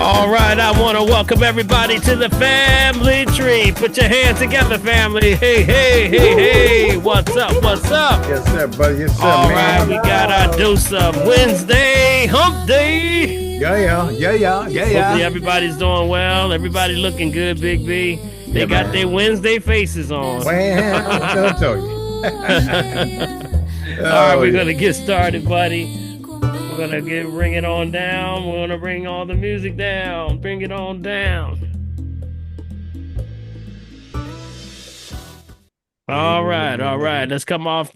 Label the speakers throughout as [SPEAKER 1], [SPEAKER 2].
[SPEAKER 1] All right, I want to welcome everybody to the family tree. Put your hands together, family. Hey, hey, hey, hey. What's up? What's up?
[SPEAKER 2] Yes, sir, buddy. Yes, sir,
[SPEAKER 1] All
[SPEAKER 2] man.
[SPEAKER 1] right, we got our dose of Wednesday hump day.
[SPEAKER 2] Yeah.
[SPEAKER 1] Hopefully everybody's doing well. Everybody looking good, Big B. They got their Wednesday faces on.
[SPEAKER 2] Man, I'll tell you.
[SPEAKER 1] All right, we're going to get started, buddy. We're going to bring it on down. We're going to bring all the music down. Bring it on down. All right. Let's come off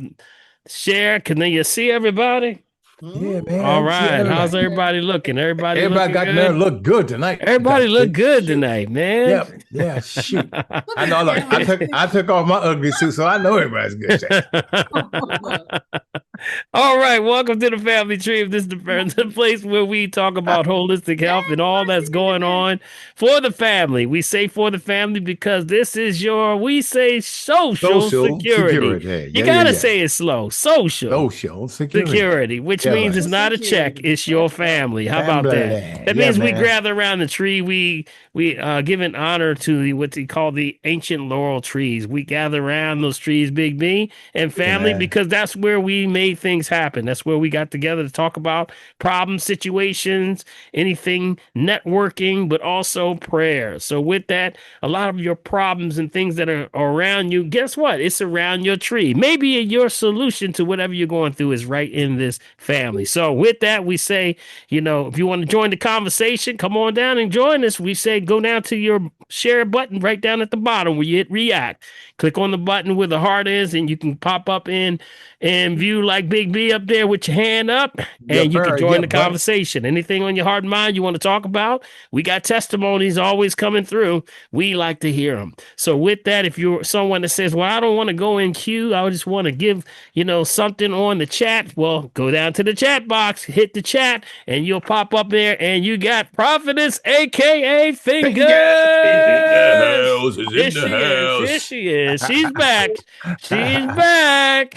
[SPEAKER 1] share. Can you see everybody?
[SPEAKER 2] Yeah, man.
[SPEAKER 1] All right. How's everybody looking? Everybody
[SPEAKER 2] got
[SPEAKER 1] good?
[SPEAKER 2] there look good tonight.
[SPEAKER 1] Everybody look good tonight, man.
[SPEAKER 2] Yep. Yeah, shoot. I know. Look, I took off my ugly suit, so I know everybody's good.
[SPEAKER 1] All right, welcome to the family tree. This is the place where we talk about holistic health and all that's going on for the family. We say for the family because this is we say social security. You gotta say it slow. Social security, which means it's not a check, it's your family. How about that? That means we gather around the tree. We give an honor to what they call the ancient laurel trees. We gather around those trees, Big B, and family, because that's where we made things happen. That's where we got together to talk about problem situations, anything networking, but also prayer. So with that, a lot of your problems and things that are around you, guess what? It's around your tree. Maybe your solution to whatever you're going through is right in this family. So with that, we say, if you want to join the conversation, come on down and join us. We say go down to your share button right down at the bottom where you hit react. Click on the button where the heart is, and you can pop up in and view like Big B up there with your hand up, and you can join the conversation. Anything on your heart and mind you want to talk about, we got testimonies always coming through. We like to hear them. So with that, if you're someone that says, well, I don't want to go in queue, I just want to give, something on the chat, well, go down to the chat box, hit the chat, and you'll pop up there, and you got Prophetess, a.k.a. Fingers. Here she is. She's back.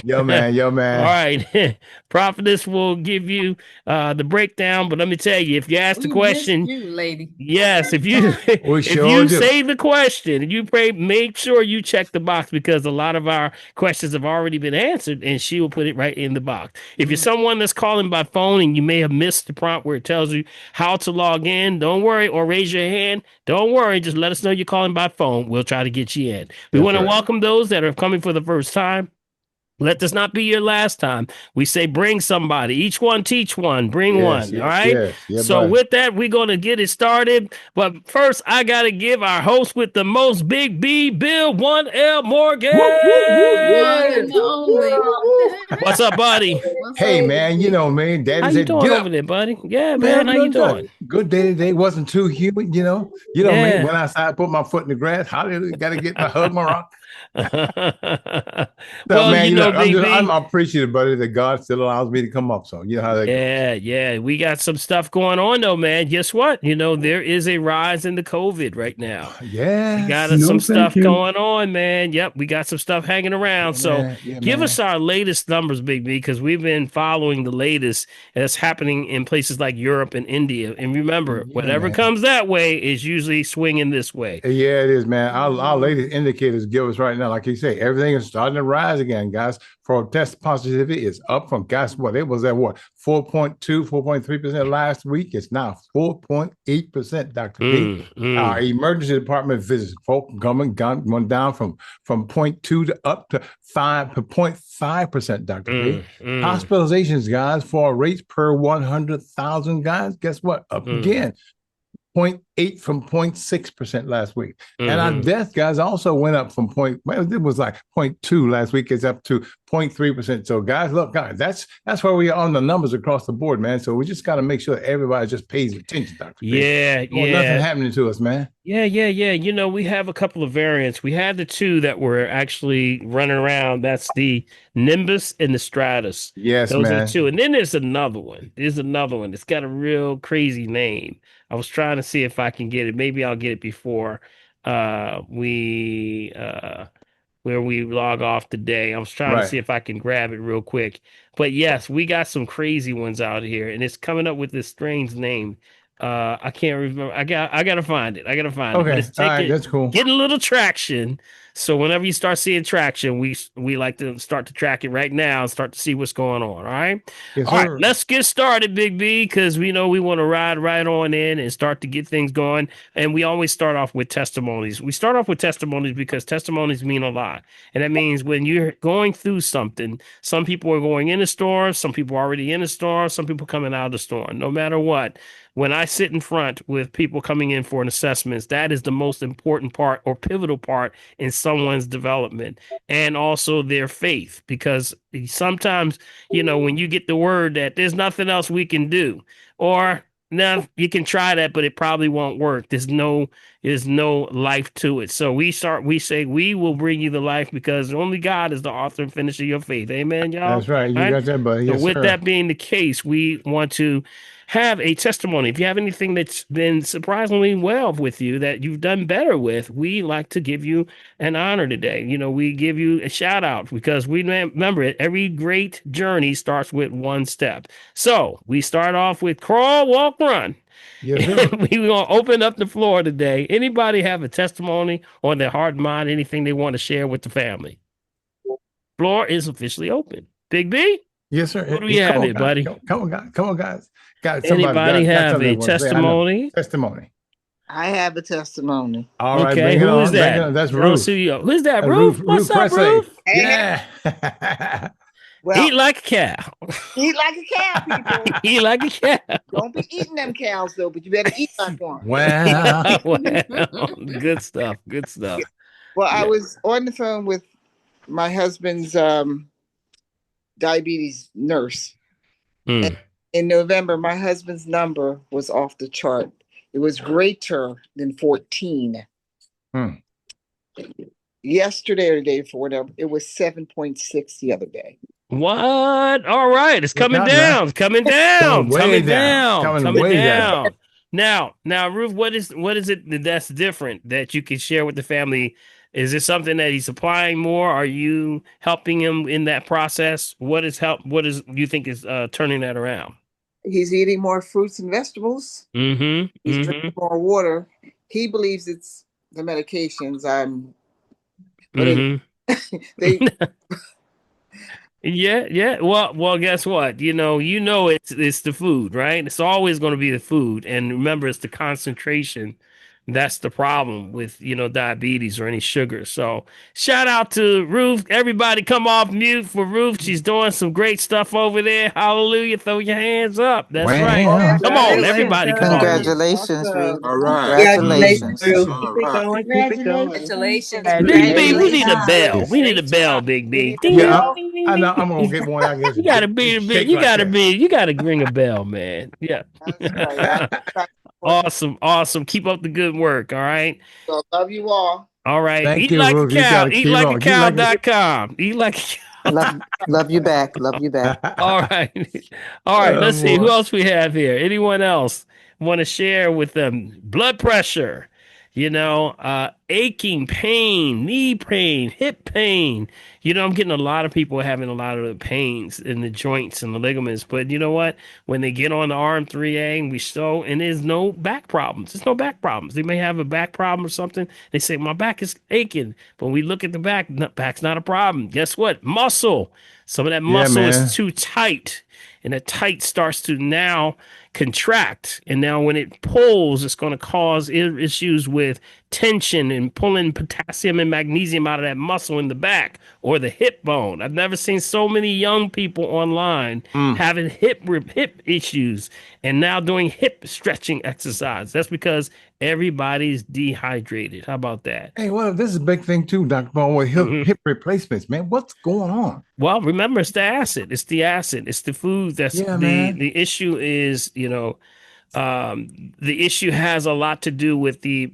[SPEAKER 2] Yo, man.
[SPEAKER 1] All right. Prophetess will give you the breakdown, but let me tell you, if you ask the question,
[SPEAKER 3] lady.
[SPEAKER 1] Yes, if you say the question and you pray, make sure you check the box, because a lot of our questions have already been answered, and she will put it right in the box. If you're someone that's calling by phone and you may have missed the prompt where it tells you how to log in, don't worry, or raise your hand. Don't worry, just let us know you're calling by phone. We'll try to get you in. We want to welcome those that are coming for the first time. Let this not be your last time. We say bring somebody. Each one teach one. Bring one. All right? So with that, we're going to get it started. But first, I got to give our host with the most, Big B, Bill 1L Morgan. What's up, buddy?
[SPEAKER 2] Hey, man, man. Daddy
[SPEAKER 1] how you doing over there, buddy? Yeah, man. How you doing?
[SPEAKER 2] Good day today. Wasn't too humid, man. When I put my foot in the grass, hallelujah, got to get my hug my rock.
[SPEAKER 1] Well,
[SPEAKER 2] man, I'm appreciative, buddy, that God still allows me to come up. So you know how that goes.
[SPEAKER 1] Yeah. We got some stuff going on though, man. Guess what? There is a rise in the COVID right now.
[SPEAKER 2] Yeah,
[SPEAKER 1] we got some stuff going on, man. Yep, we got some stuff hanging around. Give us our latest numbers, Big B, because we've been following the latest that's happening in places like Europe and India. And remember, whatever comes that way is usually swinging this way.
[SPEAKER 2] Yeah, it is, man. Our latest indicators give us right now, like you say, everything is starting to rise again, guys. For test positivity is up from, guys, what? It was at 4.2, 4.3% last week. It's now 4.8%, Dr. P. Our emergency department visits, folks, went down from 0.2 to up to 5.5%, Dr. P. Hospitalizations, guys, for rates per 100,000, guys, guess what? Up again. 0.8 from 0.6% last week. And our death, guys, also went up from it was like 0.2 last week. It's up to 0.3%. So guys, look, guys, that's where we are on the numbers across the board, man. So we just got to make sure that everybody just pays attention, Dr.
[SPEAKER 1] Yeah.
[SPEAKER 2] Nothing happening to us, man.
[SPEAKER 1] Yeah. We have a couple of variants. We had the two that were actually running around. That's the Nimbus and the Stratus.
[SPEAKER 2] Yes,
[SPEAKER 1] those
[SPEAKER 2] man.
[SPEAKER 1] are the two. And then there's another one. It's got a real crazy name. I was trying to see if I can get it. Maybe I'll get it before where we log off today. I was trying to see if I can grab it real quick. But yes, we got some crazy ones out here, and it's coming up with this strange name. I can't remember. I gotta find it. I gotta find it. But
[SPEAKER 2] Okay,
[SPEAKER 1] it's
[SPEAKER 2] all right,
[SPEAKER 1] taking
[SPEAKER 2] that's cool.
[SPEAKER 1] getting a little traction. So whenever you start seeing traction, we like to start to track it right now and start to see what's going on. All right.
[SPEAKER 2] Yes,
[SPEAKER 1] All right,
[SPEAKER 2] sir.
[SPEAKER 1] let's get started, Big B, because we know we want to ride right on in and start to get things going. And we always start off with testimonies. We start off with testimonies because testimonies mean a lot. And that means when you're going through something, some people are going in the storm, some people are already in the storm, some people coming out of the storm. No matter what, when I sit in front with people coming in for an assessments, that is the most important part or pivotal part in someone's development and also their faith. Because sometimes, when you get the word that there's nothing else we can do, or now you can try that, but it probably won't work. There's no life to it. So we say we will bring you the life because only God is the author and finisher of your faith. Amen, y'all.
[SPEAKER 2] That's right.
[SPEAKER 1] All
[SPEAKER 2] You
[SPEAKER 1] right.
[SPEAKER 2] got that, buddy.
[SPEAKER 1] So
[SPEAKER 2] Yes,
[SPEAKER 1] with
[SPEAKER 2] sir.
[SPEAKER 1] that being the case, we want to have a testimony. If you have anything that's been surprisingly well with you that you've done better with, we like to give you an honor today. We give you a shout out because we remember it. Every great journey starts with one step. So we start off with crawl, walk, run.
[SPEAKER 2] Yes, sir.
[SPEAKER 1] And we're going to open up the floor today. Anybody have a testimony on their heart and mind, anything they want to share with the family? Floor is officially open. Big B,
[SPEAKER 2] Yes, sir.
[SPEAKER 1] what do we
[SPEAKER 2] Come
[SPEAKER 1] have
[SPEAKER 2] on,
[SPEAKER 1] here,
[SPEAKER 2] guys.
[SPEAKER 1] buddy?
[SPEAKER 2] Come on, guys. Come on, guys. Got somebody
[SPEAKER 1] Anybody
[SPEAKER 2] got
[SPEAKER 1] have
[SPEAKER 2] something they
[SPEAKER 1] a
[SPEAKER 2] want to say. I know.
[SPEAKER 1] testimony?
[SPEAKER 2] Testimony.
[SPEAKER 3] I have a testimony.
[SPEAKER 2] All right,
[SPEAKER 1] Okay,
[SPEAKER 2] bring it
[SPEAKER 1] who is
[SPEAKER 2] on. Bring it
[SPEAKER 1] that?
[SPEAKER 2] on. That's
[SPEAKER 1] Tell us who
[SPEAKER 2] Ruth.
[SPEAKER 1] you are. Who's that,
[SPEAKER 2] That's
[SPEAKER 1] Ruth?
[SPEAKER 2] Ruth
[SPEAKER 1] What's up,
[SPEAKER 2] Presley.
[SPEAKER 1] Ruth?
[SPEAKER 3] Hey,
[SPEAKER 2] Yeah.
[SPEAKER 1] Eat
[SPEAKER 3] well,
[SPEAKER 1] like a cow.
[SPEAKER 3] eat like a cow, people.
[SPEAKER 1] Eat like a cow.
[SPEAKER 3] Don't be eating them cows though, but you better eat like one.
[SPEAKER 2] Well,
[SPEAKER 1] Well, good stuff. Good stuff.
[SPEAKER 3] Well, I
[SPEAKER 1] Yeah.
[SPEAKER 3] was on the phone with my husband's diabetes nurse.
[SPEAKER 1] Mm.
[SPEAKER 3] In November, my husband's number was off the chart. It was greater than 14.
[SPEAKER 2] Hmm.
[SPEAKER 3] Yesterday or the day before, whatever, it was 7.6 the other day.
[SPEAKER 1] What? All right, it's
[SPEAKER 2] look
[SPEAKER 1] coming
[SPEAKER 2] out now.
[SPEAKER 1] down. It's coming down.
[SPEAKER 2] Coming
[SPEAKER 1] It's
[SPEAKER 2] way
[SPEAKER 1] coming
[SPEAKER 2] down.
[SPEAKER 1] down.
[SPEAKER 2] Coming
[SPEAKER 1] Coming
[SPEAKER 2] way down.
[SPEAKER 1] down. Now, Ruth, what is it that's different that you can share with the family? Is it something that he's applying more? Are you helping him in that process? What is you think is turning that around?
[SPEAKER 3] He's eating more fruits and vegetables.
[SPEAKER 1] Mm-hmm.
[SPEAKER 3] He's
[SPEAKER 1] Mm-hmm.
[SPEAKER 3] drinking more water. He believes it's the medications. But they
[SPEAKER 1] Mm-hmm. Yeah. Well, guess what? It's the food, right? It's always going to be the food. And remember, it's the concentration. That's the problem with, diabetes or any sugar. So shout out to Ruth. Everybody come off mute for Ruth. She's doing some great stuff over there. Hallelujah. Throw your hands up. That's right.
[SPEAKER 2] Well,
[SPEAKER 1] Come on,
[SPEAKER 3] Congratulations.
[SPEAKER 1] everybody, come off mute.
[SPEAKER 4] Congratulations, Ruth.
[SPEAKER 3] All
[SPEAKER 5] right.
[SPEAKER 4] Congratulations.
[SPEAKER 5] Congratulations.
[SPEAKER 3] Keep it going. Keep it going.
[SPEAKER 6] Congratulations.
[SPEAKER 1] Big B, we need a bell.
[SPEAKER 4] Congratulations.
[SPEAKER 1] We need a bell, Big B. Ding,
[SPEAKER 3] Yeah,
[SPEAKER 1] ding,
[SPEAKER 2] yeah,
[SPEAKER 1] ding, ding,
[SPEAKER 2] I
[SPEAKER 1] ding,
[SPEAKER 2] know. I'm gonna
[SPEAKER 1] ding.
[SPEAKER 2] get one. I guess
[SPEAKER 1] You gotta be a bit.
[SPEAKER 2] shake
[SPEAKER 1] You
[SPEAKER 2] like
[SPEAKER 1] gotta
[SPEAKER 2] that.
[SPEAKER 1] be. You gotta ring a bell, man. Yeah.
[SPEAKER 3] that's right.
[SPEAKER 1] Awesome. Keep up the good work. All right.
[SPEAKER 3] So love you all.
[SPEAKER 1] All right.
[SPEAKER 2] Thank
[SPEAKER 1] Eat
[SPEAKER 2] you,
[SPEAKER 1] like a
[SPEAKER 2] Ruth. You
[SPEAKER 1] cow.
[SPEAKER 2] gotta
[SPEAKER 1] Eat
[SPEAKER 2] keep
[SPEAKER 1] like a
[SPEAKER 2] on. You like it.
[SPEAKER 1] cow.com. Eat like a cow.
[SPEAKER 4] Love you back. Love you back.
[SPEAKER 1] All right. All right.
[SPEAKER 2] Oh,
[SPEAKER 1] Let's see. Who
[SPEAKER 2] boy.
[SPEAKER 1] else we have here? Anyone else want to share with them? Blood pressure, aching pain, knee pain, hip pain. I'm getting a lot of people having a lot of the pains in the joints and the ligaments. But you know what? When they get on the RM3A and there's no back problems. There's no back problems. They may have a back problem or something. They say, my back is aching. But when we look at the back, back's not a problem. Guess what? Muscle. Some of that
[SPEAKER 2] Yeah,
[SPEAKER 1] muscle
[SPEAKER 2] man.
[SPEAKER 1] is too tight. And the tight starts to now contract. And now when it pulls, it's going to cause issues with tension and pulling potassium and magnesium out of that muscle in the back or the hip bone. I've never seen so many young people online having hip issues and now doing hip stretching exercise. That's because everybody's dehydrated. How about that?
[SPEAKER 2] Hey, well, this is a big thing too, Dr. Bone, with hip replacements, man. What's going on?
[SPEAKER 1] Well, remember, it's the acid. It's the acid. It's the food. That's
[SPEAKER 2] Yeah,
[SPEAKER 1] the
[SPEAKER 2] man.
[SPEAKER 1] the issue is, the issue has a lot to do with the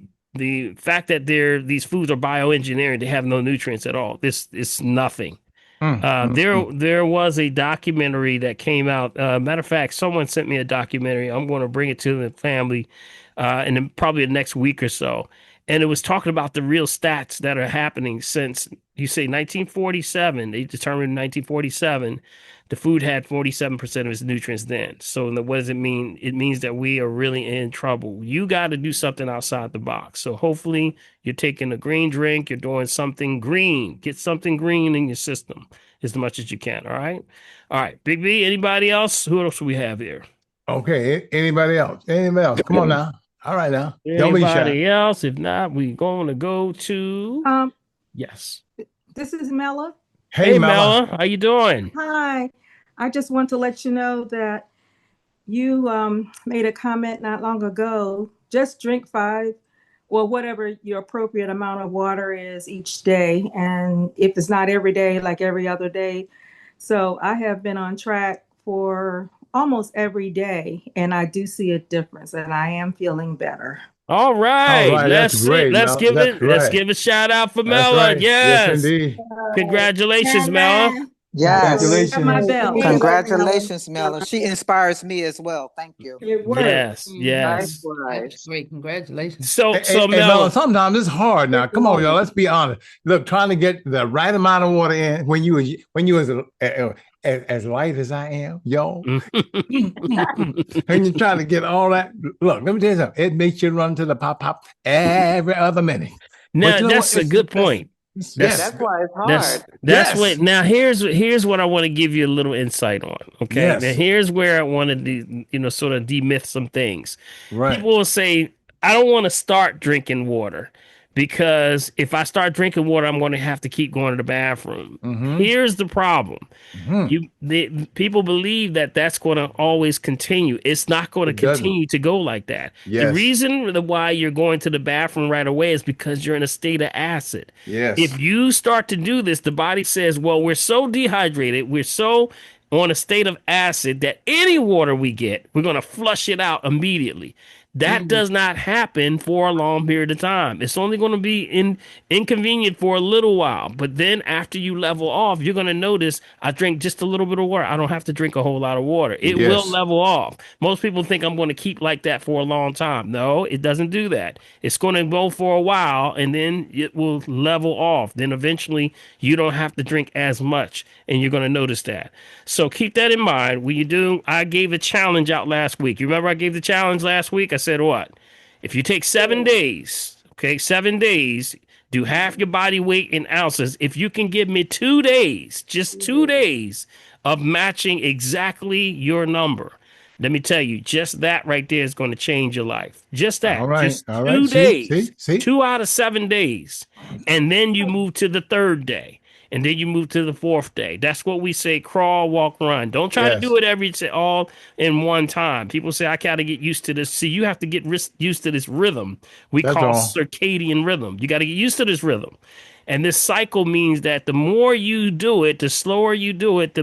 [SPEAKER 1] fact that these foods are bioengineered. They have no nutrients at all. This is nothing.
[SPEAKER 2] Mm, mm, mm.
[SPEAKER 1] There was a documentary that came out. Matter of fact, someone sent me a documentary. I'm going to bring it to the family, in probably the next week or so. and it was talking about the real stats that are happening since you say 1947. They determined in 1947 the food had 47% of its nutrients then. So what does it mean? It means that we are really in trouble. You got to do something outside the box. So hopefully you're taking a green drink, you're doing something green. Get something green in your system as much as you can. All right. All right. Big B, anybody else? Who else do we have here?
[SPEAKER 2] Okay. Anybody else? Anybody else? Come on now. All right now. Don't be shy.
[SPEAKER 1] Anybody else? If not, we're going to go to yes.
[SPEAKER 5] This is Mela.
[SPEAKER 1] Hey, Mela, how you doing?
[SPEAKER 5] Hi. I just want to let you know that you made a comment not long ago. Just drink 5 or whatever your appropriate amount of water is each day. And if it's not every day, like every other day. So I have been on track for almost every day, and I do see a difference, and I am feeling better.
[SPEAKER 1] All right,
[SPEAKER 2] that's great.
[SPEAKER 1] Let's give a shout out for Mela.
[SPEAKER 2] Right.
[SPEAKER 1] Yes,
[SPEAKER 2] indeed.
[SPEAKER 1] Congratulations, Mela.
[SPEAKER 4] Yes.
[SPEAKER 2] Congratulations.
[SPEAKER 4] Congratulations, Mela. She inspires me as well. Thank you.
[SPEAKER 1] Yes.
[SPEAKER 3] That's great. Congratulations.
[SPEAKER 1] So
[SPEAKER 2] Mela,
[SPEAKER 1] Mela,
[SPEAKER 2] sometimes it's hard now. Come on, y'all. Let's be honest. Look, trying to get the right amount of water in when you as light as I am, yo. And you're trying to get all that. Look, let me tell you something. It makes you run to the pop every other minute.
[SPEAKER 1] Now that's a good point.
[SPEAKER 3] That's why it's hard.
[SPEAKER 1] That's what. Now here's what I want to give you a little insight on. Okay.
[SPEAKER 2] Yes.
[SPEAKER 1] Now here's where I want to sort of demyth some things.
[SPEAKER 2] Right.
[SPEAKER 1] People will say, I don't want to start drinking water because if I start drinking water, I'm going to have to keep going to the bathroom.
[SPEAKER 2] Mm-hmm.
[SPEAKER 1] Here's the problem.
[SPEAKER 2] Mm-hmm.
[SPEAKER 1] People believe that that's going to always continue. It's not going to continue to go like that.
[SPEAKER 2] Yes.
[SPEAKER 1] The reason why you're going to the bathroom right away is because you're in a state of acid.
[SPEAKER 2] Yes.
[SPEAKER 1] If you start to do this, the body says, well, we're so dehydrated, we're so on a state of acid that any water we get, we're going to flush it out immediately. That does not happen for a long period of time. It's only going to be inconvenient for a little while. But then after you level off, you're going to notice I drink just a little bit of water. I don't have to drink a whole lot of water. It will level off. Most people think I'm going to keep like that for a long time. No, it doesn't do that. It's going to go for a while and then it will level off. Then eventually you don't have to drink as much and you're going to notice that. So keep that in mind when you do. I gave a challenge out last week. You remember I gave the challenge last week? I said what? If you take 7 days, okay, 7 days, do half your body weight in ounces. If you can give me 2 days, just 2 days of matching exactly your number, let me tell you, just that right there is going to change your life. Just that.
[SPEAKER 2] All right.
[SPEAKER 1] Just
[SPEAKER 2] all
[SPEAKER 1] 2
[SPEAKER 2] right.
[SPEAKER 1] days.
[SPEAKER 2] See?
[SPEAKER 1] 2 out of 7 days. And then you move to the 3rd day. And then you move to the 4th day. That's what we say, crawl, walk, run. Don't try to do it all in one time. People say, I got to get used to this. See, you have to get used to this rhythm we call circadian rhythm. You got to get used to this rhythm. And this cycle means that the more you do it, the slower you do it,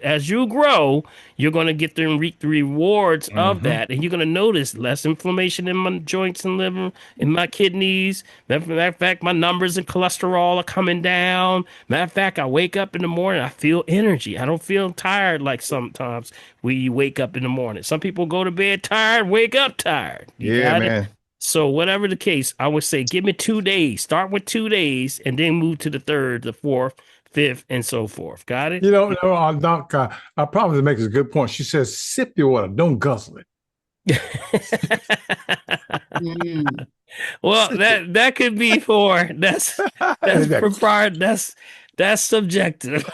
[SPEAKER 1] as you grow, you're going to get the rewards of that. And you're going to notice less inflammation in my joints and liver, in my kidneys. Matter of fact, my numbers in cholesterol are coming down. Matter of fact, I wake up in the morning, I feel energy. I don't feel tired like sometimes when you wake up in the morning. Some people go to bed tired, wake up tired.
[SPEAKER 2] Yeah, man.
[SPEAKER 1] So whatever the case, I would say, give me 2 days. Start with 2 days and then move to the 3rd, the 4th, 5th, and so forth. Got it?
[SPEAKER 2] You know, Doc, I probably makes a good point. She says, sip your water, don't guzzle it.
[SPEAKER 1] Well, that could be that's prepared. That's subjective.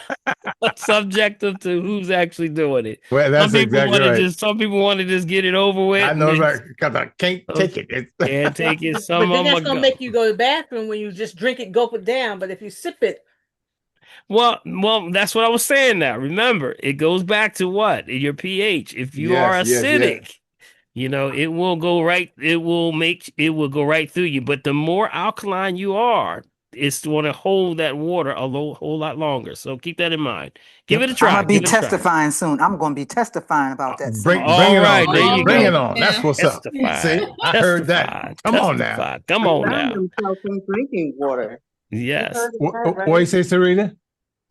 [SPEAKER 1] Subjective to who's actually doing it.
[SPEAKER 2] Well, that's exactly right.
[SPEAKER 1] Some people want to just get it over with.
[SPEAKER 2] I know, right? Because I can't take it.
[SPEAKER 1] Can't take it.
[SPEAKER 6] But then that's gonna make you go to the bathroom when you just drink it, gulp it down. But if you sip it,
[SPEAKER 1] well, that's what I was saying. Now, remember, it goes back to what your pH. If you are acidic, you know it will go right. It will go right through you. But the more alkaline you are, it's going to hold that water a whole lot longer. So keep that in mind. Give it a try.
[SPEAKER 4] I'm going to be testifying soon. I'm going to be testifying about that.
[SPEAKER 2] Bring it on. There you bring it on. That's what's up. See, I heard that. Come on now.
[SPEAKER 3] Drinking water.
[SPEAKER 1] Yes.
[SPEAKER 2] What do you say, Serena?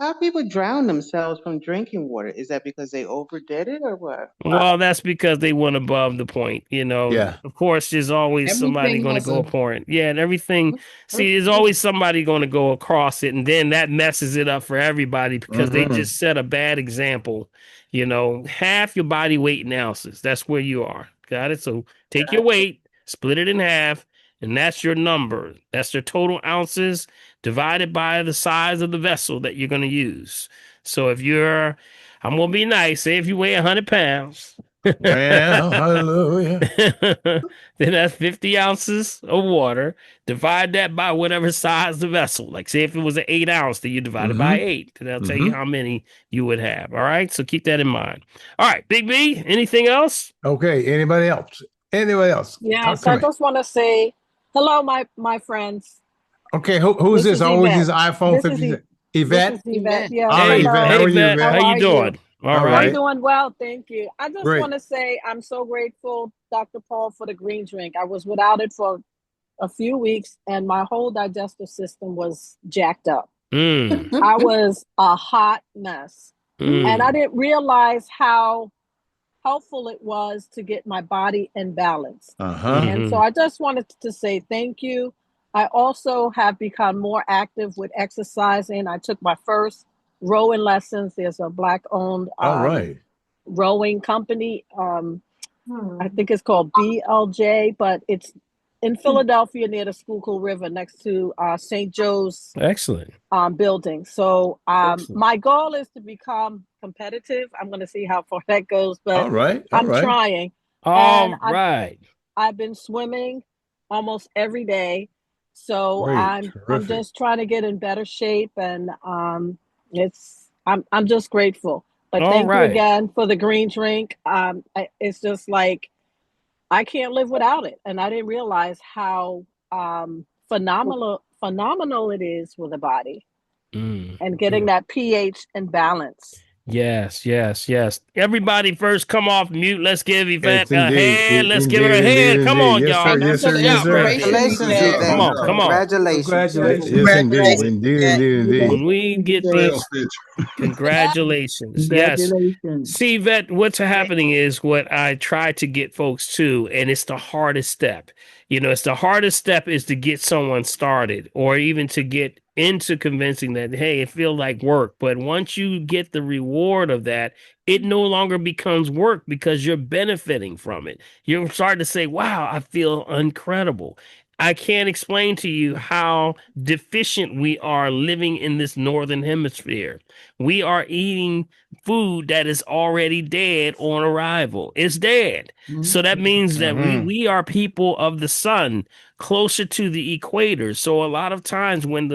[SPEAKER 7] How people drown themselves from drinking water? Is that because they overdid it or what?
[SPEAKER 1] Well, that's because they went above the point.
[SPEAKER 2] Yeah.
[SPEAKER 1] Of course, there's always somebody
[SPEAKER 8] Everything
[SPEAKER 1] going to
[SPEAKER 8] has
[SPEAKER 1] go
[SPEAKER 8] a
[SPEAKER 1] upon it. Yeah, and everything. See, there's always somebody going to go across it, and then that messes it up for everybody because they
[SPEAKER 2] Mhm.
[SPEAKER 1] just set a bad example. Half your body weight in ounces. That's where you are. Got it? So take your weight, split it in half, and that's your number. That's your total ounces divided by the size of the vessel that you're going to use. So I'm gonna be nice. Say if you weigh 100 pounds,
[SPEAKER 2] Well, hallelujah.
[SPEAKER 1] then that's 50 ounces of water. Divide that by whatever size the vessel. Like say if it was an 8 ounce, then you divide it by
[SPEAKER 2] Mm-hmm.
[SPEAKER 1] 8. Then I'll tell you how many you would have. All right. So keep that in mind. All right, Big B. Anything else?
[SPEAKER 2] Okay. Anybody else? Anybody else?
[SPEAKER 9] Yes,
[SPEAKER 2] Talk to
[SPEAKER 9] I
[SPEAKER 2] me.
[SPEAKER 9] just want to say hello, my friends.
[SPEAKER 2] Okay. Who's
[SPEAKER 9] This
[SPEAKER 2] this?
[SPEAKER 9] is
[SPEAKER 2] Always
[SPEAKER 9] Yvette.
[SPEAKER 2] this iPhone
[SPEAKER 9] This is
[SPEAKER 2] 50.
[SPEAKER 9] this
[SPEAKER 2] Yvette?
[SPEAKER 9] is Yvette.
[SPEAKER 8] event.
[SPEAKER 9] Yes,
[SPEAKER 2] All right,
[SPEAKER 1] Hey,
[SPEAKER 2] Yvette.
[SPEAKER 9] hello.
[SPEAKER 2] How
[SPEAKER 1] hey,
[SPEAKER 2] are you,
[SPEAKER 1] Vet.
[SPEAKER 2] Yvette?
[SPEAKER 1] How
[SPEAKER 9] How
[SPEAKER 1] you
[SPEAKER 9] are you?
[SPEAKER 1] doing? All
[SPEAKER 2] All
[SPEAKER 9] I'm
[SPEAKER 1] right.
[SPEAKER 2] right.
[SPEAKER 9] doing well, thank you. I just
[SPEAKER 2] Great.
[SPEAKER 9] want to say I'm so grateful, Dr. Paul, for the green drink. I was without it for a few weeks, and my whole digestive system was jacked up.
[SPEAKER 1] Mm,
[SPEAKER 9] I was a hot mess, and I
[SPEAKER 1] mm.
[SPEAKER 9] didn't realize how helpful it was to get my body in balance.
[SPEAKER 2] Uh-huh.
[SPEAKER 9] And so
[SPEAKER 1] Mm-hmm.
[SPEAKER 9] I just wanted to say thank you. I also have become more active with exercising. I took my first rowing lessons. There's a Black owned
[SPEAKER 2] All right.
[SPEAKER 9] rowing company. I think it's called BLJ, but it's in Philadelphia near the Schuylkill River next to St. Joe's
[SPEAKER 1] Excellent.
[SPEAKER 9] building. So
[SPEAKER 1] Excellent.
[SPEAKER 9] my goal is to become competitive. I'm going to see how far that goes, but
[SPEAKER 2] All right. All
[SPEAKER 9] I'm
[SPEAKER 2] right.
[SPEAKER 9] trying. And
[SPEAKER 1] All right.
[SPEAKER 9] I've been swimming almost every day. So
[SPEAKER 2] Great.
[SPEAKER 9] I'm
[SPEAKER 2] Terrific.
[SPEAKER 9] just trying to get in better shape, and I'm just grateful. But
[SPEAKER 1] All
[SPEAKER 9] thank you
[SPEAKER 1] right.
[SPEAKER 9] again for the green drink. It's just like I can't live without it, and I didn't realize how phenomenal it is for the body
[SPEAKER 1] Mm.
[SPEAKER 9] and getting that pH and balance.
[SPEAKER 1] Yes, yes, yes. Everybody first come off mute. Let's give Yvette
[SPEAKER 2] Yes,
[SPEAKER 1] a
[SPEAKER 2] indeed.
[SPEAKER 1] hand. Let's give her
[SPEAKER 2] Indeed,
[SPEAKER 1] a
[SPEAKER 2] indeed,
[SPEAKER 1] hand. Come
[SPEAKER 2] indeed.
[SPEAKER 1] on,
[SPEAKER 2] Yes, sir.
[SPEAKER 1] y'all.
[SPEAKER 8] Thank you
[SPEAKER 2] Yes,
[SPEAKER 8] for
[SPEAKER 2] sir.
[SPEAKER 8] the
[SPEAKER 2] Yes,
[SPEAKER 1] Shout right
[SPEAKER 2] sir.
[SPEAKER 1] there.
[SPEAKER 8] inspiration,
[SPEAKER 4] Congratulations,
[SPEAKER 1] Yeah,
[SPEAKER 8] Yvette.
[SPEAKER 1] come
[SPEAKER 4] Yvette.
[SPEAKER 1] on,
[SPEAKER 2] Yeah.
[SPEAKER 1] come on.
[SPEAKER 4] Congratulations.
[SPEAKER 2] Yes, indeed.
[SPEAKER 3] Congratulations,
[SPEAKER 2] Indeed,
[SPEAKER 3] Yvette.
[SPEAKER 2] indeed, indeed.
[SPEAKER 1] When we get the congratulations. Yes.
[SPEAKER 10] Congratulations.
[SPEAKER 1] See, Vet, what's happening is what I try to get folks to, and it's the hardest step. It's the hardest step is to get someone started or even to get into convincing that, hey, it feels like work. But once you get the reward of that, it no longer becomes work because you're benefiting from it. You're starting to say, wow, I feel incredible. I can't explain to you how deficient we are living in this northern hemisphere. We are eating food that is already dead on arrival. It's dead. So that means that
[SPEAKER 2] Mm-hmm.
[SPEAKER 1] we are people of the sun, closer to the equator. So a lot of times when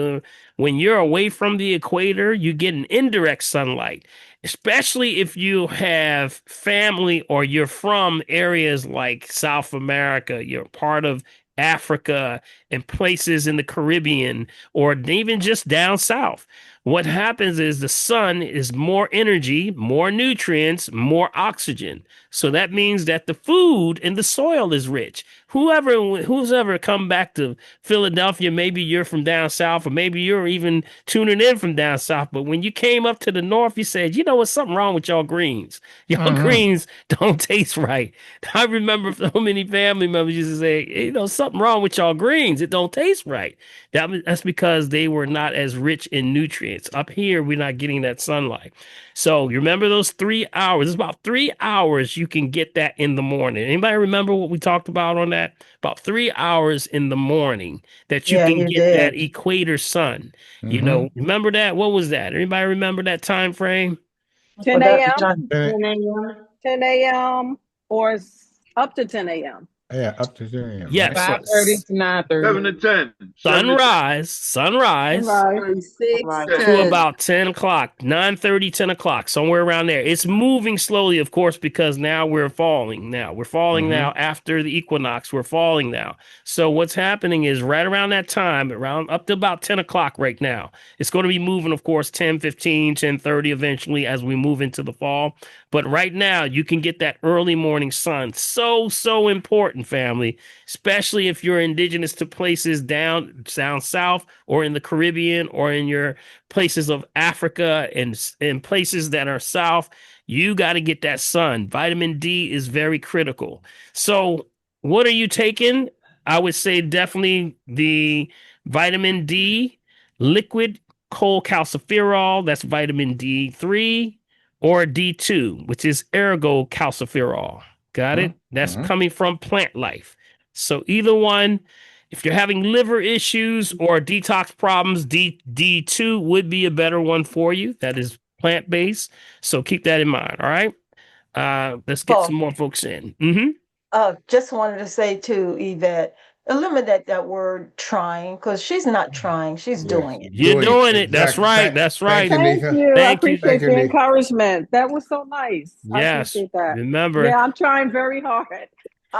[SPEAKER 1] you're away from the equator, you get an indirect sunlight, especially if you have family or you're from areas like South America, you're part of Africa and places in the Caribbean or even just down south. What happens is the sun is more energy, more nutrients, more oxygen. So that means that the food in the soil is rich. Who's ever come back to Philadelphia, maybe you're from down south, or maybe you're even tuning in from down south. But when you came up to the north, you said, you know what's something wrong with y'all greens? Y'all
[SPEAKER 2] Mm-hmm.
[SPEAKER 1] greens don't taste right. I remember so many family members used to say, something wrong with y'all greens. It don't taste right. That's because they were not as rich in nutrients. Up here, we're not getting that sunlight. So you remember those 3 hours? It's about 3 hours you can get that in the morning. Anybody remember what we talked about on that? About 3 hours in the morning that you
[SPEAKER 10] Yeah,
[SPEAKER 1] can
[SPEAKER 10] you
[SPEAKER 1] get that
[SPEAKER 10] did.
[SPEAKER 1] equator sun.
[SPEAKER 2] Mm-hmm.
[SPEAKER 1] Remember that? What was that? Anybody remember that time frame?
[SPEAKER 9] 10
[SPEAKER 10] Well, that
[SPEAKER 9] a.m.,
[SPEAKER 10] time, 10 a.m.
[SPEAKER 9] 10 a.m., or up to 10 a.m.
[SPEAKER 2] Yeah, up to 10 a.m., right?
[SPEAKER 1] Yes. So
[SPEAKER 8] 5:30 to 9:30.
[SPEAKER 11] 7 to 10. 7 to 10.
[SPEAKER 1] sunrise
[SPEAKER 9] Sunrise.
[SPEAKER 10] Right.
[SPEAKER 8] 36
[SPEAKER 1] to
[SPEAKER 11] 10.
[SPEAKER 1] about 10 o'clock, 9:30, 10 o'clock, somewhere around there. It's moving slowly, of course, because now we're falling now. We're falling
[SPEAKER 2] Mm-hmm.
[SPEAKER 1] now after the equinox. We're falling now. So what's happening is right around that time, around up to about 10 o'clock right now, it's going to be moving, of course, 10:15, 10:30 eventually as we move into the fall. But right now, you can get that early morning sun. So important important, family, especially if you're indigenous to places down south or in the Caribbean or in your places of Africa and in places that are south. You got to get that sun. Vitamin D is very critical. So what are you taking? I would say definitely the vitamin D liquid cholecalciferol, that's vitamin D3, or D2, which is ergocalciferol. Got it? That's coming from plant life. So either one, if you're having liver issues or detox problems, D2 would be a better one for you. That is plant-based. So keep that in mind. All right. Let's get some more folks in.
[SPEAKER 10] Just wanted to say to Yvette, eliminate that word trying, because she's not trying, she's doing it.
[SPEAKER 1] You're doing it. That's
[SPEAKER 2] Exactly.
[SPEAKER 1] right. That's right.
[SPEAKER 2] Thank
[SPEAKER 9] Thank you. I
[SPEAKER 1] Thank you.
[SPEAKER 9] appreciate the
[SPEAKER 2] Nika.
[SPEAKER 9] encouragement. That was so nice. I
[SPEAKER 1] Yes.
[SPEAKER 9] appreciate that.
[SPEAKER 1] Remember.
[SPEAKER 9] Yeah, I'm trying very hard.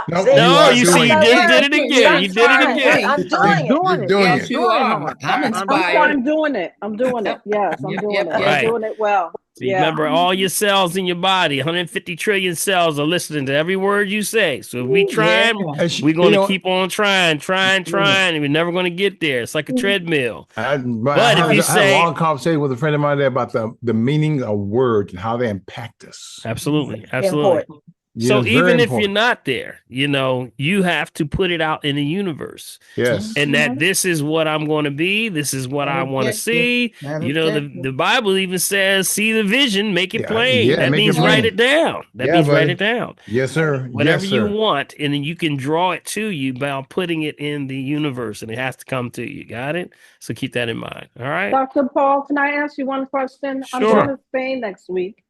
[SPEAKER 2] Nope,
[SPEAKER 10] See,
[SPEAKER 1] No,
[SPEAKER 2] you
[SPEAKER 1] you
[SPEAKER 2] are
[SPEAKER 1] see, you
[SPEAKER 2] doing
[SPEAKER 1] just
[SPEAKER 2] it.
[SPEAKER 1] did it again. You did it again.
[SPEAKER 10] I'm doing it.
[SPEAKER 2] You're doing
[SPEAKER 4] Yes,
[SPEAKER 2] it.
[SPEAKER 4] you are. I'm
[SPEAKER 9] I'm
[SPEAKER 4] inspired.
[SPEAKER 9] doing it. I'm doing it. Yes, I'm
[SPEAKER 4] Yep,
[SPEAKER 9] doing
[SPEAKER 4] yep,
[SPEAKER 9] it.
[SPEAKER 4] yep.
[SPEAKER 1] Right.
[SPEAKER 9] I'm doing it well.
[SPEAKER 1] So
[SPEAKER 9] Yeah.
[SPEAKER 1] remember, all your cells in your body, 150 trillion cells, are listening to every word you say. So if we try,
[SPEAKER 2] And
[SPEAKER 1] we're going
[SPEAKER 2] you
[SPEAKER 1] to
[SPEAKER 2] know,
[SPEAKER 1] keep on trying, and we're never going to get there. It's like a treadmill. But if you
[SPEAKER 2] I had a
[SPEAKER 1] say,
[SPEAKER 2] long conversation with a friend of mine there about the meaning of words and how they impact us.
[SPEAKER 1] absolutely.
[SPEAKER 10] Important.
[SPEAKER 1] So
[SPEAKER 2] Yes, very
[SPEAKER 1] even if
[SPEAKER 2] important.
[SPEAKER 1] you're not there, you have to put it out in the universe.
[SPEAKER 2] Yes.
[SPEAKER 1] And that this is what I'm going to be. This is what I want to see. The Bible even says, see the vision, make it plain.
[SPEAKER 2] yeah,
[SPEAKER 1] That
[SPEAKER 2] make it
[SPEAKER 1] means write
[SPEAKER 2] plain.
[SPEAKER 1] it down. That
[SPEAKER 2] Yeah,
[SPEAKER 1] means write
[SPEAKER 2] buddy.
[SPEAKER 1] it down.
[SPEAKER 2] Yes, sir.
[SPEAKER 1] Whatever
[SPEAKER 2] Yes,
[SPEAKER 1] you
[SPEAKER 2] sir.
[SPEAKER 1] want, and then you can draw it to you by putting it in the universe, and it has to come to you. Got it? So keep that in mind. All right.
[SPEAKER 9] Dr. Paul, can I ask you one question? I'm
[SPEAKER 1] Sure.
[SPEAKER 9] going to Spain next week,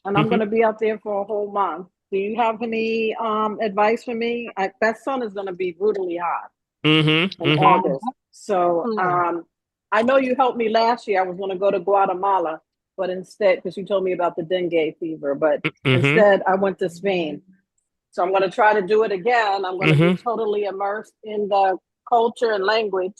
[SPEAKER 9] and I'm going to be out there for a whole month. Do you have any advice for me? That sun is going to be brutally hot in August. So I know you helped me last year. I was going to go to Guatemala, but instead, because you told me about the dengue fever, but instead I went to Spain. So I'm going to try to do it again. I'm going to be totally immersed in the culture and language.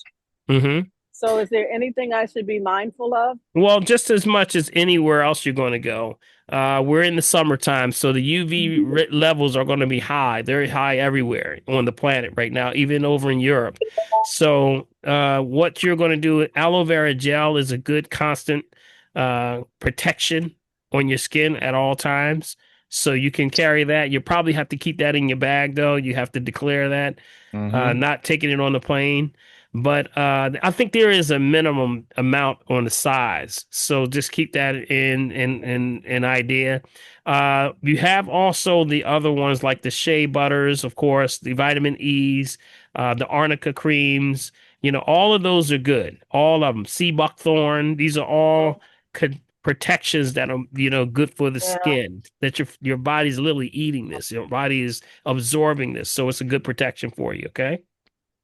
[SPEAKER 9] So is there anything I should be mindful of?
[SPEAKER 1] Well, just as much as anywhere else you're going to go. We're in the summertime, so the UV levels are going to be high. They're high everywhere on the planet right now, even over in Europe. So what you're going to do, aloe vera gel is a good constant protection on your skin at all times. So you can carry that. You probably have to keep that in your bag, though. You have to declare that, not taking it on the plane. But I think there is a minimum amount on the size. So just keep that in an idea. You have also the other ones like the shea butters, of course, the vitamin E's, the arnica creams. All of those are good. All of them. Sea buckthorn. These are all protections that are good for the skin, that your body's literally eating this. Your body is absorbing this. So it's a good protection for you. Okay.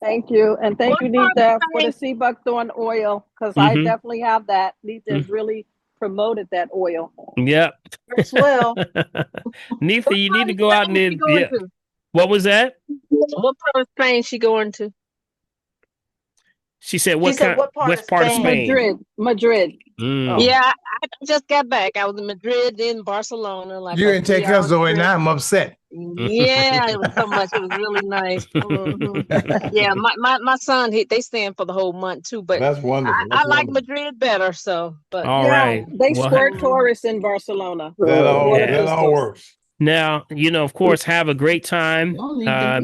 [SPEAKER 9] Thank you. And thank you, Nita, for the sea buckthorn oil, because I definitely have that. Nita has really promoted that oil.
[SPEAKER 1] Yep.
[SPEAKER 10] As well.
[SPEAKER 1] Nita, you need to go out and What was that?
[SPEAKER 8] What part of Spain she going to?
[SPEAKER 1] She said, what part of Spain?
[SPEAKER 9] Madrid.
[SPEAKER 8] Yeah, I just got back. I was in Madrid, then Barcelona.
[SPEAKER 2] You didn't take us away now. I'm upset.
[SPEAKER 8] Yeah, it was so much. It was really nice. Yeah, my son, they staying for the whole month too. But
[SPEAKER 2] that's wonderful.
[SPEAKER 8] I like Madrid better. So, but
[SPEAKER 1] all right,
[SPEAKER 9] they squirt tourists in Barcelona.
[SPEAKER 2] That all works.
[SPEAKER 1] Now, of course, have a great time.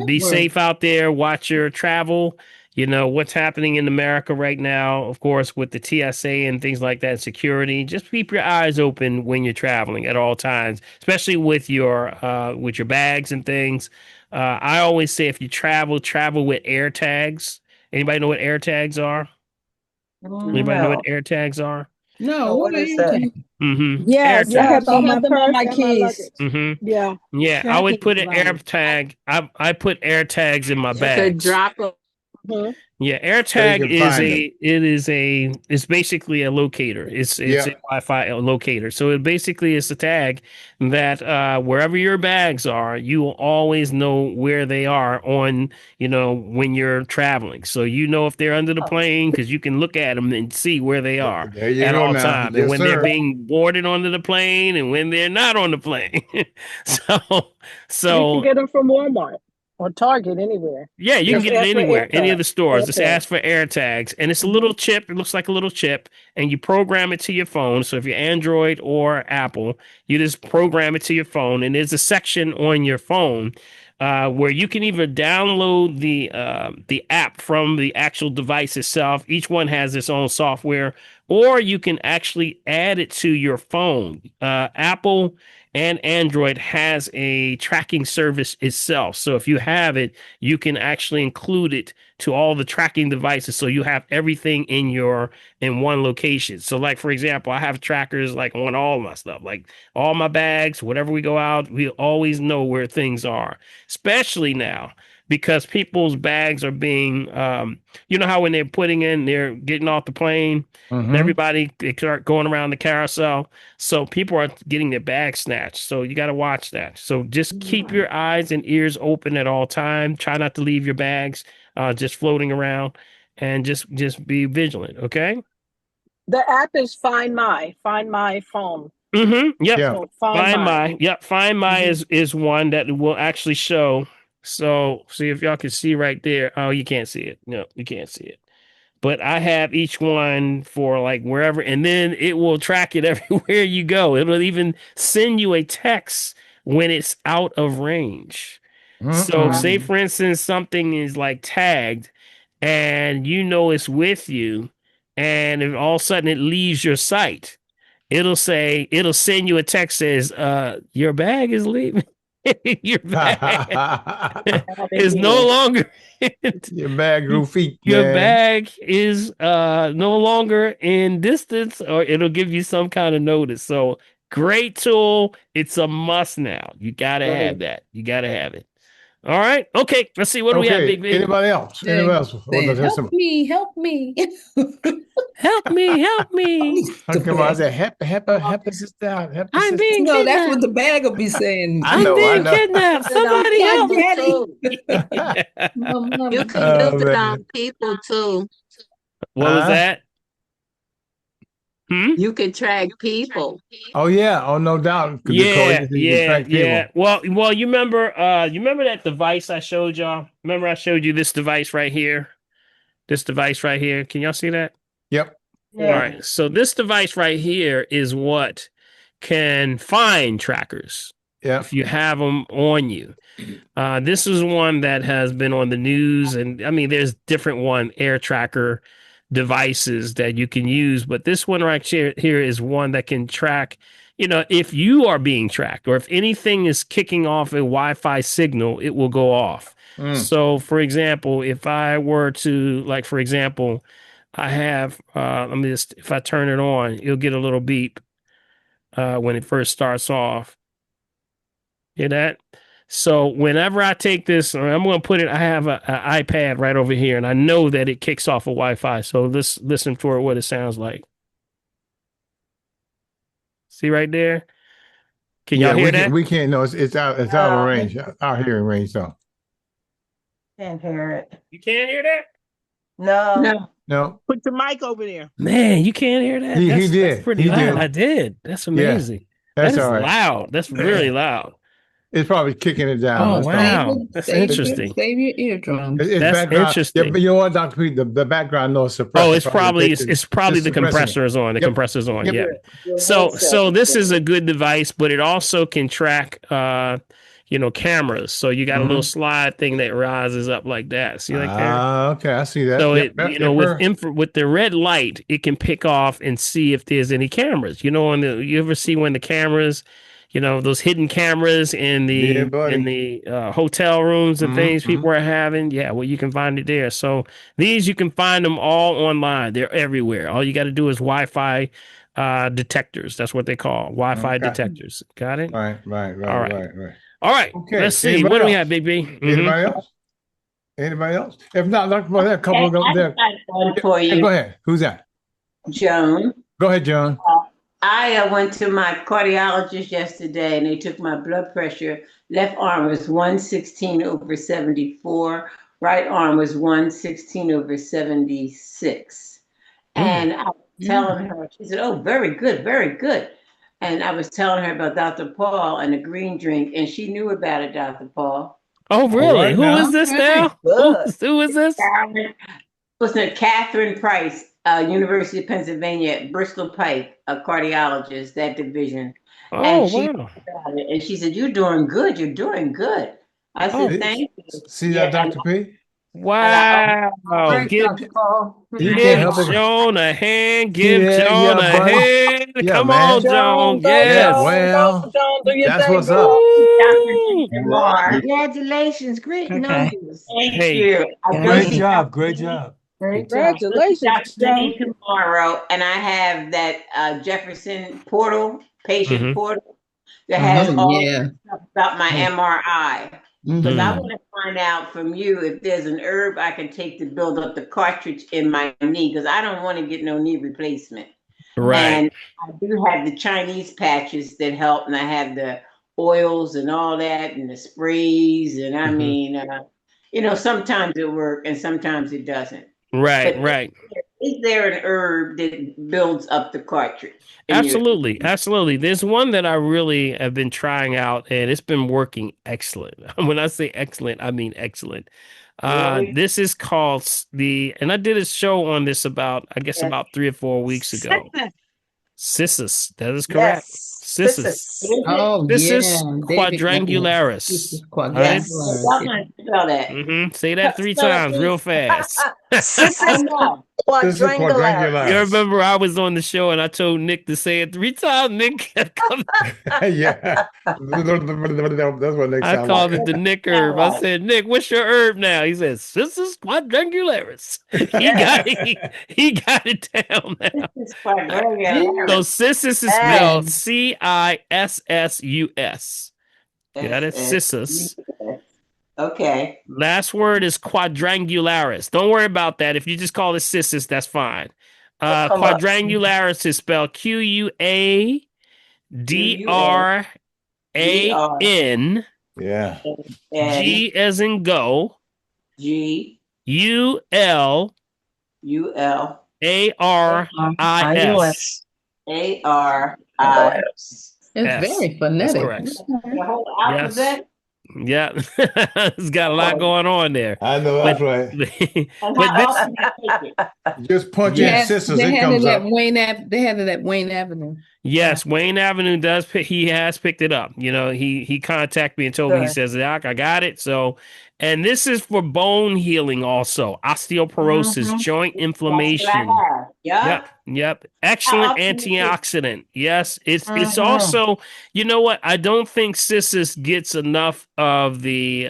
[SPEAKER 1] Be safe out there. Watch your travel. What's happening in America right now, of course, with the TSA and things like that, security. Just keep your eyes open when you're traveling at all times, especially with your bags and things. I always say if you travel with air tags. Anybody know what air tags are? Anybody know what air tags are?
[SPEAKER 4] No, what is that?
[SPEAKER 9] Yes, I have them on my keys.
[SPEAKER 1] Yeah, I would put an air tag. I put air tags in my bags.
[SPEAKER 8] Drop them.
[SPEAKER 1] Yeah, AirTag it's basically a locator. It's a Wi-Fi locator. So it basically is a tag that wherever your bags are, you will always know where they are on, when you're traveling. So if they're under the plane, because you can look at them and see where they are at all times. And when they're being boarded onto the plane and when they're not on the plane. So
[SPEAKER 9] you can get them from Walmart. Or Target, anywhere.
[SPEAKER 1] Yeah, you can
[SPEAKER 9] Just
[SPEAKER 1] get it
[SPEAKER 9] ask for
[SPEAKER 1] anywhere, any of the
[SPEAKER 9] AirTag.
[SPEAKER 1] stores. Just
[SPEAKER 9] AirTag.
[SPEAKER 1] ask for AirTags, and it's a little chip. It looks like a little chip, and you program it to your phone. So if you're Android or Apple, you just program it to your phone, and there's a section on your phone where you can either download the app from the actual device itself. Each one has its own software, or you can actually add it to your phone. Apple and Android has a tracking service itself. So if you have it, you can actually include it to all the tracking devices. So you have everything in one location. So like, for example, I have trackers like on all my stuff, like all my bags, whatever we go out, we always know where things are, especially now because people's bags are being, you know how when they're getting off the plane, and everybody they start going around the carousel. So people are getting their bags snatched. So you got to watch that. So just keep your eyes and ears open at all time. Try not to leave your bags just floating around, and just be vigilant. Okay.
[SPEAKER 9] The app is Find My phone.
[SPEAKER 1] Yep.
[SPEAKER 2] Yeah.
[SPEAKER 9] So Find My.
[SPEAKER 1] Yep. Find My is one that will actually show. So see if y'all can see right there. Oh, you can't see it. No, you can't see it. But I have each one for like wherever, and then it will track it everywhere you go. It'll even send you a text when it's out of range. So, say for instance, something is like tagged and you know it's with you, and if all of a sudden it leaves your sight, it'll send you a text says, your bag is leaving. Your bag is no longer
[SPEAKER 2] Your bag grew feet,
[SPEAKER 1] your
[SPEAKER 2] man.
[SPEAKER 1] bag is no longer in distance, or it'll give you some kind of notice. So great tool. It's a must now. You gotta have that. You gotta have it. All right. Okay. Let's see. What do we have,
[SPEAKER 2] Okay.
[SPEAKER 1] Big B?
[SPEAKER 2] Anybody else? Anybody else?
[SPEAKER 11] Help me, help me.
[SPEAKER 1] Help me, help me.
[SPEAKER 2] Come on, I said, help us out. Help us
[SPEAKER 1] I'm being
[SPEAKER 11] No, that's what
[SPEAKER 1] kidnapped.
[SPEAKER 11] the bag will be saying.
[SPEAKER 2] I
[SPEAKER 1] I'm
[SPEAKER 2] know, I
[SPEAKER 1] being
[SPEAKER 2] know.
[SPEAKER 1] kidnapped.
[SPEAKER 8] Use it on
[SPEAKER 1] Somebody
[SPEAKER 11] My
[SPEAKER 1] help
[SPEAKER 8] people
[SPEAKER 1] me.
[SPEAKER 11] daddy.
[SPEAKER 8] too.
[SPEAKER 11] My
[SPEAKER 8] You
[SPEAKER 11] mama.
[SPEAKER 8] can
[SPEAKER 2] Oh,
[SPEAKER 8] use it on
[SPEAKER 2] man.
[SPEAKER 8] people too.
[SPEAKER 1] What was that? Hmm?
[SPEAKER 8] You can track people.
[SPEAKER 2] Oh, yeah. Oh, no doubt. Nicole,
[SPEAKER 1] Yeah,
[SPEAKER 2] you can
[SPEAKER 1] yeah,
[SPEAKER 2] track
[SPEAKER 1] yeah.
[SPEAKER 2] people.
[SPEAKER 1] Well, you remember that device I showed y'all? Remember I showed you this device right here? This device right here. Can y'all see that?
[SPEAKER 2] Yep.
[SPEAKER 1] All right. So this device right here is what can find trackers
[SPEAKER 2] Yeah.
[SPEAKER 1] if you have them on you. This is one that has been on the news, and I mean, there's different air tracker devices that you can use, but this one right here is one that can track, if you are being tracked or if anything is kicking off a Wi-Fi signal, it will go off. So, for example, if I were to, like, for example, I have, if I turn it on, you'll get a little beep when it first starts off. Hear that? So whenever I take this, I'm going to put it, I have an iPad right over here, and I know that it kicks off a Wi-Fi. So let's listen for what it sounds like. See right there? Can y'all hear that?
[SPEAKER 2] We can't. No, it's out of range, our hearing range. So
[SPEAKER 10] Can't hear it.
[SPEAKER 1] You can't hear that?
[SPEAKER 2] no.
[SPEAKER 6] Put the mic over there.
[SPEAKER 1] Man, you can't hear that?
[SPEAKER 2] He
[SPEAKER 1] That's
[SPEAKER 2] did.
[SPEAKER 1] pretty
[SPEAKER 2] He
[SPEAKER 1] loud.
[SPEAKER 2] did.
[SPEAKER 1] I did. That's amazing.
[SPEAKER 2] That's
[SPEAKER 1] That is
[SPEAKER 2] all right.
[SPEAKER 1] loud. That's really loud.
[SPEAKER 2] It's probably kicking it down.
[SPEAKER 1] Oh,
[SPEAKER 2] That's all.
[SPEAKER 1] wow. That's interesting.
[SPEAKER 11] Save your eardrums.
[SPEAKER 2] It's
[SPEAKER 1] That's
[SPEAKER 2] background.
[SPEAKER 1] interesting.
[SPEAKER 2] Yeah, but you know what, Dr. Pete, the background noise suppressor.
[SPEAKER 1] Oh, it's probably the compressor is on. The compressor's on.
[SPEAKER 2] Yep.
[SPEAKER 1] Yeah. So this is a good device, but it also can track cameras. So you got a little slide thing that rises up like that. See like there?
[SPEAKER 2] Okay, I see that.
[SPEAKER 1] So with the red light, it can pick off and see if there's any cameras. You ever see when the cameras, those hidden cameras in the hotel rooms and things people are having. Yeah, well, you can find it there. So these, you can find them all online. They're everywhere. All you got to do is Wi-Fi detectors. That's what they call Wi-Fi detectors. Got it?
[SPEAKER 2] Right.
[SPEAKER 1] All right.
[SPEAKER 2] Okay.
[SPEAKER 1] Let's see. What do we have, Big B?
[SPEAKER 2] Anybody else? Anybody else? If not, Dr. Paul, there are a couple of them there.
[SPEAKER 12] One for you.
[SPEAKER 2] Go ahead. Who's that?
[SPEAKER 12] Joan.
[SPEAKER 2] Go ahead, Joan.
[SPEAKER 12] I went to my cardiologist yesterday and they took my blood pressure. Left arm was 116/74. Right arm was 116/76. And I was telling her, she said, "Oh, very good, very good." And I was telling her about Dr. Paul and the green drink, and she knew about it, Dr. Paul.
[SPEAKER 1] Oh,
[SPEAKER 2] All
[SPEAKER 1] really?
[SPEAKER 2] right
[SPEAKER 1] Who is
[SPEAKER 2] now.
[SPEAKER 1] this
[SPEAKER 11] Okay.
[SPEAKER 1] now?
[SPEAKER 10] Good.
[SPEAKER 1] Who is this?
[SPEAKER 12] Listen to Catherine Price, University of Pennsylvania, Bristol Pike, a cardiologist, that division.
[SPEAKER 1] Oh,
[SPEAKER 12] And she
[SPEAKER 1] wow.
[SPEAKER 12] about it, and she said, "You're doing good. You're doing good." I
[SPEAKER 1] Oh,
[SPEAKER 12] said, "Thank you."
[SPEAKER 2] See
[SPEAKER 12] Yeah,
[SPEAKER 2] that, Dr. P?
[SPEAKER 12] and I
[SPEAKER 1] wow.
[SPEAKER 11] Great,
[SPEAKER 1] Give
[SPEAKER 11] Dr. Paul.
[SPEAKER 2] You can't
[SPEAKER 1] give
[SPEAKER 2] help it.
[SPEAKER 1] Joan a hand. Give
[SPEAKER 2] Yeah,
[SPEAKER 1] Joan
[SPEAKER 2] yeah,
[SPEAKER 1] a
[SPEAKER 2] buddy.
[SPEAKER 1] hand.
[SPEAKER 2] Yeah,
[SPEAKER 1] Come on,
[SPEAKER 2] man.
[SPEAKER 9] Joan,
[SPEAKER 1] Joan.
[SPEAKER 9] go,
[SPEAKER 2] Yeah,
[SPEAKER 1] Yes.
[SPEAKER 9] Joan, go,
[SPEAKER 2] well,
[SPEAKER 9] Joan, do your
[SPEAKER 2] that's
[SPEAKER 9] thing,
[SPEAKER 2] what's up.
[SPEAKER 9] girl.
[SPEAKER 1] Woo.
[SPEAKER 12] Lamar.
[SPEAKER 8] Congratulations. Great
[SPEAKER 11] Okay.
[SPEAKER 8] news.
[SPEAKER 12] Thank
[SPEAKER 1] Hey.
[SPEAKER 12] you. I go
[SPEAKER 2] Great
[SPEAKER 12] see
[SPEAKER 11] Good.
[SPEAKER 2] job.
[SPEAKER 12] Dr.
[SPEAKER 2] Great
[SPEAKER 12] Denise.
[SPEAKER 2] job.
[SPEAKER 11] Great job.
[SPEAKER 12] I go see
[SPEAKER 9] Congratulations,
[SPEAKER 12] Dr.
[SPEAKER 9] Joan.
[SPEAKER 12] Denise tomorrow, and I have that Jefferson portal, patient
[SPEAKER 1] Mm-hmm.
[SPEAKER 12] portal, that has
[SPEAKER 11] Oh,
[SPEAKER 12] all
[SPEAKER 11] yeah.
[SPEAKER 12] the stuff about my
[SPEAKER 2] Mm.
[SPEAKER 12] MRI. Because I
[SPEAKER 2] Mm-hmm.
[SPEAKER 1] Mm.
[SPEAKER 12] want to find out from you if there's an herb I can take to build up the cartridge in my knee, because I don't want to get no knee replacement.
[SPEAKER 1] Right.
[SPEAKER 12] And I do have the Chinese patches that help, and I have the oils and all that, and the sprays, and I
[SPEAKER 1] Mm-hmm.
[SPEAKER 12] mean, sometimes it works and sometimes it doesn't.
[SPEAKER 1] Right.
[SPEAKER 12] But
[SPEAKER 1] Right.
[SPEAKER 12] is there an herb that builds up the cartridge in your?
[SPEAKER 1] Absolutely, absolutely. There's one that I really have been trying out, and it's been working excellent. When I say excellent, I mean excellent.
[SPEAKER 12] Really?
[SPEAKER 1] This is called and I did a show on this I guess
[SPEAKER 12] Yes.
[SPEAKER 1] about 3 or 4 weeks ago. Cissus, that is correct.
[SPEAKER 10] Yes.
[SPEAKER 1] Cissus,
[SPEAKER 10] Sis.
[SPEAKER 12] Is it?
[SPEAKER 11] Oh,
[SPEAKER 1] Cissus
[SPEAKER 11] yeah. David got it. This
[SPEAKER 1] quadrangularis.
[SPEAKER 11] is
[SPEAKER 1] All right.
[SPEAKER 11] quadrangular.
[SPEAKER 10] Yes.
[SPEAKER 12] Y'all gonna spell that?
[SPEAKER 1] Say that 3
[SPEAKER 12] Spell it,
[SPEAKER 1] times
[SPEAKER 12] please.
[SPEAKER 1] real fast.
[SPEAKER 12] I
[SPEAKER 10] Cis
[SPEAKER 12] know.
[SPEAKER 2] This is
[SPEAKER 1] You
[SPEAKER 10] quadrangularis.
[SPEAKER 2] quadrangularis.
[SPEAKER 1] remember I was on the show and I told Nick to say it 3 times. Nick kept coming.
[SPEAKER 2] Yeah. That's what Nick
[SPEAKER 1] I
[SPEAKER 2] sound
[SPEAKER 1] called
[SPEAKER 2] like.
[SPEAKER 1] it the Nick
[SPEAKER 12] Sound
[SPEAKER 1] herb. I
[SPEAKER 12] right.
[SPEAKER 1] said, Nick, what's your herb now? He says, Cissus quadrangularis. He got it. He got it down now.
[SPEAKER 12] This is quadrangularis.
[SPEAKER 1] So Cissus is spelled
[SPEAKER 10] And
[SPEAKER 1] Cissus. Got it? Cissus.
[SPEAKER 12] SSUS. Okay.
[SPEAKER 1] Last word is quadrangularis. Don't worry about that. If you just call it Cissus, that's fine.
[SPEAKER 10] it'll come up.
[SPEAKER 1] Quadrangularis is spelled QUADRAN.
[SPEAKER 12] QUADRAN.
[SPEAKER 2] Yeah.
[SPEAKER 1] G as in go.
[SPEAKER 12] G
[SPEAKER 1] ULARIS.
[SPEAKER 12] U L ARIS.
[SPEAKER 11] It's
[SPEAKER 1] Yes,
[SPEAKER 11] very
[SPEAKER 1] that's
[SPEAKER 11] phonetic.
[SPEAKER 1] correct.
[SPEAKER 12] The whole
[SPEAKER 1] Yes.
[SPEAKER 12] alphabet.
[SPEAKER 1] Yeah. It's got a lot going on there.
[SPEAKER 2] I know that's
[SPEAKER 1] But
[SPEAKER 2] right.
[SPEAKER 12] And
[SPEAKER 1] but
[SPEAKER 12] how
[SPEAKER 1] this
[SPEAKER 12] often do you take it?
[SPEAKER 2] Just punch
[SPEAKER 11] They
[SPEAKER 2] in
[SPEAKER 1] yes.
[SPEAKER 11] had
[SPEAKER 2] sisters,
[SPEAKER 11] they
[SPEAKER 2] it
[SPEAKER 11] had
[SPEAKER 2] comes
[SPEAKER 11] it
[SPEAKER 2] up.
[SPEAKER 11] at Wayne they had it at Wayne Avenue.
[SPEAKER 1] Yes, Wayne Avenue does he has picked it up. He contacted me and told me, he
[SPEAKER 10] Good.
[SPEAKER 1] says, Doc, I got it. So, and this is for bone healing also. Osteoporosis, joint
[SPEAKER 12] That's what I
[SPEAKER 1] inflammation.
[SPEAKER 12] have.
[SPEAKER 1] Yep.
[SPEAKER 12] Yep.
[SPEAKER 1] Excellent
[SPEAKER 12] How often do you take it?
[SPEAKER 1] antioxidant. Yes, it's also, you know what? I don't think Cissus gets enough of the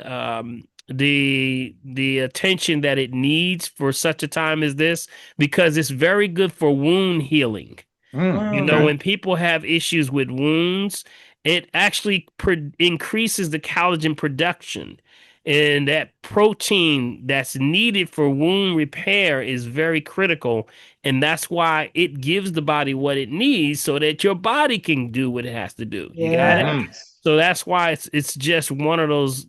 [SPEAKER 1] attention that it needs for such a time as this, because it's very good for wound healing.
[SPEAKER 2] Okay.
[SPEAKER 1] When people have issues with wounds, it actually increases the collagen production. And that protein that's needed for wound repair is very critical. And that's why it gives the body what it needs so that your body can do what it has to do. You got it?
[SPEAKER 10] Yeah.
[SPEAKER 1] So that's why it's just one of those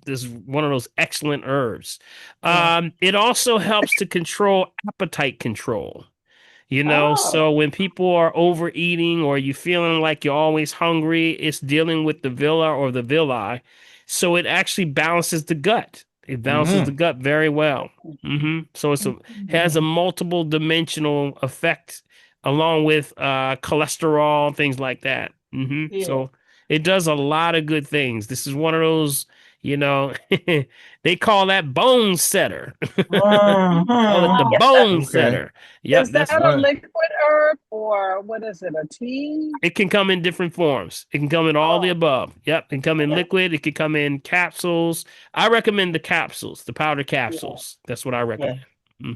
[SPEAKER 1] excellent herbs. It also helps to control appetite control.
[SPEAKER 12] Oh.
[SPEAKER 1] So when people are overeating or you feeling like you're always hungry, it's dealing with the villi or the villi. So it actually balances the gut. It balances the gut very well. So has a multiple dimensional effect along with cholesterol, things like that.
[SPEAKER 12] Yeah.
[SPEAKER 1] So it does a lot of good things. This is one of those, they call that bone setter. Call it the bone
[SPEAKER 2] Okay.
[SPEAKER 1] setter. Yep,
[SPEAKER 9] Is that
[SPEAKER 1] that's
[SPEAKER 9] a liquid herb or what is it? A tea?
[SPEAKER 1] it can come in different forms. It can come in all the above. Yep, it can come in liquid. It can come in capsules. I recommend the capsules, the powder capsules. That's what I recommend.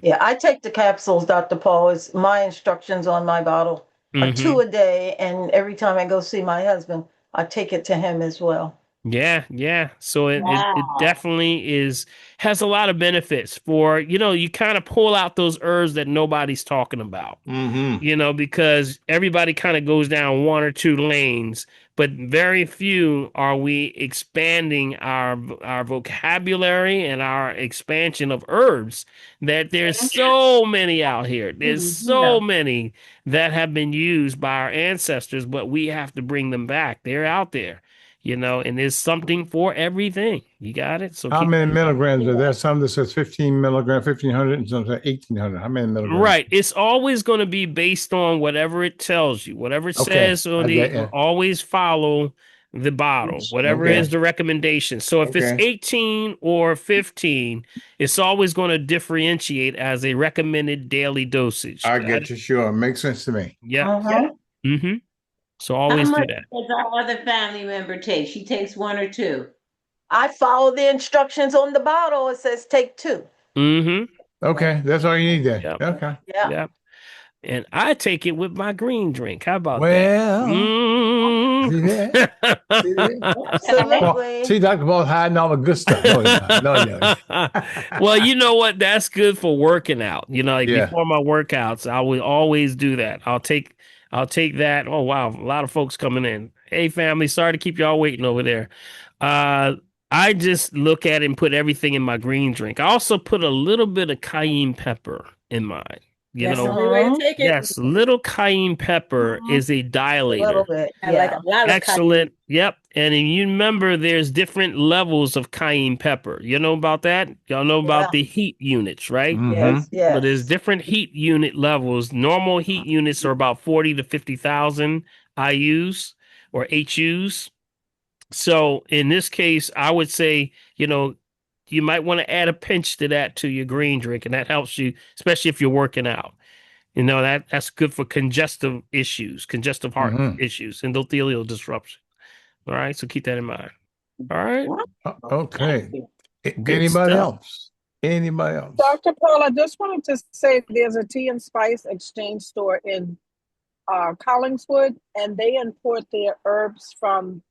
[SPEAKER 10] Yeah, I take the capsules, Dr. Paul. Is my instructions on my bottle are 2 a day, and every time I go see my husband, I take it to him as well.
[SPEAKER 1] Yeah. So it
[SPEAKER 12] Wow.
[SPEAKER 1] definitely has a lot of benefits for, you kind of pull out those herbs that nobody's talking about. Because everybody kind of goes down one or two lanes, but very few are we expanding our vocabulary and our expansion of herbs, that there's so many out here. There's so many that have been used by our ancestors, but we have to bring them back. They're out there. and there's something for everything. You got it? So
[SPEAKER 2] How
[SPEAKER 1] keep
[SPEAKER 2] many milligrams are there? Some that says 15 milligrams, 1,500, and some say 1,800. How many milligrams?
[SPEAKER 1] right. It's always going to be based on whatever it tells you, whatever it
[SPEAKER 2] Okay,
[SPEAKER 1] says on
[SPEAKER 2] I get
[SPEAKER 1] the.
[SPEAKER 2] you.
[SPEAKER 1] Always follow the bottle, whatever
[SPEAKER 2] Okay.
[SPEAKER 1] is the recommendation. So if it's
[SPEAKER 2] Okay.
[SPEAKER 1] 18 or 15, it's always going to differentiate as a recommended daily dosage.
[SPEAKER 2] I
[SPEAKER 1] Got
[SPEAKER 2] get
[SPEAKER 1] it?
[SPEAKER 2] you. Sure. Makes sense to me.
[SPEAKER 1] Yep.
[SPEAKER 10] Uh-huh.
[SPEAKER 1] Mm-hmm. So
[SPEAKER 12] How
[SPEAKER 1] always do
[SPEAKER 12] much
[SPEAKER 1] that.
[SPEAKER 12] does our other family member take? She takes 1 or 2.
[SPEAKER 10] I follow the instructions on the bottle. It says take 2.
[SPEAKER 1] Mm-hmm.
[SPEAKER 2] Okay. That's all you need then.
[SPEAKER 1] Yep.
[SPEAKER 2] Okay.
[SPEAKER 10] Yeah.
[SPEAKER 1] Yep. And I take it with my green drink. How about
[SPEAKER 2] Well,
[SPEAKER 1] that?
[SPEAKER 2] see that? See that? Well,
[SPEAKER 10] Absolutely.
[SPEAKER 2] see, Dr. Ball's hiding all the good stuff. No, he's not. No, he doesn't.
[SPEAKER 1] Well, you know what? That's good for working out. Like
[SPEAKER 2] Yeah.
[SPEAKER 1] before my workouts, I will always do that. I'll take that. Oh wow, a lot of folks coming in. Hey family, sorry to keep y'all waiting over there. I just look at it and put everything in my green drink. I also put a little bit of cayenne pepper in mine.
[SPEAKER 6] That's the only way to take it.
[SPEAKER 1] Yes, little cayenne pepper is a
[SPEAKER 10] A
[SPEAKER 1] dilator.
[SPEAKER 10] little bit.
[SPEAKER 6] I like
[SPEAKER 10] Yeah.
[SPEAKER 6] a lot of
[SPEAKER 1] Excellent. Yep. And if you remember, there's different levels of cayenne pepper. You know about that? Y'all know about the heat units, right?
[SPEAKER 10] Yes.
[SPEAKER 1] But there's
[SPEAKER 10] Yes.
[SPEAKER 1] different heat unit levels. Normal heat units are about 40 to 50,000 IUs or HUs. So in this case, I would say, you might want to add a pinch to that to your green drink, and that helps you, especially if you're working out. That's good for congestive heart issues, endothelial disruption. All right, so keep that in mind. All right.
[SPEAKER 2] Okay.
[SPEAKER 1] Good
[SPEAKER 2] Anybody
[SPEAKER 1] stuff.
[SPEAKER 2] else? Anybody else?
[SPEAKER 9] Dr. Paul, I just wanted to say there's a tea and spice exchange store in Collingswood, and they import their herbs from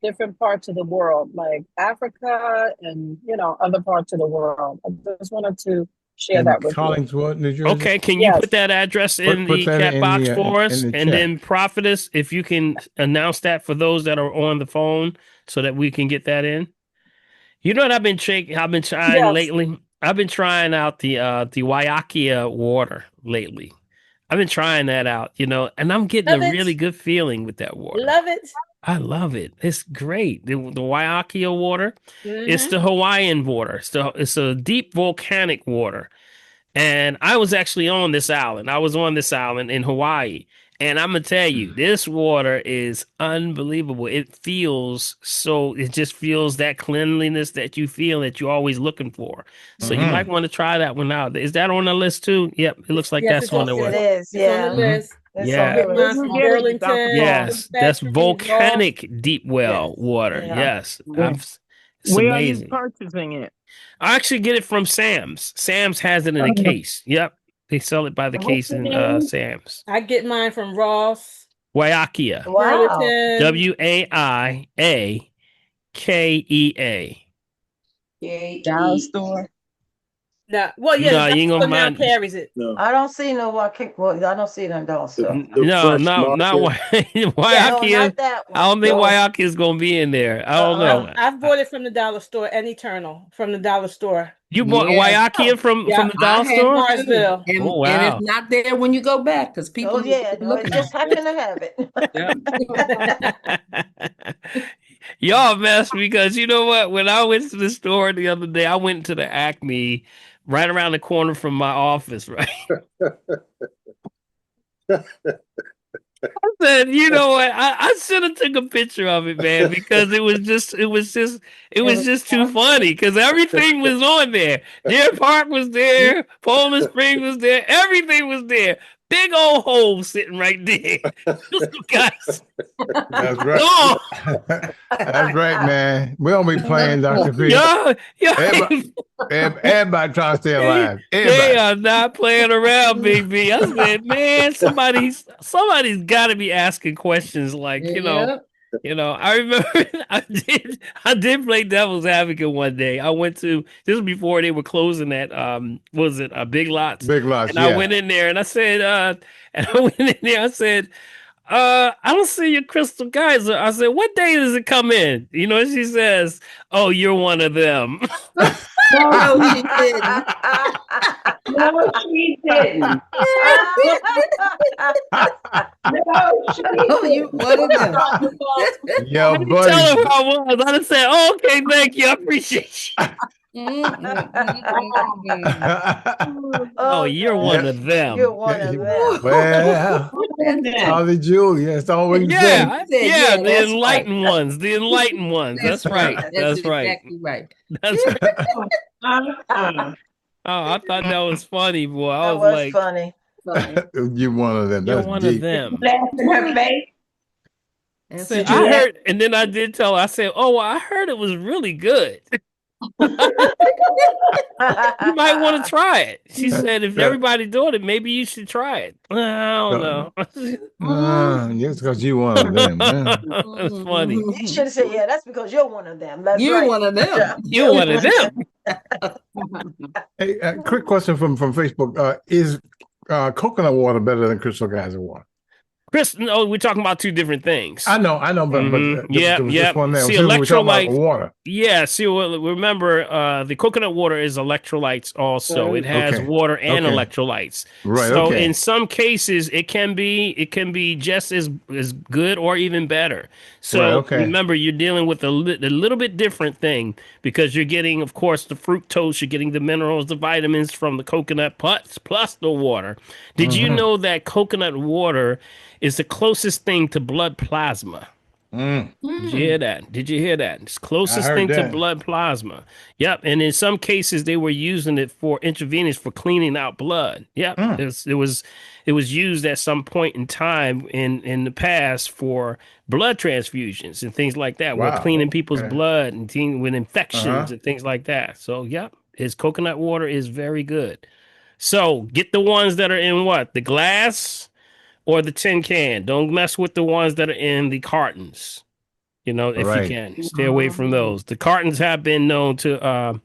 [SPEAKER 9] different parts of the world, like Africa and other parts of the world. I just wanted to share that with you.
[SPEAKER 2] Collingswood, New Jersey.
[SPEAKER 1] Okay, can you put that address in
[SPEAKER 2] Put
[SPEAKER 1] the
[SPEAKER 2] that
[SPEAKER 1] chat
[SPEAKER 2] in
[SPEAKER 1] box
[SPEAKER 2] the,
[SPEAKER 1] for
[SPEAKER 2] in
[SPEAKER 1] us?
[SPEAKER 2] the
[SPEAKER 1] And
[SPEAKER 2] chat.
[SPEAKER 1] then Prophetess, if you can announce that for those that are on the phone so that we can get that in. You know what I've been trying lately? I've been trying out the Waiakia water lately. I've been trying that out, and I'm getting
[SPEAKER 6] Love
[SPEAKER 1] a
[SPEAKER 6] it.
[SPEAKER 1] really good feeling with that water.
[SPEAKER 6] Love it.
[SPEAKER 1] I love it. It's great. The Waiakia water, it's
[SPEAKER 6] Mhm.
[SPEAKER 1] the Hawaiian water. It's a deep volcanic water. And I was actually on this island. I was on this island in Hawaii. And I'm going to tell you, this water is unbelievable. It just feels that cleanliness that you feel that you're always looking for. So you might want to try that one out. Is that on the list too? Yep. It looks like
[SPEAKER 6] Yes,
[SPEAKER 1] that's on the
[SPEAKER 10] It
[SPEAKER 1] list.
[SPEAKER 10] is.
[SPEAKER 6] It's on
[SPEAKER 10] Yeah.
[SPEAKER 6] the list.
[SPEAKER 10] It's
[SPEAKER 1] Yeah.
[SPEAKER 10] on
[SPEAKER 6] Get
[SPEAKER 10] the
[SPEAKER 6] mine
[SPEAKER 10] list.
[SPEAKER 6] from Burlington.
[SPEAKER 1] Yes. That's
[SPEAKER 6] Factory,
[SPEAKER 1] volcanic deep well
[SPEAKER 6] Yes.
[SPEAKER 1] water.
[SPEAKER 10] Yeah.
[SPEAKER 1] Yes. It's
[SPEAKER 13] Where are you
[SPEAKER 1] amazing.
[SPEAKER 13] purchasing it?
[SPEAKER 1] I actually get it from Sam's. Sam's has it in a case. Yep. They sell it by the case in Sam's.
[SPEAKER 6] I get mine from Ross.
[SPEAKER 1] Waiakia.
[SPEAKER 10] Wow.
[SPEAKER 6] Burlington.
[SPEAKER 1] WAIAKEA.
[SPEAKER 7] Dollar store.
[SPEAKER 6] No, well, yeah,
[SPEAKER 1] No,
[SPEAKER 6] the
[SPEAKER 1] you ain't
[SPEAKER 6] dollar
[SPEAKER 1] gonna
[SPEAKER 6] store now
[SPEAKER 1] mind.
[SPEAKER 6] carries it.
[SPEAKER 10] I don't see no Waiakia. Well, I don't see it in dollar store.
[SPEAKER 1] No, not
[SPEAKER 10] Yeah, no,
[SPEAKER 1] Waiakia.
[SPEAKER 10] not that one.
[SPEAKER 1] I don't think
[SPEAKER 10] No.
[SPEAKER 1] Waiakia is gonna be in there. I don't know.
[SPEAKER 6] I've bought it from the dollar store and Eternal from the dollar store.
[SPEAKER 1] You bought Waiakia from the dollar
[SPEAKER 11] I had
[SPEAKER 1] store?
[SPEAKER 6] Marsville.
[SPEAKER 11] And,
[SPEAKER 1] Oh,
[SPEAKER 11] and
[SPEAKER 1] wow.
[SPEAKER 11] it's not there when you go back because people
[SPEAKER 10] Oh yeah, no, it
[SPEAKER 11] looking
[SPEAKER 10] just
[SPEAKER 11] at it.
[SPEAKER 10] happened to have it.
[SPEAKER 1] Y'all messed because you know what? When I went to the store the other day, I went to the Acme right around the corner from my office, right? I said, you know what? I should have took a picture of it, man, because it was just too funny because everything was on there. Deer Park was there, Poland Springs was there, everything was there. Big old hole sitting right there. Guys.
[SPEAKER 2] That's right. That's right, man. We don't be playing, Dr. P. Everybody trying to stay alive.
[SPEAKER 1] They are not playing around, Big B. I said, man, somebody's got to be asking questions like, I remember I did play devil's advocate one day. I went to, this was before they were closing that Big Lots.
[SPEAKER 2] Big Lots,
[SPEAKER 1] and I went in there and I said, I don't see your crystal geyser. I said, what day does it come in? And she says, oh, you're one of them.
[SPEAKER 11] No, she didn't.
[SPEAKER 12] No, she didn't. No, she
[SPEAKER 11] Oh, you
[SPEAKER 12] didn't.
[SPEAKER 11] one of them.
[SPEAKER 2] Yeah,
[SPEAKER 1] I didn't
[SPEAKER 2] buddy.
[SPEAKER 1] tell her who I was. I just said, oh, okay, thank you. I appreciate you. Oh, you're one
[SPEAKER 2] Yeah.
[SPEAKER 1] of them.
[SPEAKER 10] You're one of them.
[SPEAKER 2] Well, Holly Julia, that's all we can say.
[SPEAKER 1] Yeah,
[SPEAKER 11] said,
[SPEAKER 1] yeah,
[SPEAKER 11] yeah,
[SPEAKER 1] the
[SPEAKER 11] that's right.
[SPEAKER 1] enlightened ones. The enlightened ones. That's right.
[SPEAKER 11] That's
[SPEAKER 1] That's right.
[SPEAKER 11] exactly right.
[SPEAKER 1] That's right.
[SPEAKER 12] Uh-uh.
[SPEAKER 1] Oh, I thought that was funny, boy. I
[SPEAKER 10] That
[SPEAKER 1] was
[SPEAKER 10] was
[SPEAKER 1] like,
[SPEAKER 10] funny.
[SPEAKER 2] You're one of them.
[SPEAKER 1] you're
[SPEAKER 2] That's
[SPEAKER 1] one of
[SPEAKER 2] deep.
[SPEAKER 1] them.
[SPEAKER 12] Laugh in her face.
[SPEAKER 1] Say,
[SPEAKER 12] Did you
[SPEAKER 1] I
[SPEAKER 12] laugh?
[SPEAKER 1] heard, and then I did tell her, I said, oh, I heard it was really good. You might want to try it. She said, if everybody's doing it, maybe you should try it. I don't know.
[SPEAKER 2] Just because you one of them.
[SPEAKER 1] It's funny.
[SPEAKER 10] You should have said, yeah, that's because you're one of them. That's
[SPEAKER 11] You're
[SPEAKER 10] right.
[SPEAKER 11] one of them.
[SPEAKER 1] You're one of them.
[SPEAKER 2] Hey, quick question from Facebook. Is coconut water better than crystal geyser water?
[SPEAKER 1] Chris, no, we're talking about two different things.
[SPEAKER 2] I know, but
[SPEAKER 1] yeah,
[SPEAKER 2] there was
[SPEAKER 1] yeah.
[SPEAKER 2] this one there.
[SPEAKER 1] See,
[SPEAKER 2] We're talking about
[SPEAKER 1] electrolytes.
[SPEAKER 2] water.
[SPEAKER 1] Yeah, see, well, remember, the coconut water is electrolytes also. It has water and electrolytes.
[SPEAKER 2] Right.
[SPEAKER 1] So
[SPEAKER 2] Okay.
[SPEAKER 1] in some cases, it can be just as good or even better. So remember, you're dealing with a little bit different thing because you're getting, of course, the fructose, you're getting the minerals, the vitamins from the coconut plus the water. Did you know that coconut water is the closest thing to blood plasma? Did you hear that? Did you hear that? It's closest thing to blood plasma. Yep. And in some cases, they were using it for intravenous for cleaning out blood. Yep. It was used at some point in time in the past for blood transfusions and things like that. We're cleaning people's blood and dealing with infections and things like that. So, yep, his coconut water is very good. So get the ones that are in what? The glass or the tin can. Don't mess with the ones that are in the cartons. You know, if you can, stay away from those. The cartons have been known to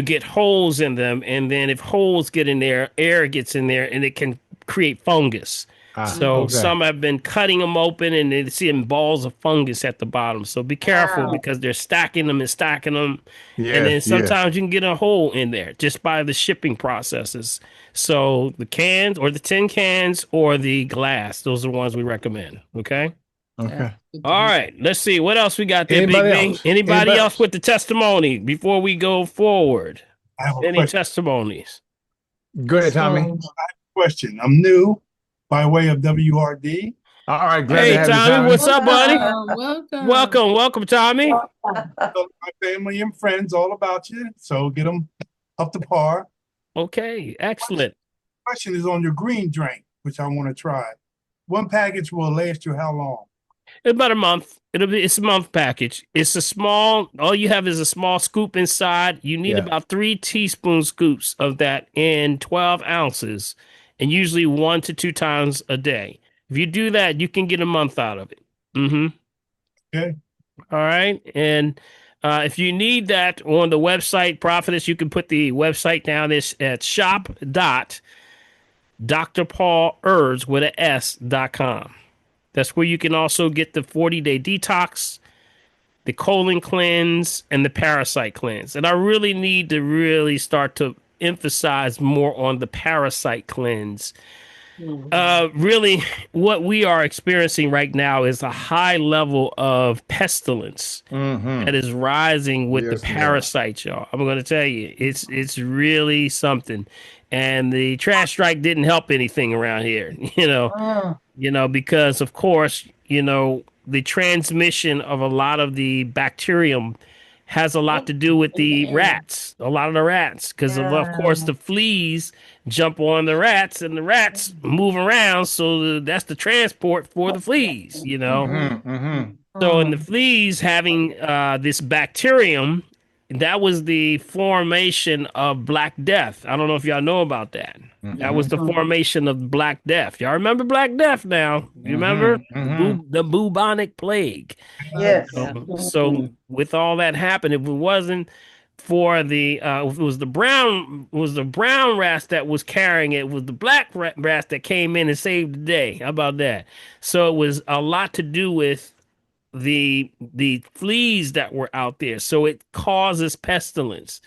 [SPEAKER 1] get holes in them, and then if holes get in there, air gets in there, and it can create fungus. So some have been cutting them open, and they're seeing balls of fungus at the bottom. So be careful because they're stacking them and stacking them, and then sometimes you can get a hole in there just by the shipping processes. So the cans or the tin cans or the glass, those are the ones we recommend. Okay.
[SPEAKER 2] Okay.
[SPEAKER 1] All right. Let's see what else we got there, Big B. Anybody else with the testimony before we go forward? Any testimonies?
[SPEAKER 2] Go ahead, Tommy.
[SPEAKER 13] I have a question. I'm new by way of WRD.
[SPEAKER 2] All right, glad
[SPEAKER 1] Hey,
[SPEAKER 2] to have
[SPEAKER 1] Tommy,
[SPEAKER 2] you,
[SPEAKER 1] what's up, buddy?
[SPEAKER 11] Welcome,
[SPEAKER 1] Tommy.
[SPEAKER 13] My family and friends all about you, so get them up to par.
[SPEAKER 1] Okay, excellent.
[SPEAKER 13] Question is on your green drink, which I want to try. One package will last you how long?
[SPEAKER 1] About a month. It's a month package. It's a small. All you have is a small scoop inside. You need about 3 teaspoon scoops of that in 12 ounces, and usually 1 to 2 times a day. If you do that, you can get a month out of it.
[SPEAKER 13] Okay.
[SPEAKER 1] All right. And if you need that on the website, Prophetess, you can put the website down. It's at shop.drpaulers.com. That's where you can also get the 40-day detox, the colon cleanse, and the parasite cleanse. And I really need to start to emphasize more on the parasite cleanse. Really, what we are experiencing right now is a high level of pestilence that is rising with the parasites, y'all. I'm going to tell you, it's really something. And the trash strike didn't help anything around here, because of course, the transmission of a lot of the bacterium has a lot to do with the rats, a lot of the rats, because of course the fleas jump on the rats and the rats move around. So that's the transport for the fleas, So in the fleas having this bacterium, that was the formation of Black Death. I don't know if y'all know about that. That was the formation of Black Death. Y'all remember Black Death now? You remember? The bubonic plague.
[SPEAKER 10] Yes.
[SPEAKER 1] So with all that happened, if it wasn't for it was the brown rats that was carrying it, was the black rats that came in and saved the day. How about that? So it was a lot to do with the fleas that were out there. So it causes pestilence.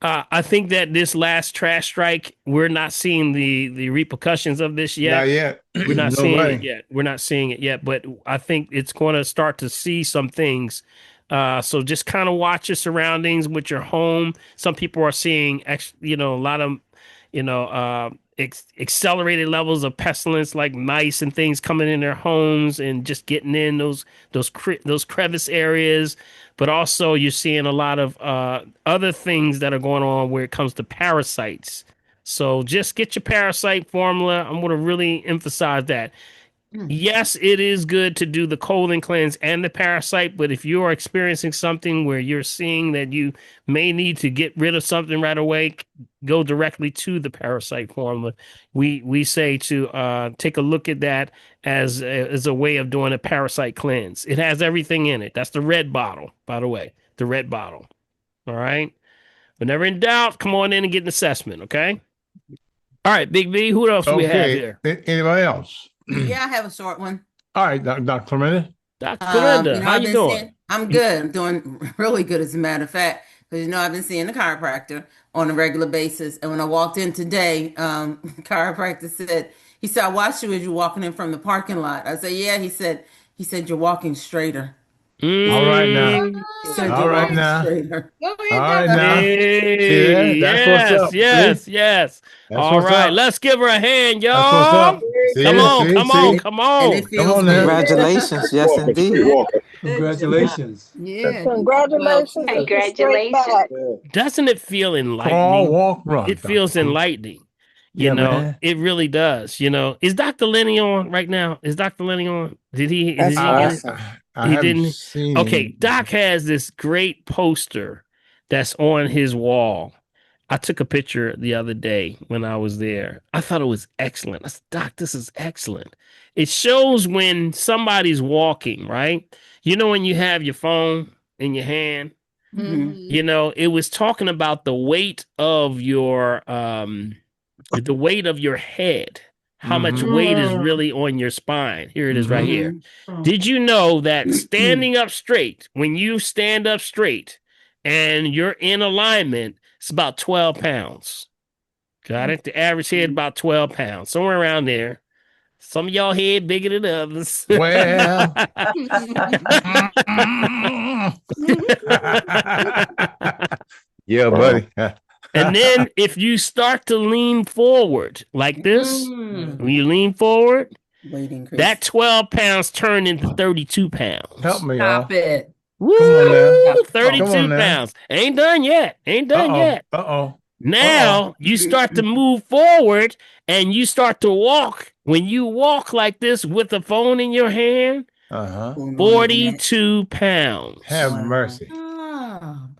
[SPEAKER 1] I think that this last trash strike, we're not seeing the repercussions of this yet.
[SPEAKER 2] Not yet.
[SPEAKER 1] We're not seeing it
[SPEAKER 2] Nobody.
[SPEAKER 1] yet. We're not seeing it yet, but I think it's going to start to see some things. So just kind of watch your surroundings with your home. Some people are seeing, a lot of, accelerated levels of pestilence, like mice and things coming in their homes and just getting in those crevice areas. But also, you're seeing a lot of other things that are going on where it comes to parasites. So just get your parasite formula. I'm going to really emphasize that. Yes, it is good to do the colon cleanse and the parasite, but if you are experiencing something where you're seeing that you may need to get rid of something right away, go directly to the parasite formula. We say to take a look at that as a way of doing a parasite cleanse. It has everything in it. That's the red bottle, by the way, the red bottle. All right. Whenever in doubt, come on in and get an assessment. Okay. All right, Big B. Who else do we have here?
[SPEAKER 2] Anybody else?
[SPEAKER 11] Yeah, I have a short one.
[SPEAKER 2] All right, Dr. Clementa.
[SPEAKER 1] Dr. Clementa, how
[SPEAKER 11] I've
[SPEAKER 1] you
[SPEAKER 11] been
[SPEAKER 1] doing?
[SPEAKER 11] I'm good. I'm doing really good, as a matter of fact, because I've been seeing the chiropractor on a regular basis. And when I walked in today, chiropractor he said, I watched you as you're walking in from the parking lot. I said, yeah. He said you're walking straighter.
[SPEAKER 2] All right now.
[SPEAKER 11] He said
[SPEAKER 2] All
[SPEAKER 11] you're
[SPEAKER 2] right
[SPEAKER 11] walking
[SPEAKER 2] now.
[SPEAKER 11] straighter.
[SPEAKER 2] All right now. See
[SPEAKER 1] Hey,
[SPEAKER 2] that? That's what's up.
[SPEAKER 1] yes,
[SPEAKER 2] See?
[SPEAKER 1] yes.
[SPEAKER 2] That's
[SPEAKER 1] All
[SPEAKER 2] what's
[SPEAKER 1] right,
[SPEAKER 2] up.
[SPEAKER 1] let's give her a hand,
[SPEAKER 2] That's what's
[SPEAKER 1] y'all.
[SPEAKER 2] up. See
[SPEAKER 1] Come
[SPEAKER 2] it?
[SPEAKER 1] on,
[SPEAKER 2] See?
[SPEAKER 1] come
[SPEAKER 2] See?
[SPEAKER 1] on, come
[SPEAKER 11] And it
[SPEAKER 1] on.
[SPEAKER 2] Come
[SPEAKER 11] feels
[SPEAKER 2] on
[SPEAKER 11] good.
[SPEAKER 2] now.
[SPEAKER 4] Congratulations. Yes, indeed.
[SPEAKER 14] Congratulations.
[SPEAKER 11] Yeah. Well,
[SPEAKER 9] Congratulations on your straight
[SPEAKER 8] Congratulations.
[SPEAKER 9] back.
[SPEAKER 1] Doesn't it feel
[SPEAKER 2] Crawl,
[SPEAKER 1] enlightening?
[SPEAKER 2] walk, run,
[SPEAKER 1] It
[SPEAKER 2] Dr.
[SPEAKER 1] feels
[SPEAKER 2] Clementa.
[SPEAKER 1] enlightening.
[SPEAKER 2] Yeah, man.
[SPEAKER 1] It really does. Is Dr. Lenny on right now? Is Dr. Lenny on? Did he
[SPEAKER 3] That's
[SPEAKER 1] get it?
[SPEAKER 3] awesome.
[SPEAKER 2] I
[SPEAKER 1] He
[SPEAKER 2] haven't
[SPEAKER 1] didn't.
[SPEAKER 2] seen
[SPEAKER 1] Okay,
[SPEAKER 2] him.
[SPEAKER 1] Doc has this great poster that's on his wall. I took a picture the other day when I was there. I thought it was excellent. I said, Doc, this is excellent. It shows when somebody's walking, right? When you have your phone in your hand, it was talking about the weight of your head, how much weight is really on your spine. Here it is right here. Did you know that standing up straight, when you stand up straight and you're in alignment, it's about 12 pounds. Got it? The average head about 12 pounds, somewhere around there. Some of y'all head bigger than others.
[SPEAKER 2] Well. Yeah, buddy.
[SPEAKER 1] And then if you start to lean forward like this, when you lean forward, that 12 pounds turn into 32 pounds.
[SPEAKER 2] Help me, y'all.
[SPEAKER 11] Stop it.
[SPEAKER 1] Woo!
[SPEAKER 2] Come on now.
[SPEAKER 1] 32 pounds. Ain't done yet.
[SPEAKER 2] Uh-oh.
[SPEAKER 1] Now you start to move forward and you start to walk. When you walk like this with the phone in your hand, 42 pounds.
[SPEAKER 2] Have mercy.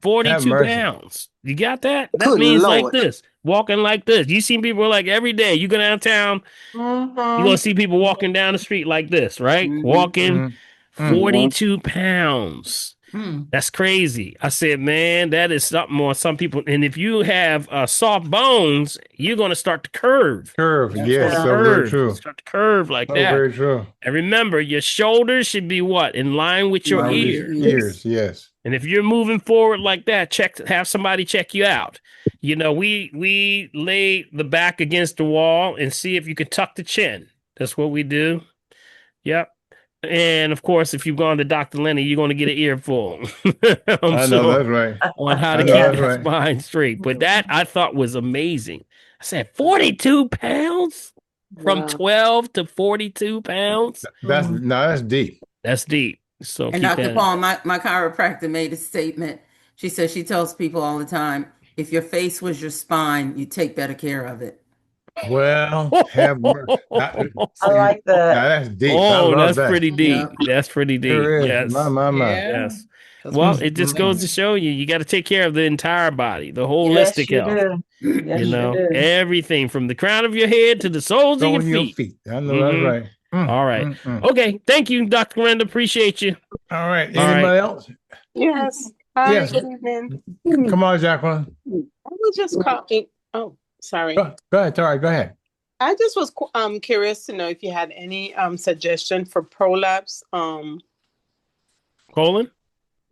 [SPEAKER 1] 42 pounds. You got that? That
[SPEAKER 4] Good
[SPEAKER 1] means like
[SPEAKER 4] Lord.
[SPEAKER 1] this, walking like this. You see people like every day. You go downtown, you're going to see people walking down the street like this, right? Walking 42 pounds. That's crazy. I said, man, that is something on some people. And if you have soft bones, you're going to start to curve.
[SPEAKER 2] Yes, so very true.
[SPEAKER 1] Start to curve like
[SPEAKER 2] So
[SPEAKER 1] that.
[SPEAKER 2] very true.
[SPEAKER 1] And remember, your shoulders should be what? In line with your ears.
[SPEAKER 2] Ears, yes.
[SPEAKER 1] And if you're moving forward like that, have somebody check you out. We lay the back against the wall and see if you can tuck the chin. That's what we do. Yep. And of course, if you've gone to Dr. Lenny, you're going to get an earful.
[SPEAKER 2] I know that's right.
[SPEAKER 1] On how to keep your spine straight. But that I thought was amazing. I said 42 pounds from 12 to 42 pounds.
[SPEAKER 2] That's deep.
[SPEAKER 1] That's deep. So
[SPEAKER 11] And Dr. Paul, my chiropractor made a statement. She says she tells people all the time, if your face was your spine, you take better care of it.
[SPEAKER 2] Well, have mercy.
[SPEAKER 10] I like that.
[SPEAKER 2] Now, that's deep.
[SPEAKER 1] Oh, that's pretty deep. That's pretty deep.
[SPEAKER 2] Sure is.
[SPEAKER 1] Yes.
[SPEAKER 2] My.
[SPEAKER 1] Yes. Well, it just goes to show you got to take care of the entire body, the holistic health.
[SPEAKER 10] Yes, you do.
[SPEAKER 1] Everything from the crown of your head to the soles of your feet.
[SPEAKER 2] I know that's right.
[SPEAKER 1] All right. Okay. Thank you, Dr. Miranda. Appreciate you.
[SPEAKER 2] All right. Anybody else?
[SPEAKER 15] Yes. Hi,
[SPEAKER 2] Yes.
[SPEAKER 15] good evening.
[SPEAKER 2] Come on, Jacqueline.
[SPEAKER 15] I was just calling. Oh, sorry.
[SPEAKER 2] Go ahead. All right. Go ahead.
[SPEAKER 15] I just was curious to know if you had any suggestion for prolapse.
[SPEAKER 1] Colon?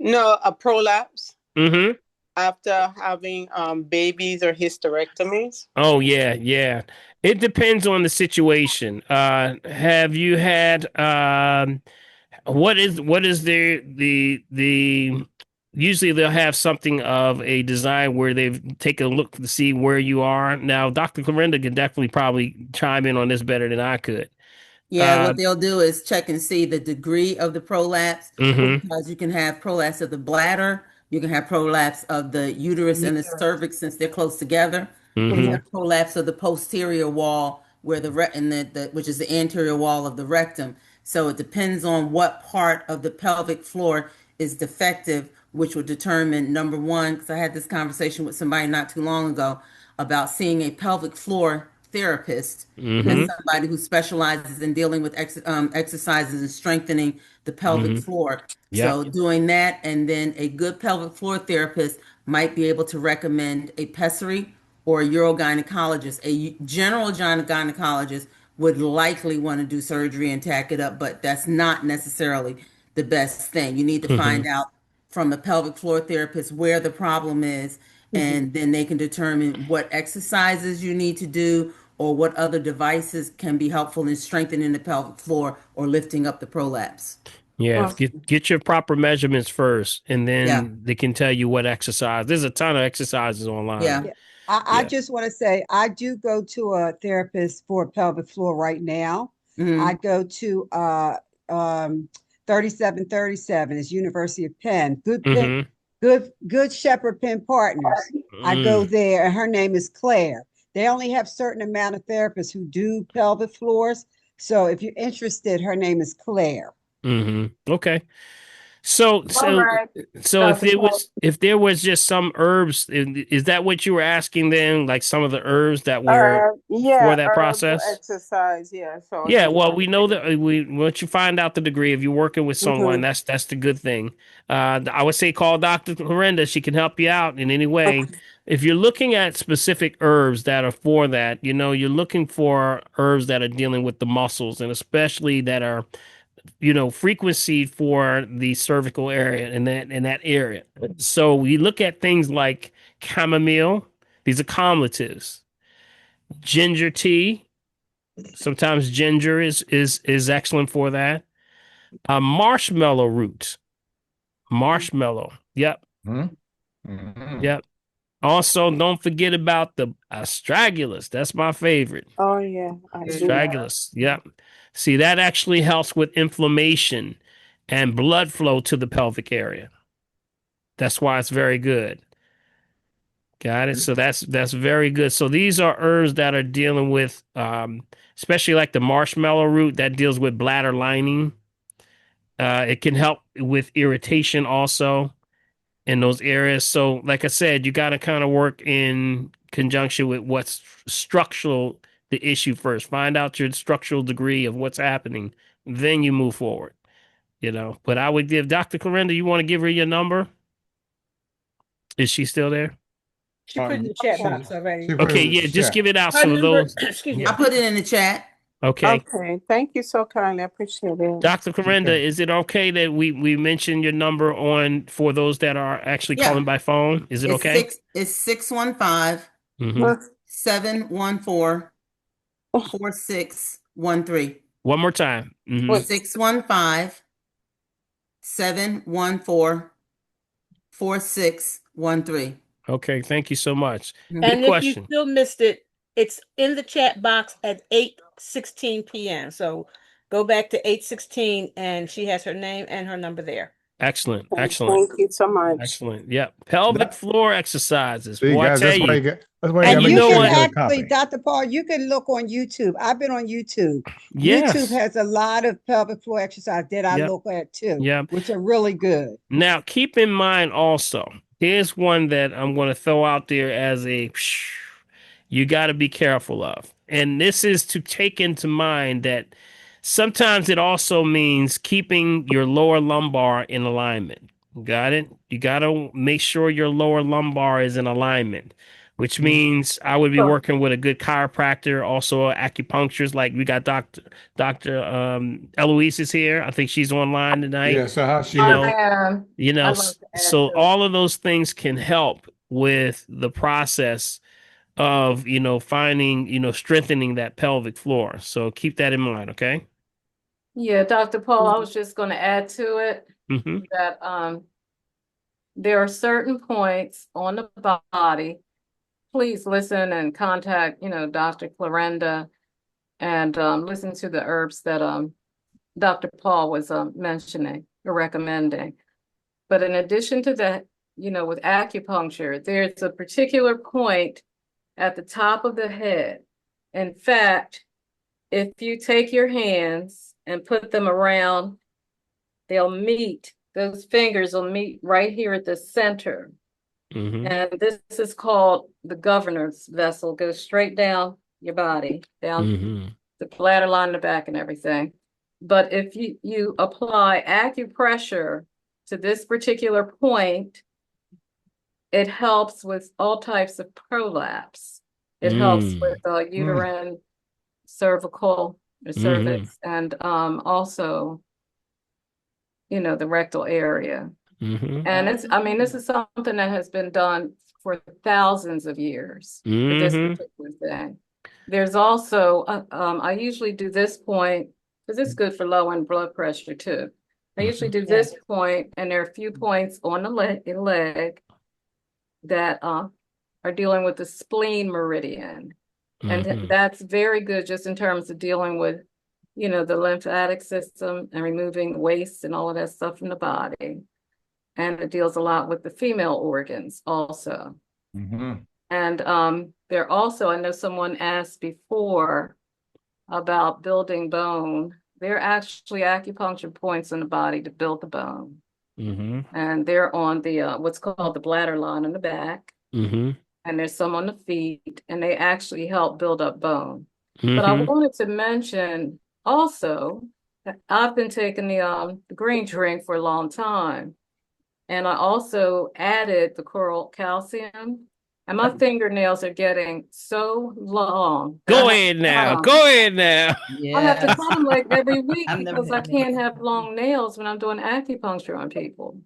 [SPEAKER 15] No, a prolapse. after having babies or hysterectomies?
[SPEAKER 1] Oh yeah, yeah. It depends on the situation. Have you had what is the usually they'll have something of a design where they've taken a look to see where you are. Now, Dr. Clarinda could definitely probably chime in on this better than I could.
[SPEAKER 11] Yeah, what they'll do is check and see the degree of the prolapse
[SPEAKER 1] Mm-hmm.
[SPEAKER 11] because you can have prolapse of the bladder, you can have prolapse of the uterus and the cervix since they're close together. You can
[SPEAKER 1] Mm-hmm.
[SPEAKER 11] have prolapse of the posterior wall where the which is the anterior wall of the rectum. So it depends on what part of the pelvic floor is defective, which would determine number one, because I had this conversation with somebody not too long ago about seeing a pelvic floor therapist. That's
[SPEAKER 1] Mm-hmm.
[SPEAKER 11] somebody who specializes in dealing with exercises and strengthening the pelvic
[SPEAKER 1] Mm-hmm.
[SPEAKER 11] floor.
[SPEAKER 1] Yeah.
[SPEAKER 11] So doing that, and then a good pelvic floor therapist might be able to recommend a pessary or a urogynecologist. A general gynecologist would likely want to do surgery and tack it up, but that's not necessarily the best thing. You need to
[SPEAKER 1] Mm-hmm.
[SPEAKER 11] find out from a pelvic floor therapist where the problem is, and then they can determine what exercises you need to do or what other devices can be helpful in strengthening the pelvic floor or lifting up the prolapse.
[SPEAKER 1] Yeah, get your proper measurements first, and
[SPEAKER 11] Yeah,
[SPEAKER 1] then they can tell you what exercise. There's a ton of exercises online.
[SPEAKER 11] yeah.
[SPEAKER 16] Yeah. I
[SPEAKER 1] Yeah.
[SPEAKER 16] just want to say I do go to a therapist for pelvic floor right now. I
[SPEAKER 11] Mhm.
[SPEAKER 16] go to um 3737 is University of Penn.
[SPEAKER 1] Mm-hmm.
[SPEAKER 16] Good Shepherd Penn Partners. I go
[SPEAKER 1] Mm.
[SPEAKER 16] there and her name is Claire. They only have certain amount of therapists who do pelvic floors. So if you're interested, her name is Claire.
[SPEAKER 1] Mm-hmm. Okay. So,
[SPEAKER 16] All
[SPEAKER 1] so,
[SPEAKER 16] right.
[SPEAKER 1] so if there was just some herbs, is that what you were asking then? Like some of the herbs that were for
[SPEAKER 15] Yeah,
[SPEAKER 1] that
[SPEAKER 15] herbs or
[SPEAKER 1] process?
[SPEAKER 15] exercise. Yeah. So
[SPEAKER 1] Yeah,
[SPEAKER 15] he
[SPEAKER 1] well, we know that we once you find out the degree, if you're working with someone,
[SPEAKER 15] Mhm.
[SPEAKER 1] that's the good thing. I would say call Dr. Lorinda. She can help you out in any way. If you're looking at specific herbs that are for that, you're looking for herbs that are dealing with the muscles and especially that are, frequency for the cervical area in that area. So we look at things like chamomile. These are calmatives. Ginger tea. Sometimes ginger is excellent for that. Marshmallow root. Marshmallow. Yep.
[SPEAKER 2] Mm-hmm.
[SPEAKER 1] Yep. Also, don't forget about the astragalus. That's my favorite.
[SPEAKER 15] Oh yeah, I do.
[SPEAKER 1] Astragalus. Yep. See, that actually helps with inflammation and blood flow to the pelvic area. That's why it's very good. Got it. So that's very good. So these are herbs that are dealing with, especially like the marshmallow root that deals with bladder lining. It can help with irritation also in those areas. So, like I said, you got to kind of work in conjunction with what's structural the issue first. Find out your structural degree of what's happening, then you move forward. But I would give Dr. Corinda. You want to give her your number? Is she still there?
[SPEAKER 6] She put it in the chat box already.
[SPEAKER 2] She put it
[SPEAKER 1] Okay,
[SPEAKER 2] in the
[SPEAKER 1] yeah, just
[SPEAKER 2] chat.
[SPEAKER 1] give it out
[SPEAKER 6] Her
[SPEAKER 1] so
[SPEAKER 6] number,
[SPEAKER 1] those.
[SPEAKER 6] excuse me.
[SPEAKER 11] I
[SPEAKER 1] Yeah.
[SPEAKER 11] put it in the chat.
[SPEAKER 1] Okay.
[SPEAKER 15] Okay. Thank you so kindly. I appreciate it.
[SPEAKER 1] Dr. Corinda,
[SPEAKER 2] Okay.
[SPEAKER 1] is it okay that we mention your number on for those that are actually
[SPEAKER 11] Yeah,
[SPEAKER 1] calling by phone? Is it
[SPEAKER 11] it's
[SPEAKER 1] okay?
[SPEAKER 11] it's 615
[SPEAKER 1] Mm-hmm.
[SPEAKER 11] 714 4613.
[SPEAKER 1] One more time. Mm-hmm.
[SPEAKER 11] 615 714 4613.
[SPEAKER 1] Okay, thank you so much. Good
[SPEAKER 6] And if you
[SPEAKER 1] question.
[SPEAKER 6] still missed it, it's in the chat box at 8:16 p.m. So go back to 8:16 and she has her name and her number there.
[SPEAKER 1] Excellent,
[SPEAKER 15] Okay,
[SPEAKER 1] excellent,
[SPEAKER 15] thank you so much.
[SPEAKER 1] excellent. Yep, pelvic
[SPEAKER 2] That,
[SPEAKER 1] floor exercises.
[SPEAKER 2] see,
[SPEAKER 1] Boy, I
[SPEAKER 2] guys,
[SPEAKER 1] tell
[SPEAKER 2] that's why
[SPEAKER 1] you.
[SPEAKER 2] you
[SPEAKER 1] And
[SPEAKER 2] gotta
[SPEAKER 1] you
[SPEAKER 2] make
[SPEAKER 1] know
[SPEAKER 2] sure you
[SPEAKER 1] what?
[SPEAKER 2] get a
[SPEAKER 16] Actually,
[SPEAKER 2] copy.
[SPEAKER 16] Dr. Paul, you can look on YouTube. I've been on YouTube. YouTube
[SPEAKER 1] Yes.
[SPEAKER 16] has a lot of pelvic floor exercise that I
[SPEAKER 1] Yep.
[SPEAKER 16] look at too,
[SPEAKER 1] Yep.
[SPEAKER 16] which are really good.
[SPEAKER 1] Now, keep in mind also, here's one that I'm going to throw out there as you got to be careful of. And this is to take into mind that sometimes it also means keeping your lower lumbar in alignment. Got it? You got to make sure your lower lumbar is in alignment. which means I would be working with a good chiropractor, also acupuncturist. Like we got Dr. Eloise is here. I think she's online tonight.
[SPEAKER 2] Yeah, so how she
[SPEAKER 1] You
[SPEAKER 2] is?
[SPEAKER 1] know,
[SPEAKER 8] I'd like to add
[SPEAKER 1] so
[SPEAKER 8] to it.
[SPEAKER 1] all of those things can help with the process of, finding, strengthening that pelvic floor. So keep that in mind, okay?
[SPEAKER 17] Yeah, Dr. Paul, I was just going to add to it
[SPEAKER 1] Mm-hmm.
[SPEAKER 17] that there are certain points on the body. Please listen and contact, Dr. Clarenda and listen to the herbs that Dr. Paul was mentioning or recommending. But in addition to that, with acupuncture, there's a particular point at the top of the head. In fact, if you take your hands and put them around, those fingers will meet right here at the center.
[SPEAKER 1] Mm-hmm.
[SPEAKER 17] And this is called the governor's vessel. Goes straight down your body, down the bladder line in the back and everything. But if you apply acupressure to this particular point, it helps with all types of prolapse. It helps with uterine, cervical, or cervix, and also, the rectal area. And this is something that has been done for thousands of years for this particular thing. There's also, I usually do this point because it's good for lowering blood pressure too. I usually do this point, and there are a few points on the leg that are dealing with the spleen meridian. And that's very good just in terms of dealing with, the lymphatic system and removing waste and all of that stuff from the body. And it deals a lot with the female organs also. And there also, I know someone asked before about building bone. There are actually acupuncture points in the body to build the bone. And they're on the what's called the bladder line in the back. And there's some on the feet, and they actually help build up bone. But I wanted to mention also that I've been taking the green drink for a long time. And I also added the coral calcium. And my fingernails are getting so long.
[SPEAKER 1] Go ahead now. Go ahead now.
[SPEAKER 17] I have to cut them like every week because I can't have long nails when I'm doing acupuncture on people.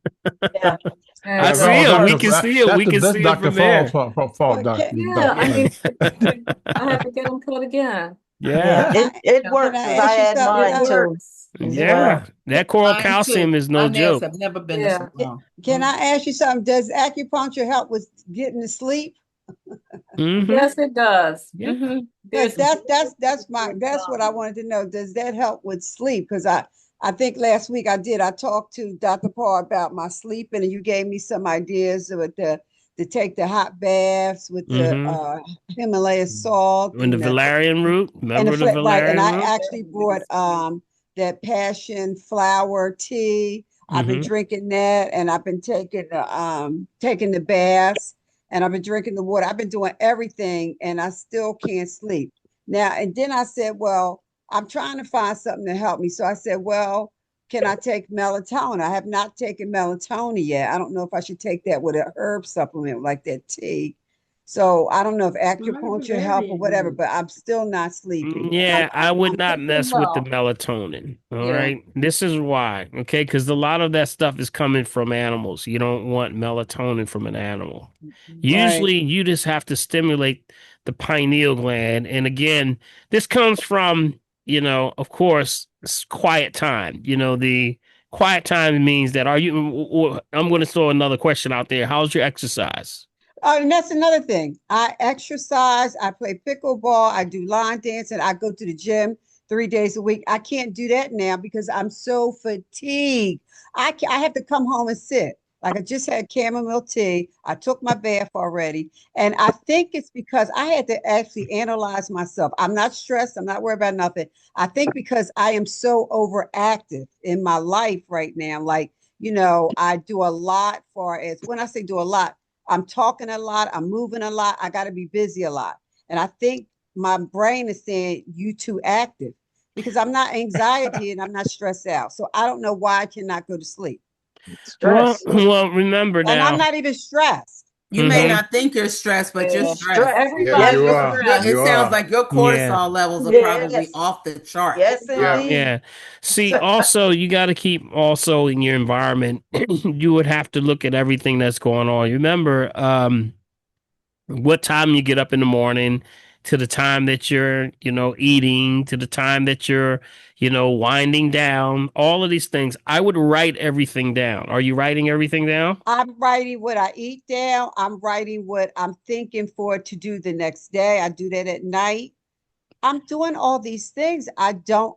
[SPEAKER 10] Yeah.
[SPEAKER 1] I see him. We can see him. We can see him
[SPEAKER 2] Dr.
[SPEAKER 1] from there.
[SPEAKER 2] Fall, Dr.
[SPEAKER 17] Yeah, I mean, I have to get them cut again.
[SPEAKER 1] Yeah.
[SPEAKER 10] It works. I had mine too.
[SPEAKER 1] Yeah. That coral calcium is no joke.
[SPEAKER 4] I've never been to salon.
[SPEAKER 16] Can I ask you something? Does acupuncture help with getting to sleep?
[SPEAKER 17] Yes, it does.
[SPEAKER 16] That's what I wanted to know. Does that help with sleep? Because I think last week I talked to Dr. Paul about my sleeping, and you gave me some ideas with to take the hot baths with the Himalaya salt
[SPEAKER 1] and the valerian root. Remember the valerian
[SPEAKER 16] right? And
[SPEAKER 1] root?
[SPEAKER 16] I actually brought that passion flower tea. I've been drinking that, and I've been taking the baths, and I've been drinking the water. I've been doing everything, and I still can't sleep. Now, and then I said, well, I'm trying to find something to help me. So I said, well, can I take melatonin? I have not taken melatonin yet. I don't know if I should take that with a herb supplement like that tea. So I don't know if acupuncture help or whatever, but I'm still not sleeping.
[SPEAKER 1] Yeah, I would not mess with the melatonin. All right. This is why. Okay. Because a lot of that stuff is coming from animals. You don't want melatonin from an animal. Usually you just have to stimulate the pineal gland. And again, this comes from, of course, quiet time. The quiet time means that I'm going to throw another question out there. How's your exercise?
[SPEAKER 16] And that's another thing. I exercise, I play pickleball, I do line dancing, I go to the gym 3 days a week. I can't do that now because I'm so fatigued. I have to come home and sit. Like I just had chamomile tea. I took my bath already. And I think it's because I had to actually analyze myself. I'm not stressed. I'm not worried about nothing. I think because I am so overactive in my life right now. Like, I do a lot when I say do a lot, I'm talking a lot. I'm moving a lot. I got to be busy a lot. And I think my brain is saying you too active because I'm not anxiety and I'm not stressed out. So I don't know why I cannot go to sleep.
[SPEAKER 1] Well, remember now.
[SPEAKER 16] And I'm not even stressed.
[SPEAKER 11] You may not think you're stressed, but you're
[SPEAKER 10] Yeah.
[SPEAKER 11] stressed.
[SPEAKER 2] Yeah,
[SPEAKER 10] Everybody
[SPEAKER 2] you
[SPEAKER 10] is
[SPEAKER 2] are.
[SPEAKER 10] stressed.
[SPEAKER 11] It
[SPEAKER 2] You
[SPEAKER 11] sounds
[SPEAKER 2] are.
[SPEAKER 11] like your
[SPEAKER 1] Yeah.
[SPEAKER 11] cortisol levels are probably
[SPEAKER 10] Yes.
[SPEAKER 11] off the chart.
[SPEAKER 10] Yes,
[SPEAKER 2] Yeah.
[SPEAKER 10] indeed.
[SPEAKER 1] Yeah. See, also, you got to keep also in your environment, you would have to look at everything that's going on. Remember, what time you get up in the morning to the time that you're, eating, to the time that you're, winding down, all of these things. I would write everything down. Are you writing everything down?
[SPEAKER 16] I'm writing what I eat down. I'm writing what I'm thinking for to do the next day. I do that at night. I'm doing all these things. I don't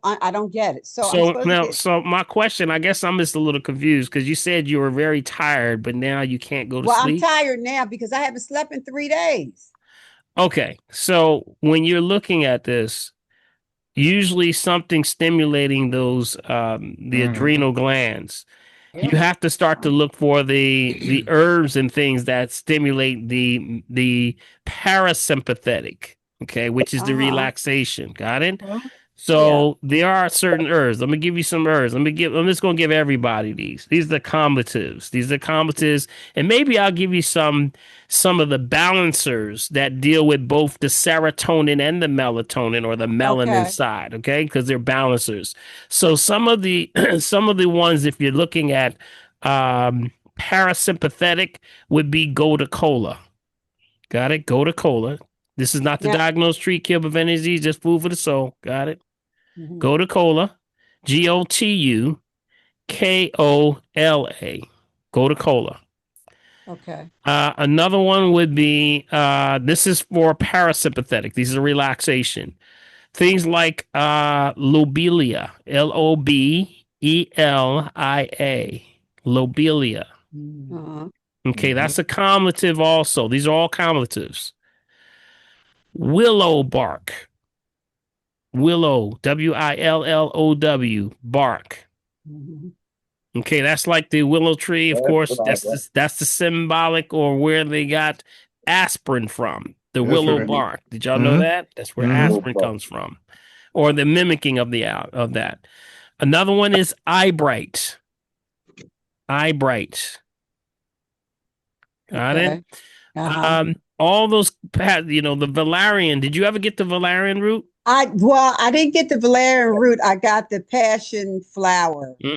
[SPEAKER 16] get it. So I'm
[SPEAKER 1] So
[SPEAKER 16] supposed to
[SPEAKER 1] now,
[SPEAKER 16] get,
[SPEAKER 1] so my question, I guess I'm just a little confused because you said you were very tired, but now you can't go to
[SPEAKER 16] well, I'm
[SPEAKER 1] sleep.
[SPEAKER 16] tired now because I haven't slept in 3 days.
[SPEAKER 1] Okay. So when you're looking at this, usually something stimulating those the adrenal glands. You have to start to look for the herbs and things that stimulate the parasympathetic, okay, which is the relaxation. Got it?
[SPEAKER 16] Yeah.
[SPEAKER 1] So there are certain herbs. Let me give you some herbs. I'm just gonna give everybody these. These are the combatives. These are the combatives, and maybe I'll give you some of the balancers that deal with both the serotonin and the melatonin or the melanin
[SPEAKER 16] Okay.
[SPEAKER 1] side, okay? Because they're balancers. So some of the some of the ones, if you're looking at parasympathetic, would be Gold Cola. Got it? Gold Cola. This is not to
[SPEAKER 16] Now,
[SPEAKER 1] diagnose, treat, kill, prevent disease, just food for the soul. Got it?
[SPEAKER 16] mhm.
[SPEAKER 1] Gold Cola. GOTUKOLA. Gold Cola.
[SPEAKER 16] Okay.
[SPEAKER 1] Another one would be this is for parasympathetic. These are relaxation. Things like lobelia, Lobelia, lobelia.
[SPEAKER 16] Uh-huh.
[SPEAKER 1] Okay, that's a cumulative also. These are all cumulatives. Willow bark, willow, WILLOW, bark.
[SPEAKER 16] Mhm.
[SPEAKER 1] Okay, that's like the willow tree. Of course, that's the symbolic or where they got aspirin from. The
[SPEAKER 2] That's
[SPEAKER 1] willow
[SPEAKER 2] right.
[SPEAKER 1] bark. Did y'all know
[SPEAKER 2] Mm-hmm.
[SPEAKER 1] that? That's where
[SPEAKER 2] Mm-hmm.
[SPEAKER 1] aspirin comes from, or the mimicking of the out of that. Another one is eye bright. Eye bright. Got it.
[SPEAKER 16] Okay. Uh-huh.
[SPEAKER 1] All those, the valerian. Did you ever get the valerian root?
[SPEAKER 16] I didn't get the valerian root. I got the passion flower.
[SPEAKER 1] You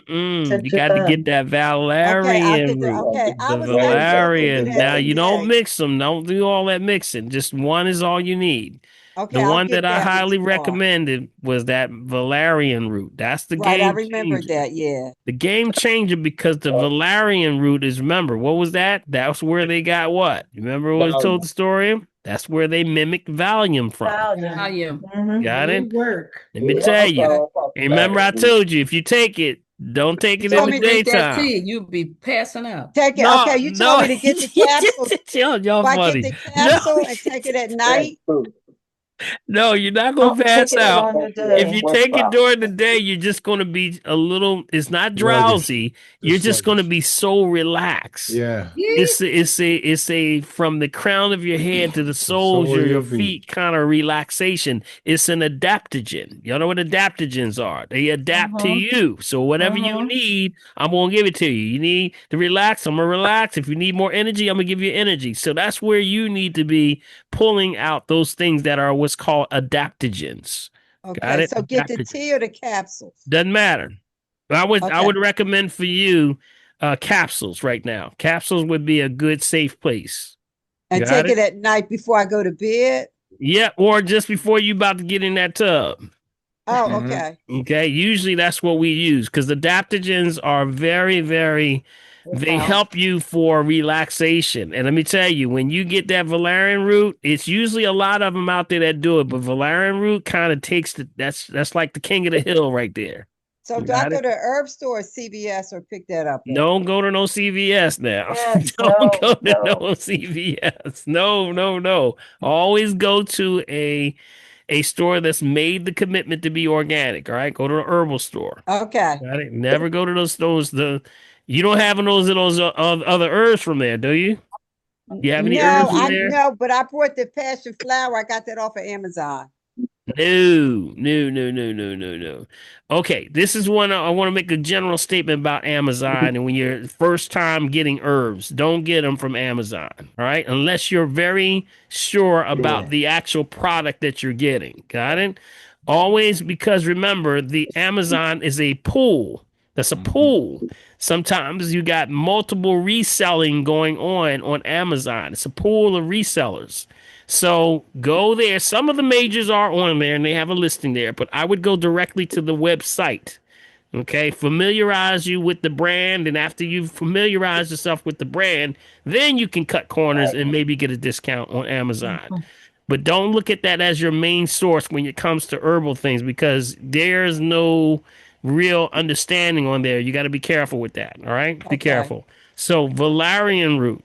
[SPEAKER 1] got to get that
[SPEAKER 16] Okay, I'll get
[SPEAKER 1] valerian
[SPEAKER 16] the
[SPEAKER 1] root.
[SPEAKER 16] okay. I
[SPEAKER 1] The
[SPEAKER 16] was actually gonna do
[SPEAKER 1] valerian.
[SPEAKER 16] that
[SPEAKER 1] Now you don't
[SPEAKER 16] today.
[SPEAKER 1] mix them. Don't do all that mixing. Just one is all you need.
[SPEAKER 16] Okay,
[SPEAKER 1] The
[SPEAKER 16] I'll
[SPEAKER 1] one
[SPEAKER 16] get
[SPEAKER 1] that I
[SPEAKER 16] that one
[SPEAKER 1] highly
[SPEAKER 16] tomorrow.
[SPEAKER 1] recommended was that valerian root. That's the
[SPEAKER 16] Right, I
[SPEAKER 1] game
[SPEAKER 16] remembered
[SPEAKER 1] changer.
[SPEAKER 16] that. Yeah.
[SPEAKER 1] The game changer because the valerian root is, remember, what was that? That's where they got what? You remember what I told the story? That's where they mimicked Valium from.
[SPEAKER 11] Volume.
[SPEAKER 1] Got it?
[SPEAKER 6] Work.
[SPEAKER 1] Let me tell you. And remember, I told you if you take it, don't take it in
[SPEAKER 16] told
[SPEAKER 1] the
[SPEAKER 16] me
[SPEAKER 11] Drink that
[SPEAKER 1] daytime.
[SPEAKER 11] tea, you'll be passing out.
[SPEAKER 16] Take it.
[SPEAKER 1] No,
[SPEAKER 16] Okay, you told
[SPEAKER 1] no.
[SPEAKER 16] me to get the capsule.
[SPEAKER 1] Y'all
[SPEAKER 16] If I get
[SPEAKER 1] funny.
[SPEAKER 16] the
[SPEAKER 1] No,
[SPEAKER 16] capsule and take it at night.
[SPEAKER 1] no, you're not
[SPEAKER 10] Don't
[SPEAKER 1] gonna
[SPEAKER 10] take
[SPEAKER 1] pass
[SPEAKER 10] it
[SPEAKER 1] out.
[SPEAKER 10] on the
[SPEAKER 1] If
[SPEAKER 10] day.
[SPEAKER 1] you take it during the day, you're just gonna be a little. It's not
[SPEAKER 2] Sluggish.
[SPEAKER 1] drowsy. You're just gonna be so relaxed.
[SPEAKER 2] Yeah.
[SPEAKER 1] It's a from the crown of your head to the
[SPEAKER 2] The
[SPEAKER 1] soles
[SPEAKER 2] sole
[SPEAKER 1] of
[SPEAKER 2] of
[SPEAKER 1] your
[SPEAKER 2] your feet.
[SPEAKER 1] feet kind of relaxation. It's an adaptogen. Y'all know what adaptogens are? They adapt to you. So whatever you need, I'm gonna give it to you. You need to relax, I'm gonna relax. If you need more energy, I'm gonna give you energy. So that's where you need to be pulling out those things that are what's called adaptogens. Got
[SPEAKER 16] Okay,
[SPEAKER 1] it?
[SPEAKER 16] so get the
[SPEAKER 1] Adaptogens.
[SPEAKER 16] tea or the capsules.
[SPEAKER 1] Doesn't matter. I
[SPEAKER 16] Okay.
[SPEAKER 1] would recommend for you capsules right now. Capsules would be a good safe place.
[SPEAKER 16] And
[SPEAKER 1] Got
[SPEAKER 16] take it
[SPEAKER 1] it?
[SPEAKER 16] at night before I go to bed.
[SPEAKER 1] Yeah, or just before you about to get in that tub.
[SPEAKER 16] Oh, okay.
[SPEAKER 1] Okay, usually that's what we use because adaptogens are very, very, they help you for relaxation. And let me tell you, when you get that valerian root, it's usually a lot of them out there that do it, but valerian root kind of takes that's like the king of the hill right there.
[SPEAKER 16] So do I
[SPEAKER 1] Got
[SPEAKER 16] go
[SPEAKER 1] it?
[SPEAKER 16] to herb store or CVS or pick that up at?
[SPEAKER 1] Don't go to no CVS now.
[SPEAKER 10] Yes,
[SPEAKER 1] Don't go to no
[SPEAKER 10] no.
[SPEAKER 1] CVS. No, no, no. Always go to a store that's made the commitment to be organic. All right, go to a herbal store.
[SPEAKER 16] Okay.
[SPEAKER 1] Got it. Never go to those. You don't have those other herbs from there, do you? You have any
[SPEAKER 16] No,
[SPEAKER 1] herbs from
[SPEAKER 16] I
[SPEAKER 1] there?
[SPEAKER 16] no, but I brought the passion flower. I got that off of Amazon.
[SPEAKER 1] No. Okay, this is one I want to make a general statement about Amazon. And when you're first time getting herbs, don't get them from Amazon, all right? Unless you're very sure about the actual product that you're getting. Got it? Always, because remember, the Amazon is a pool. That's a pool. Sometimes you got multiple reselling going on Amazon. It's a pool of resellers. So go there. Some of the majors are on there and they have a listing there, but I would go directly to the website. Okay, familiarize you with the brand, and after you've familiarized yourself with the brand, then you can cut corners and maybe get a discount on Amazon. But don't look at that as your main source when it comes to herbal things, because there's no real understanding on there. You got to be careful with that. All right, be careful. So valerian root.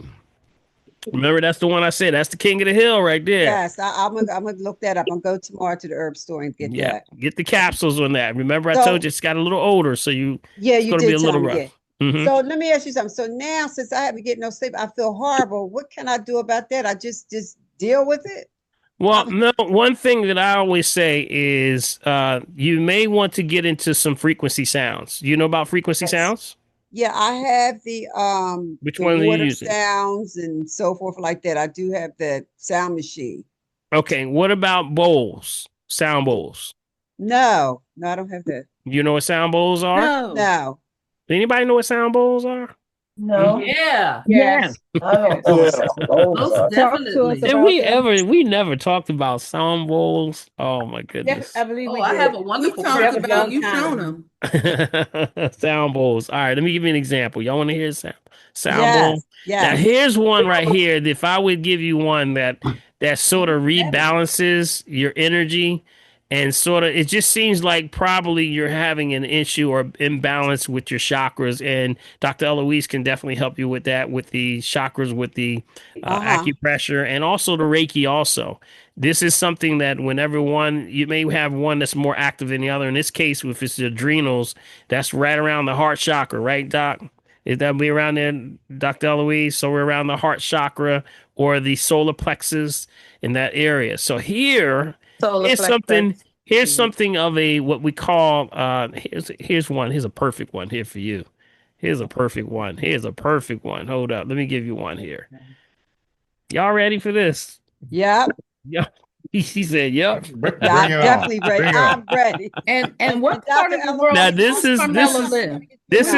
[SPEAKER 1] Remember, that's the one I said. That's the king of the hill right there.
[SPEAKER 16] Yes, I'm gonna look that up. I'm gonna go tomorrow to the herb store and get
[SPEAKER 1] Yeah,
[SPEAKER 16] that.
[SPEAKER 1] get the capsules on that. Remember, I told you it's got a little odor, so it's
[SPEAKER 16] you
[SPEAKER 1] going to be
[SPEAKER 16] did
[SPEAKER 1] a little
[SPEAKER 16] tell me,
[SPEAKER 1] rough.
[SPEAKER 16] yeah.
[SPEAKER 1] Mhm.
[SPEAKER 16] So let me ask you something. So now, since I haven't getting no sleep, I feel horrible. What can I do about that? I just deal with it.
[SPEAKER 1] Well, no, one thing that I always say is you may want to get into some frequency sounds. You know about frequency sounds?
[SPEAKER 16] Yeah, I have
[SPEAKER 1] Which
[SPEAKER 16] the
[SPEAKER 1] one are you
[SPEAKER 16] water
[SPEAKER 1] using?
[SPEAKER 16] sounds and so forth like that. I do have that sound machine.
[SPEAKER 1] Okay, what about bowls? Sound bowls.
[SPEAKER 16] No, I don't have that.
[SPEAKER 1] You know what sound bowls are?
[SPEAKER 16] No.
[SPEAKER 1] Anybody know what sound bowls are?
[SPEAKER 10] No.
[SPEAKER 11] Yeah.
[SPEAKER 9] Yes.
[SPEAKER 10] I don't know what sound bowls
[SPEAKER 11] Most
[SPEAKER 10] are.
[SPEAKER 11] definitely.
[SPEAKER 1] Did we never talked about sound bowls? Oh my
[SPEAKER 6] Yes,
[SPEAKER 1] goodness.
[SPEAKER 6] I believe we
[SPEAKER 11] I
[SPEAKER 6] did.
[SPEAKER 11] have a wonderful talked about you shown them.
[SPEAKER 1] Sound bowls. All right, let me give you an example. Y'all want to hear sound bowl?
[SPEAKER 16] Yes.
[SPEAKER 1] Now here's one right here. If I would give you one that sort of rebalances your energy and sort of, it just seems like probably you're having an issue or imbalance with your chakras, and Dr. Eloise can definitely help you with that, with the chakras, with the acupressure, and also the Reiki also. This is something that whenever you may have one that's more active than the other. In this case, if it's the adrenals, that's right around the heart chakra, right, Doc? Is that be around there, Dr. Eloise? So we're around the heart chakra or the solar plexus in that area. So here's something of a what we call here's a perfect one here for you. Here's a perfect one. Hold up. Let me give you one here. Y'all ready for this?
[SPEAKER 16] Yep.
[SPEAKER 1] Yeah. She said, "Yep."
[SPEAKER 16] I'm definitely ready. I'm ready.
[SPEAKER 11] And what part of the world
[SPEAKER 1] Now
[SPEAKER 11] does Carmela live?
[SPEAKER 1] this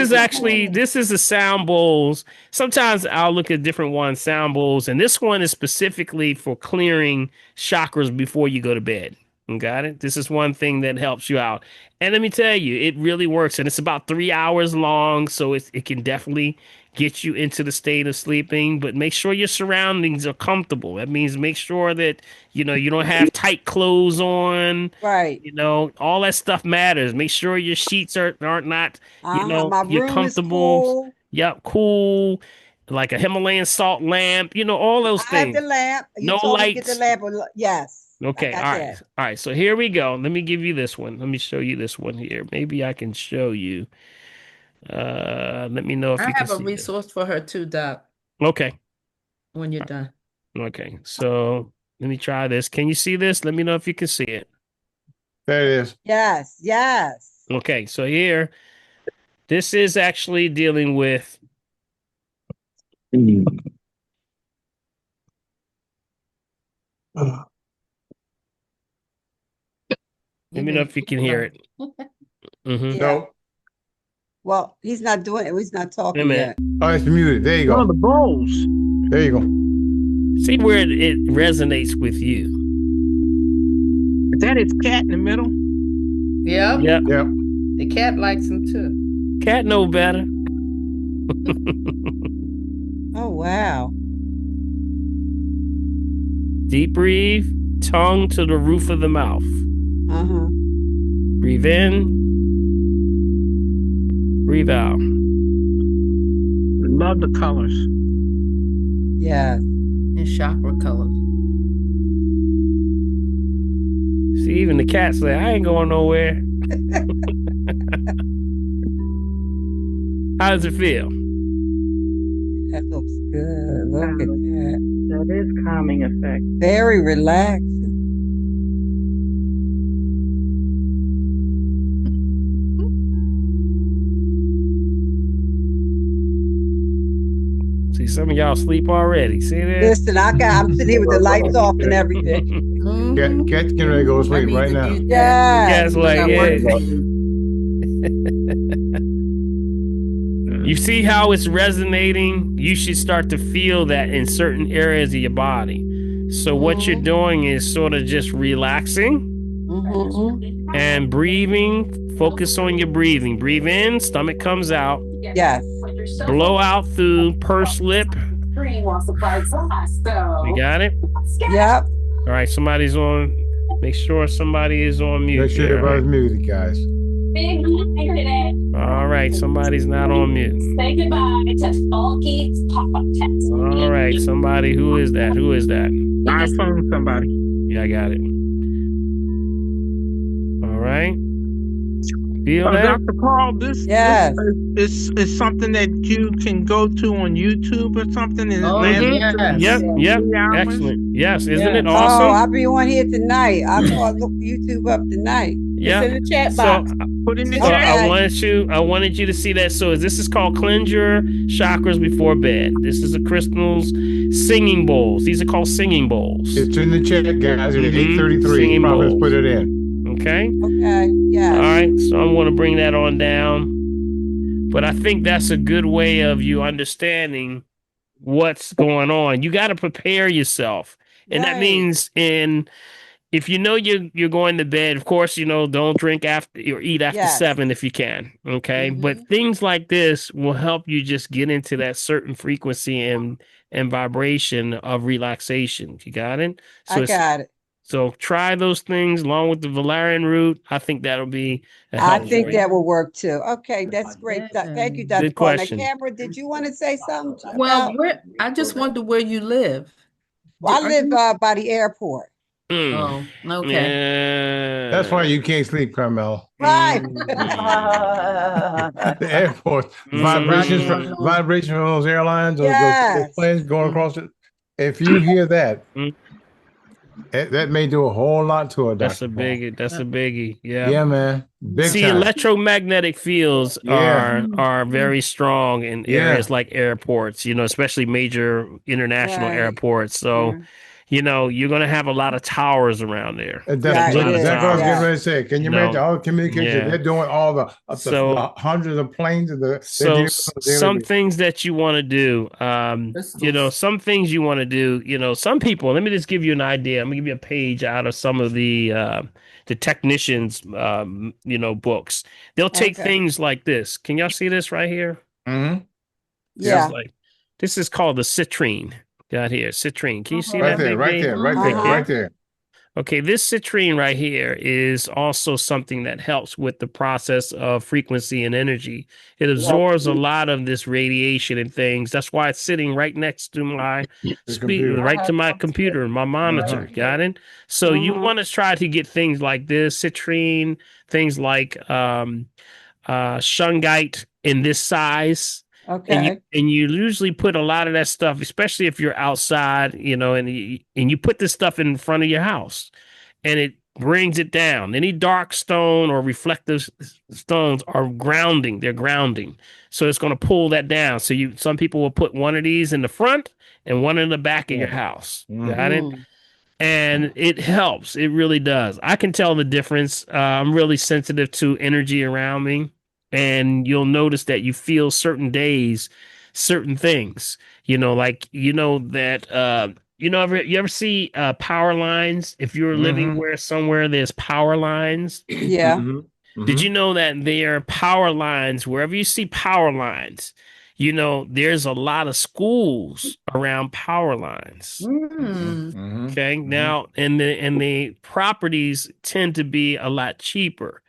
[SPEAKER 1] is a sound bowls. Sometimes I'll look at different ones, sound bowls, and this one is specifically for clearing chakras before you go to bed. Got it? This is one thing that helps you out. And let me tell you, it really works. And it's about 3 hours long, so it can definitely get you into the state of sleeping. But make sure your surroundings are comfortable. That means make sure that, you don't have tight clothes on.
[SPEAKER 16] Right.
[SPEAKER 1] All that stuff matters. Make sure your sheets aren't not,
[SPEAKER 16] my
[SPEAKER 1] you're
[SPEAKER 16] room
[SPEAKER 1] comfortable.
[SPEAKER 16] is cool.
[SPEAKER 1] Yep, cool. Like a Himalayan salt lamp, all those
[SPEAKER 16] I have
[SPEAKER 1] things.
[SPEAKER 16] the lamp. You
[SPEAKER 1] No
[SPEAKER 16] told me to get the
[SPEAKER 1] lights.
[SPEAKER 16] lamp. Yes.
[SPEAKER 1] Okay, all right. All right, so here we go. Let me give you this one. Let me show you this one here. Maybe I can show you. Let me know if
[SPEAKER 11] I
[SPEAKER 1] you can
[SPEAKER 11] have a
[SPEAKER 1] see this.
[SPEAKER 11] resource for her too, Doc,
[SPEAKER 1] Okay.
[SPEAKER 11] when you're done.
[SPEAKER 1] Okay, so let me try this. Can you see this? Let me know if you can see it.
[SPEAKER 2] There it is.
[SPEAKER 16] Yes.
[SPEAKER 1] Okay, so here, this is actually dealing with let me know if you can hear it.
[SPEAKER 16] Yeah.
[SPEAKER 2] No.
[SPEAKER 16] Well, he's not doing it. He's not talking yet.
[SPEAKER 2] Oh, it's muted. There you go.
[SPEAKER 9] the bowls.
[SPEAKER 2] There you go.
[SPEAKER 1] See where it resonates with you.
[SPEAKER 9] Is that his cat in the middle?
[SPEAKER 11] Yep.
[SPEAKER 1] Yep.
[SPEAKER 11] The cat likes him too.
[SPEAKER 1] Cat know better.
[SPEAKER 16] Oh, wow.
[SPEAKER 1] Deep breathe, tongue to the roof of the mouth.
[SPEAKER 16] Uh-huh.
[SPEAKER 1] Breathe in, breathe out.
[SPEAKER 9] Love the colors.
[SPEAKER 16] Yes.
[SPEAKER 11] And chakra colors.
[SPEAKER 1] See, even the cat say, I ain't going nowhere. How does it feel?
[SPEAKER 16] That looks good. Look at that.
[SPEAKER 9] That is calming effect.
[SPEAKER 16] Very relaxing.
[SPEAKER 1] See, some of y'all sleep already. See that?
[SPEAKER 16] Listen, I'm sitting here with the lights off and everything.
[SPEAKER 2] Cat's getting ready to go to sleep right now.
[SPEAKER 16] Yes.
[SPEAKER 1] Cat's like, yeah. You see how it's resonating? You should start to feel that in certain areas of your body. So what you're doing is sort of just relaxing and breathing. Focus on your breathing. Breathe in, stomach comes out.
[SPEAKER 16] Yes.
[SPEAKER 1] Blow out through pursed lip. You got it?
[SPEAKER 16] Yep.
[SPEAKER 1] All right, somebody's on. Make sure somebody is on mute.
[SPEAKER 2] Make sure everybody's muted, guys.
[SPEAKER 1] All right, somebody's not on mute.
[SPEAKER 18] Say goodbye to all kids.
[SPEAKER 1] All right, somebody. Who is that? Who is that?
[SPEAKER 19] I phone somebody.
[SPEAKER 1] Yeah, I got it. All right. Feel that?
[SPEAKER 19] Dr. Paul, this is something that you can go to on YouTube or something. And
[SPEAKER 1] Yep. Excellent. Yes, isn't it awesome?
[SPEAKER 16] Oh, I'll be on here tonight. I'll look YouTube up tonight.
[SPEAKER 1] Yeah.
[SPEAKER 6] It's in the chat box.
[SPEAKER 19] Put in the
[SPEAKER 1] So
[SPEAKER 19] chat.
[SPEAKER 1] I wanted you to see that. So this is called Cleanse Your Chakras Before Bed. This is a crystals singing bowls. These are called singing bowls.
[SPEAKER 2] It's in the chat, guys. At 8:33. Prophets put it in.
[SPEAKER 1] Okay.
[SPEAKER 16] Okay. Yeah.
[SPEAKER 1] All right. So I'm going to bring that on down. But I think that's a good way of you understanding what's going on. You got to prepare yourself. And that means if you know you're going to bed, of course, don't drink after or eat after 7 if you can. Okay. But things like this will help you just get into that certain frequency and vibration of relaxation. You got it? So
[SPEAKER 16] I got it.
[SPEAKER 1] So try those things along with the valerian root. I think that'll be a
[SPEAKER 16] I
[SPEAKER 1] help
[SPEAKER 16] think
[SPEAKER 1] for you.
[SPEAKER 16] that will work too. Okay, that's great. Thank you, Dr.
[SPEAKER 1] Good
[SPEAKER 16] Paul. Now,
[SPEAKER 1] question.
[SPEAKER 16] Cameron, did you want to say something?
[SPEAKER 11] Well, I just wonder where you live.
[SPEAKER 16] Well, I live by the airport.
[SPEAKER 11] Oh, okay.
[SPEAKER 2] That's why you can't sleep, Carmel.
[SPEAKER 16] Right.
[SPEAKER 2] The airport vibrations from those airlines, those planes going across it. If you hear that, that may do a whole lot to it.
[SPEAKER 1] That's a biggie. That's a biggie. Yeah.
[SPEAKER 2] Yeah, man. Big
[SPEAKER 1] See,
[SPEAKER 2] time.
[SPEAKER 1] electromagnetic fields are very strong in areas like airports, especially major international airports. So, you're going to have a lot of towers around there.
[SPEAKER 2] That's exactly what I was getting ready to say. Can you imagine all the communication? They're doing all the hundreds of planes.
[SPEAKER 1] Some things that you want to do, some things you want to do, some people, let me just give you an idea. I'm going to give you a page out of some of the technicians, books. They'll take things like this. Can y'all see this right here?
[SPEAKER 2] Mm-hmm.
[SPEAKER 16] Yeah.
[SPEAKER 1] This is called the citrine. Got here, citrine. Can you see
[SPEAKER 2] right
[SPEAKER 1] that?
[SPEAKER 2] There, right there.
[SPEAKER 1] Okay, this citrine right here is also something that helps with the process of frequency and energy. It absorbs a lot of this radiation and things. That's why it's sitting right next to my right to my computer, my monitor. Got it? So you want to try to get things like this, citrine, things like shungite in this size.
[SPEAKER 16] Okay.
[SPEAKER 1] And you usually put a lot of that stuff, especially if you're outside, and you put this stuff in front of your house, and it brings it down. Any dark stone or reflective stones are grounding. They're grounding, so it's going to pull that down. So some people will put one of these in the front and one in the back of your house. Got it? And it helps. It really does. I can tell the difference. I'm really sensitive to energy around me. And you'll notice that you feel certain days, certain things, you ever see power lines? If you're living somewhere there's power lines.
[SPEAKER 16] Yeah.
[SPEAKER 1] Did you know that there are power lines wherever you see power lines? There's a lot of schools around power lines. Okay. Now, and the properties tend to be a lot cheaper.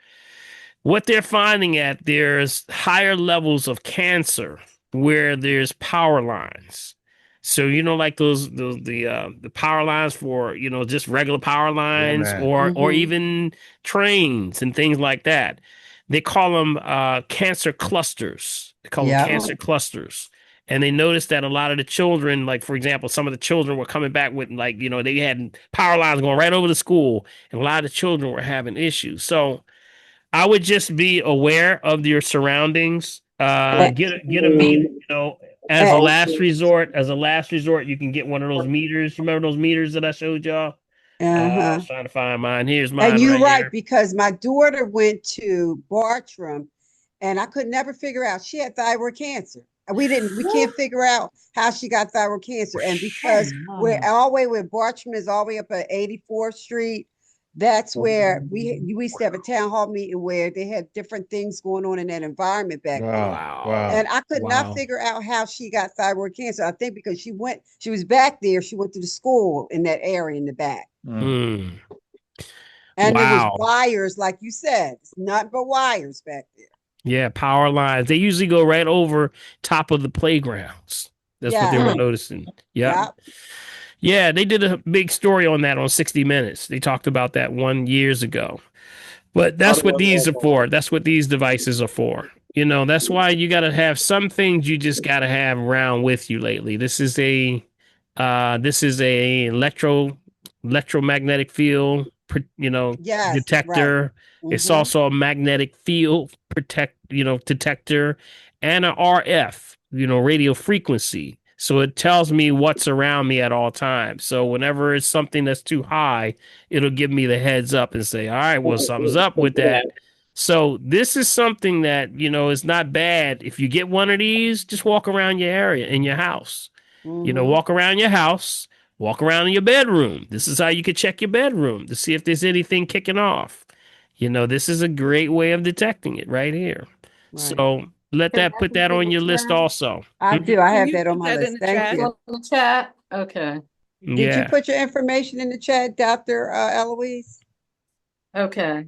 [SPEAKER 1] What they're finding there's higher levels of cancer where there's power lines. So, like the power lines for, just regular power lines or even trains and things like that. They call them cancer clusters. They call them cancer clusters. And they noticed that a lot of the children, like, for example, some of the children were coming back with, they had power lines going right over the school. And a lot of the children were having issues. So I would just be aware of your surroundings. Get a meter, As a last resort, you can get one of those meters. You remember those meters that I showed y'all? I
[SPEAKER 16] Uh-huh.
[SPEAKER 1] was trying to find mine. Here's
[SPEAKER 16] And
[SPEAKER 1] mine
[SPEAKER 16] you're
[SPEAKER 1] right
[SPEAKER 16] right,
[SPEAKER 1] here.
[SPEAKER 16] because my daughter went to Bartram and I could never figure out she had thyroid cancer. And we can't figure out how she got thyroid cancer. And because we're all the way where Bartram is all the way up at 84th Street, that's where we used to have a town hall meeting where they had different things going on in that environment back then.
[SPEAKER 2] Wow.
[SPEAKER 16] And I could not figure out how she got thyroid cancer. I think because she was back there, she went to the school in that area in the back.
[SPEAKER 1] Mm.
[SPEAKER 16] And it was wires, like you said. It's nothing but wires back there.
[SPEAKER 1] Yeah, power lines. They usually go right over top of the playgrounds. That's what they were noticing. Yep. Yeah, they did a big story on that on 60 Minutes. They talked about that 1 years ago. But that's what these are for. That's what these devices are for. You know, that's why you got to have some things you just got to have around with you lately. This is a electromagnetic field, detector. It's also a magnetic field detector, and a RF, radio frequency. So it tells me what's around me at all times. So whenever it's something that's too high, it'll give me the heads up and say, all right, well, something's up with that. So this is something that, is not bad. If you get one of these, just walk around your area in your house. Walk around your house, walk around in your bedroom. This is how you could check your bedroom to see if there's anything kicking off. This is a great way of detecting it right here. Right. So put that on your list also.
[SPEAKER 16] I do. I have that on my list. Thank you.
[SPEAKER 17] In the chat? Okay.
[SPEAKER 16] Did you put your information in the chat, Dr. Eloise?
[SPEAKER 17] Okay.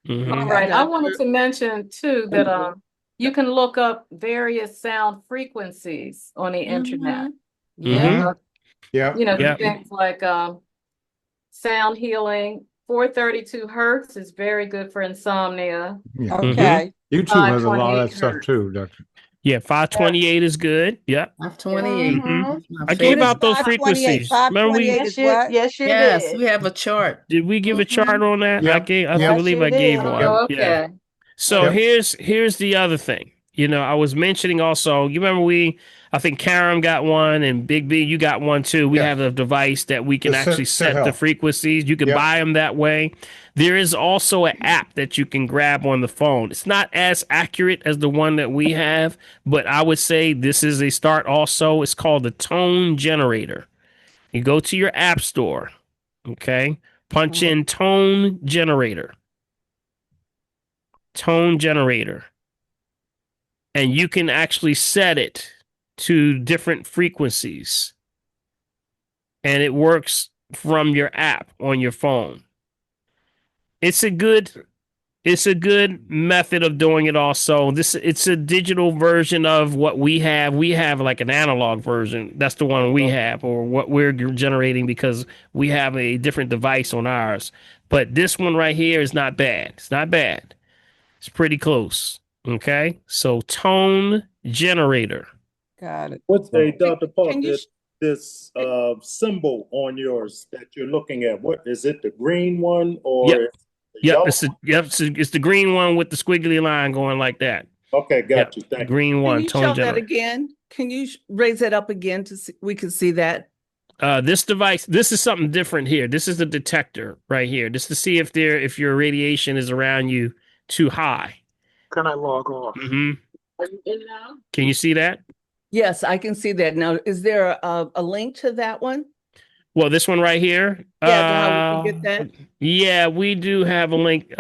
[SPEAKER 17] All right. I wanted to mention too that you can look up various sound frequencies on the internet.
[SPEAKER 2] Yeah.
[SPEAKER 17] Things like sound healing. 432 hertz is very good for insomnia.
[SPEAKER 2] Yeah. Okay. YouTube has a lot of that stuff too, Doctor.
[SPEAKER 1] Yeah, 528 is good. Yep.
[SPEAKER 11] 528.
[SPEAKER 1] I gave out those frequencies.
[SPEAKER 16] 528 is what?
[SPEAKER 11] Yes, we have a chart.
[SPEAKER 1] Did we give a chart on that?
[SPEAKER 2] Yep.
[SPEAKER 1] I believe I gave one.
[SPEAKER 17] Okay.
[SPEAKER 1] Yeah. So here's the other thing. I was mentioning also, you remember I think Karen got one and Big B, you got one too. We have a device that we can actually set the frequencies. You can buy them that way. There is also an app that you can grab on the phone. It's not as accurate as the one that we have, but I would say this is a start also. It's called the Tone Generator. You go to your app store, okay? Punch in Tone Generator. Tone Generator. And you can actually set it to different frequencies. And it works from your app on your phone. It's a good method of doing it also. It's a digital version of what we have. We have like an analog version. That's the one we have, or what we're generating, because we have a different device on ours. But this one right here is not bad. It's not bad. It's pretty close. Okay, so Tone Generator.
[SPEAKER 16] Got it.
[SPEAKER 20] What's Dr. Paul, this symbol on yours that you're looking at? What is it? The green one or?
[SPEAKER 1] It's the green one with the squiggly line going like that.
[SPEAKER 20] Okay, got you. Thank you.
[SPEAKER 1] Green one.
[SPEAKER 21] Can you show that again? Can you raise it up again we can see that?
[SPEAKER 1] This device, this is something different here. This is the detector right here, just to see if your radiation is around you too high.
[SPEAKER 21] Can I log off?
[SPEAKER 1] Mm-hmm.
[SPEAKER 21] Are you in now?
[SPEAKER 1] Can you see that?
[SPEAKER 21] Yes, I can see that. Now, is there a link to that one?
[SPEAKER 1] Well, this one right here.
[SPEAKER 21] Yeah, how we can get that?
[SPEAKER 1] Yeah, we do have a link.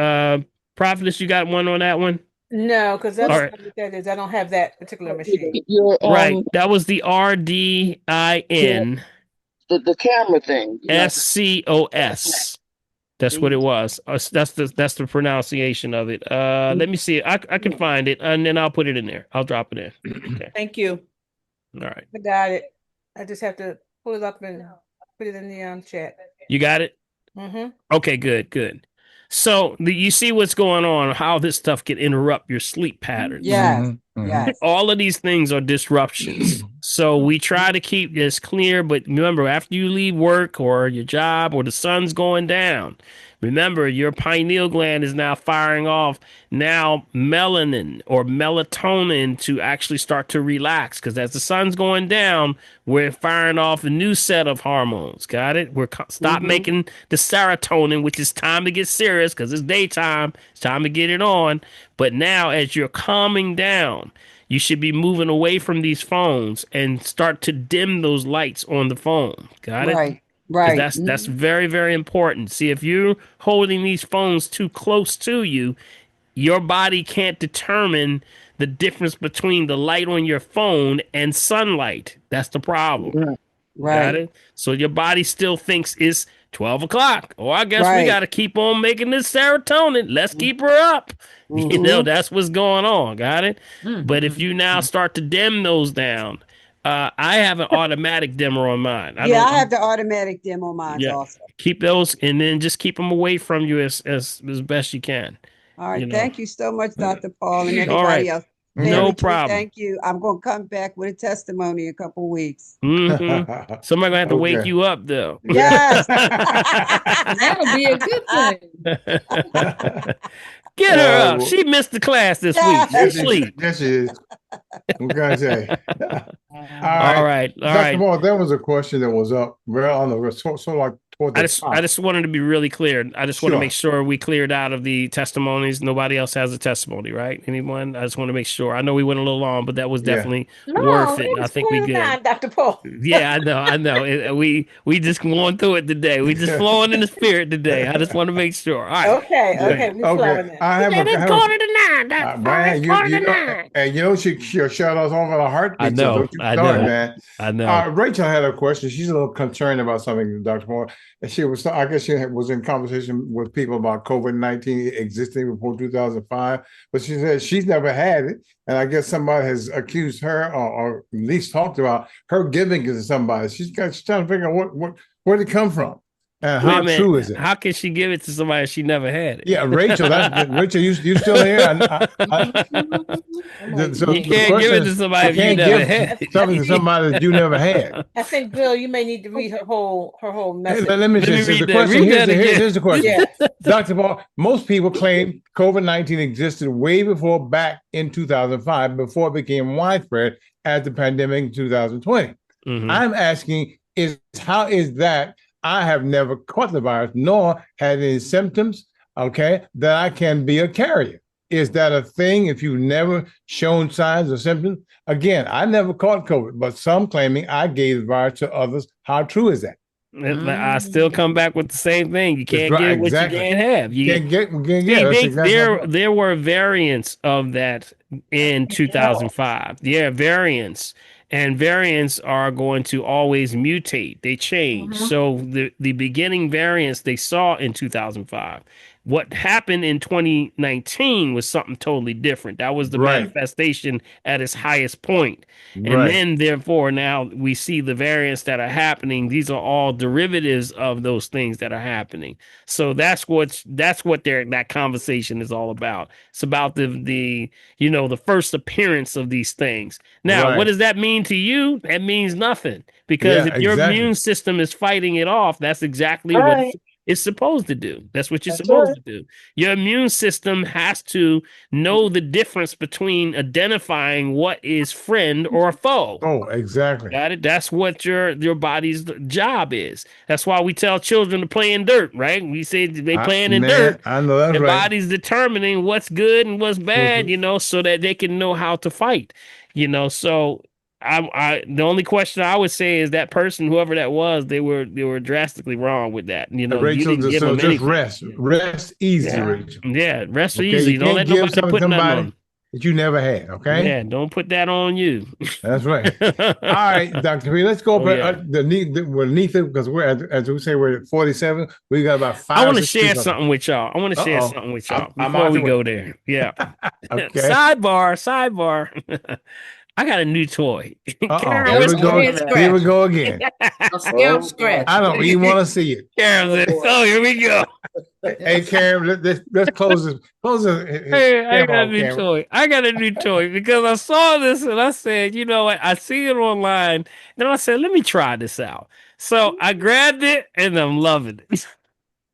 [SPEAKER 1] Prophetess, you got one on that one?
[SPEAKER 6] No, because that's what that is. I don't have that particular machine.
[SPEAKER 1] Right. That was the RDIN.
[SPEAKER 21] The camera thing.
[SPEAKER 1] SCOS. That's what it was. That's the pronunciation of it. Let me see. I can find it, and then I'll put it in there. I'll drop it in. Okay.
[SPEAKER 21] Thank you.
[SPEAKER 1] All right.
[SPEAKER 6] I got it. I just have to pull it up and put it in the chat.
[SPEAKER 1] You got it?
[SPEAKER 6] Mm-hmm.
[SPEAKER 1] Okay, good. So you see what's going on, how this stuff can interrupt your sleep patterns.
[SPEAKER 16] Yes. Yes.
[SPEAKER 1] All of these things are disruptions. So we try to keep this clear, but remember, after you leave work or your job or the sun's going down, Remember, your pineal gland is now firing off now melanin or melatonin to actually start to relax. Because as the sun's going down, we're firing off a new set of hormones. Got it? Stop making the serotonin, which is time to get serious because it's daytime. It's time to get it on. But now, as you're calming down, you should be moving away from these phones and start to dim those lights on the phone. Got it?
[SPEAKER 16] Right.
[SPEAKER 1] Because
[SPEAKER 16] Right.
[SPEAKER 1] that's very, very important. See, if you're holding these phones too close to you, your body can't determine the difference between the light on your phone and sunlight. That's the problem. Got
[SPEAKER 16] Right.
[SPEAKER 1] it? So your body still thinks it's 12 o'clock. Oh, I guess we
[SPEAKER 16] Right.
[SPEAKER 1] got to keep on making this serotonin. Let's keep her up. You know, that's what's going on. Got it? But if you now start to dim those down, I have an automatic dimmer on mine.
[SPEAKER 16] I have the automatic dim on mine also.
[SPEAKER 1] Keep those, and then just keep them away from you as best you can.
[SPEAKER 16] All right.
[SPEAKER 1] You know.
[SPEAKER 16] Thank you so much, Dr. Paul, and
[SPEAKER 1] All
[SPEAKER 16] everybody
[SPEAKER 1] right.
[SPEAKER 16] else.
[SPEAKER 1] No
[SPEAKER 16] Family Tree,
[SPEAKER 1] problem.
[SPEAKER 16] thank you. I'm going to come back with a testimony in a couple of weeks.
[SPEAKER 1] Somebody gonna have to wake
[SPEAKER 16] Okay.
[SPEAKER 1] you up though.
[SPEAKER 16] Yes.
[SPEAKER 17] That'll be a good thing.
[SPEAKER 1] Get her up. She missed the class this week. She sleep.
[SPEAKER 2] Yes, she is. What can I say?
[SPEAKER 1] All right.
[SPEAKER 2] Dr. Moore, there was a question that was up well on the so like toward the top.
[SPEAKER 1] I just wanted to be really clear. I just want to
[SPEAKER 2] Sure.
[SPEAKER 1] make sure we cleared out of the testimonies. Nobody else has a testimony, right? Anyone? I just want to make sure. I know we went a little long, but that was definitely worth it. I think we good.
[SPEAKER 6] Dr. Paul.
[SPEAKER 1] Yeah, I know. We just going through it today. We just flowing in the spirit today. I just want to make sure. All right.
[SPEAKER 6] Okay, we flowing now.
[SPEAKER 2] I have
[SPEAKER 1] it's
[SPEAKER 2] a
[SPEAKER 1] quarter to nine. That's
[SPEAKER 2] man,
[SPEAKER 1] quarter to
[SPEAKER 2] know,
[SPEAKER 1] nine.
[SPEAKER 2] and you know she'll shut us off at a heartbeat.
[SPEAKER 1] I know.
[SPEAKER 2] So don't you start, man.
[SPEAKER 1] I know.
[SPEAKER 2] Rachel had a question. She's a little concerned about something, Dr. Moore. And she was, I guess, she was in conversation with people about COVID-19 existing before 2005. But she said she's never had it, and I guess somebody has accused her, or at least talked about her giving it to somebody. She's trying to figure out where did it come from. And how true is it?
[SPEAKER 1] How can she give it to somebody if she never had it?
[SPEAKER 2] Yeah, Rachel. Rachel, you still here?
[SPEAKER 1] So you can't give it to somebody if you never had it.
[SPEAKER 2] Something to somebody that you never had.
[SPEAKER 6] I think, Bill, you may need to read her whole message.
[SPEAKER 2] Let me just say the question. Here's the question. Dr. Paul, most people claim COVID-19 existed way before back in 2005, before it became widespread as the pandemic in 2020. I'm asking how is that? I have never caught the virus, nor had any symptoms, that I can be a carrier. Is that a thing if you've never shown signs or symptoms? Again, I never caught COVID, but some claiming I gave the virus to others. How true is that?
[SPEAKER 1] I still come back with the same thing. You can't get what you can't have. There were variants of that in 2005. Yeah, variants. And variants are going to always mutate. They change. So the beginning variants they saw in 2005. What happened in 2019 was something totally different. That was the manifestation at its highest point. And then, therefore, now we see the variants that are happening. These are all derivatives of those things that are happening. So that's what that conversation is all about. It's about the first appearance of these things. Now, what does that mean to you? That means nothing. Because if your immune system is fighting it off, that's exactly what it's supposed to do. That's what you're supposed to do. Your immune system has to know the difference between identifying what is friend or foe.
[SPEAKER 2] Oh, exactly.
[SPEAKER 1] Got it? That's what your body's job is. That's why we tell children to play in dirt, right? We say they playing in dirt.
[SPEAKER 2] I know that's
[SPEAKER 1] their
[SPEAKER 2] right.
[SPEAKER 1] body's determining what's good and what's bad, so that they can know how to fight. So I the only question I would say is that person, whoever that was, they were drastically wrong with that.
[SPEAKER 2] Rachel,
[SPEAKER 1] you didn't give them
[SPEAKER 2] just
[SPEAKER 1] anything.
[SPEAKER 2] rest easy, Rachel.
[SPEAKER 1] Yeah, rest easy.
[SPEAKER 2] You
[SPEAKER 1] Don't let
[SPEAKER 2] can't give
[SPEAKER 1] nobody put nothing on.
[SPEAKER 2] that you never had. Okay.
[SPEAKER 1] Yeah, don't put that on you.
[SPEAKER 2] That's right. All right, Dr. P, let's go beneath it, because we're as we say, we're at 47. We got about 5.
[SPEAKER 1] I want to share something with y'all. Before we go there. Yeah.
[SPEAKER 2] Okay.
[SPEAKER 1] Sidebar. I got a new toy.
[SPEAKER 2] Here we go again.
[SPEAKER 11] A scalp scratch.
[SPEAKER 2] I don't even want to see it.
[SPEAKER 1] Karen said, so here we go.
[SPEAKER 2] Hey, Karen, let's close this.
[SPEAKER 1] Hey, I got a new toy because I saw this and I said, you know what? I see it online. Then I said, let me try this out. So I grabbed it and I'm loving it.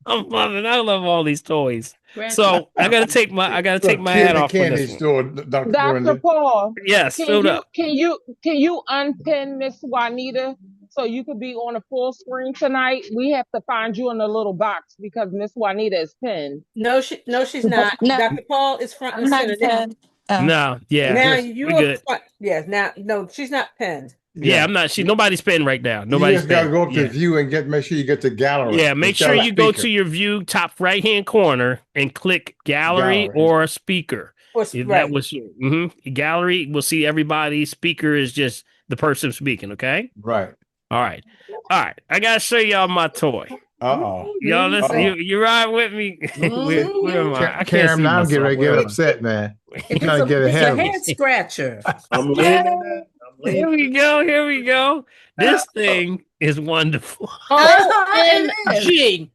[SPEAKER 1] I'm loving. I love all these toys. So I gotta take my hat
[SPEAKER 2] Kid in the
[SPEAKER 1] off on
[SPEAKER 2] candy
[SPEAKER 1] this one.
[SPEAKER 2] store, Dr.
[SPEAKER 5] Dr.
[SPEAKER 2] Brenda.
[SPEAKER 5] Paul,
[SPEAKER 1] Yes,
[SPEAKER 5] can
[SPEAKER 1] filled
[SPEAKER 5] you
[SPEAKER 1] up.
[SPEAKER 5] unpin Miss Juanita so you could be on a full screen tonight? We have to find you in a little box because Miss Juanita is pinned.
[SPEAKER 6] No, she's not.
[SPEAKER 22] No,
[SPEAKER 6] Dr. Paul is front
[SPEAKER 22] I'm
[SPEAKER 6] and
[SPEAKER 22] not
[SPEAKER 6] center.
[SPEAKER 22] pinned.
[SPEAKER 1] No, yeah,
[SPEAKER 6] Now
[SPEAKER 1] we
[SPEAKER 6] you're
[SPEAKER 1] good.
[SPEAKER 6] front. Yes. Now, no, she's not pinned.
[SPEAKER 1] Yeah, I'm not. Nobody's pinned right now.
[SPEAKER 2] You
[SPEAKER 1] Nobody's
[SPEAKER 2] just gotta
[SPEAKER 1] pinned.
[SPEAKER 2] go up to
[SPEAKER 1] Yeah.
[SPEAKER 2] view and make sure you get the gallery.
[SPEAKER 1] Yeah, make
[SPEAKER 2] instead
[SPEAKER 1] sure
[SPEAKER 2] of
[SPEAKER 1] you go
[SPEAKER 2] speaker.
[SPEAKER 1] to your view top right hand corner and click gallery or speaker. If that was your gallery, we'll see everybody. Speaker is just the person speaking. Okay.
[SPEAKER 2] Right.
[SPEAKER 1] All right. I gotta show y'all my toy.
[SPEAKER 2] Uh-oh.
[SPEAKER 1] Y'all listen. You ride with me. Where am I? I can't
[SPEAKER 2] Karen,
[SPEAKER 1] see
[SPEAKER 2] now I'm getting ready
[SPEAKER 1] myself.
[SPEAKER 2] to get upset, man. I'm trying to get
[SPEAKER 21] It's
[SPEAKER 2] ahead
[SPEAKER 21] a
[SPEAKER 2] of
[SPEAKER 21] head
[SPEAKER 2] us.
[SPEAKER 21] scratcher.
[SPEAKER 20] I'm leaning.
[SPEAKER 1] Here we go. Here we go. This thing is wonderful.
[SPEAKER 6] OMG.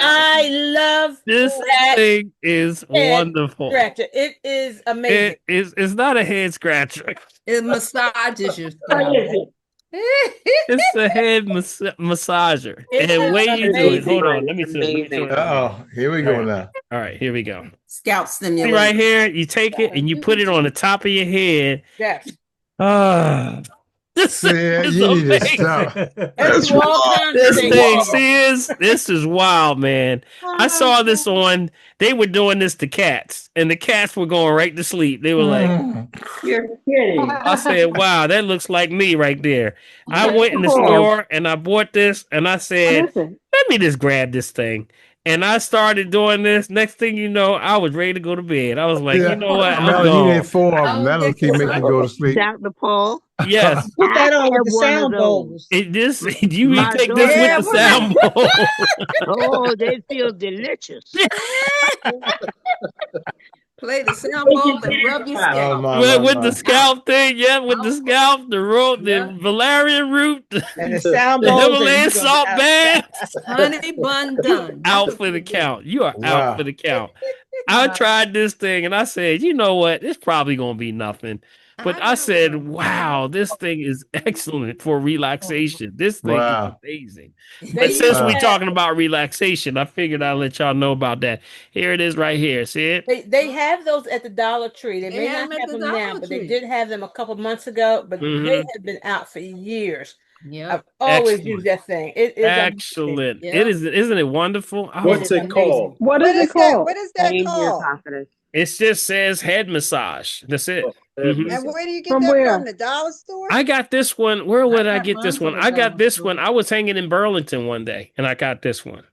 [SPEAKER 6] I love
[SPEAKER 1] This
[SPEAKER 6] that
[SPEAKER 1] thing is
[SPEAKER 6] head
[SPEAKER 1] wonderful.
[SPEAKER 6] scratcher. It is amazing.
[SPEAKER 1] It's not a head scratcher.
[SPEAKER 21] It massages your
[SPEAKER 12] What
[SPEAKER 21] scalp.
[SPEAKER 12] is it?
[SPEAKER 1] It's a head massager.
[SPEAKER 6] It
[SPEAKER 1] And
[SPEAKER 6] is
[SPEAKER 1] way you do it.
[SPEAKER 6] amazing.
[SPEAKER 1] Hold on. Let me show it.
[SPEAKER 2] Uh-oh. Here we go now.
[SPEAKER 1] All right, here we go.
[SPEAKER 21] Scalp
[SPEAKER 1] See
[SPEAKER 21] stimulation.
[SPEAKER 1] right here, you take it and you put it on the top of your head.
[SPEAKER 6] Yes.
[SPEAKER 1] This is
[SPEAKER 2] you need to
[SPEAKER 1] amazing.
[SPEAKER 2] stop.
[SPEAKER 6] That's all
[SPEAKER 1] This thing, this is wild, man. I saw this on. They were doing this to cats, and the cats were going right to sleep. They were like,
[SPEAKER 12] You're kidding.
[SPEAKER 1] I said, "Wow, that looks like me right there." I went in the store and I bought this, and I said, "Let me just grab this thing." And I started doing this. Next thing you know, I was ready to go to bed. I was like, you know what? I'm
[SPEAKER 2] Melody, you
[SPEAKER 1] gone.
[SPEAKER 2] need 4 of them. That'll keep making you go to sleep.
[SPEAKER 22] Dr. Paul.
[SPEAKER 1] Yes.
[SPEAKER 3] Put that on with the
[SPEAKER 22] one of
[SPEAKER 3] sound
[SPEAKER 22] those.
[SPEAKER 3] bowls.
[SPEAKER 1] You
[SPEAKER 22] My
[SPEAKER 1] take this with the sound bowl.
[SPEAKER 22] Oh, they feel delicious.
[SPEAKER 21] Play the sound bowl and rub your scalp.
[SPEAKER 1] With the scalp thing, with the scalp, the root, the valerian root,
[SPEAKER 3] And the sound
[SPEAKER 1] the
[SPEAKER 3] bowls.
[SPEAKER 1] Himalayan salt bath.
[SPEAKER 21] Honey bun done.
[SPEAKER 1] Out for the count. You are out for the count. I tried this thing and I said, you know what? It's probably gonna be nothing. But I said, wow, this thing is excellent for relaxation. This thing is amazing. But since we're talking about relaxation, I figured I'd let y'all know about that. Here it is right here. See it?
[SPEAKER 6] They have those at the Dollar Tree. They may
[SPEAKER 21] have
[SPEAKER 6] not
[SPEAKER 21] them at
[SPEAKER 6] have
[SPEAKER 21] the
[SPEAKER 6] them now,
[SPEAKER 21] Dollar
[SPEAKER 6] but they
[SPEAKER 21] Tree.
[SPEAKER 6] did have them a couple months ago. But they have been out for years.
[SPEAKER 21] Yeah,
[SPEAKER 6] I've always
[SPEAKER 1] Excellent.
[SPEAKER 6] used that thing. It is
[SPEAKER 1] Excellent.
[SPEAKER 6] amazing.
[SPEAKER 1] It is, isn't it wonderful?
[SPEAKER 20] What's it called?
[SPEAKER 9] What is it called?
[SPEAKER 16] What is that called?
[SPEAKER 1] It just says head massage. That's it. Mhm.
[SPEAKER 16] And where do you get
[SPEAKER 9] From
[SPEAKER 16] that
[SPEAKER 9] where?
[SPEAKER 16] from? The dollar store?
[SPEAKER 1] I got this one. Where would I
[SPEAKER 21] got
[SPEAKER 1] get
[SPEAKER 21] mine
[SPEAKER 1] this
[SPEAKER 21] from
[SPEAKER 1] one?
[SPEAKER 21] the
[SPEAKER 1] I got
[SPEAKER 21] dollar
[SPEAKER 1] this
[SPEAKER 21] store.
[SPEAKER 1] one. I was hanging in Burlington one day and I got this one.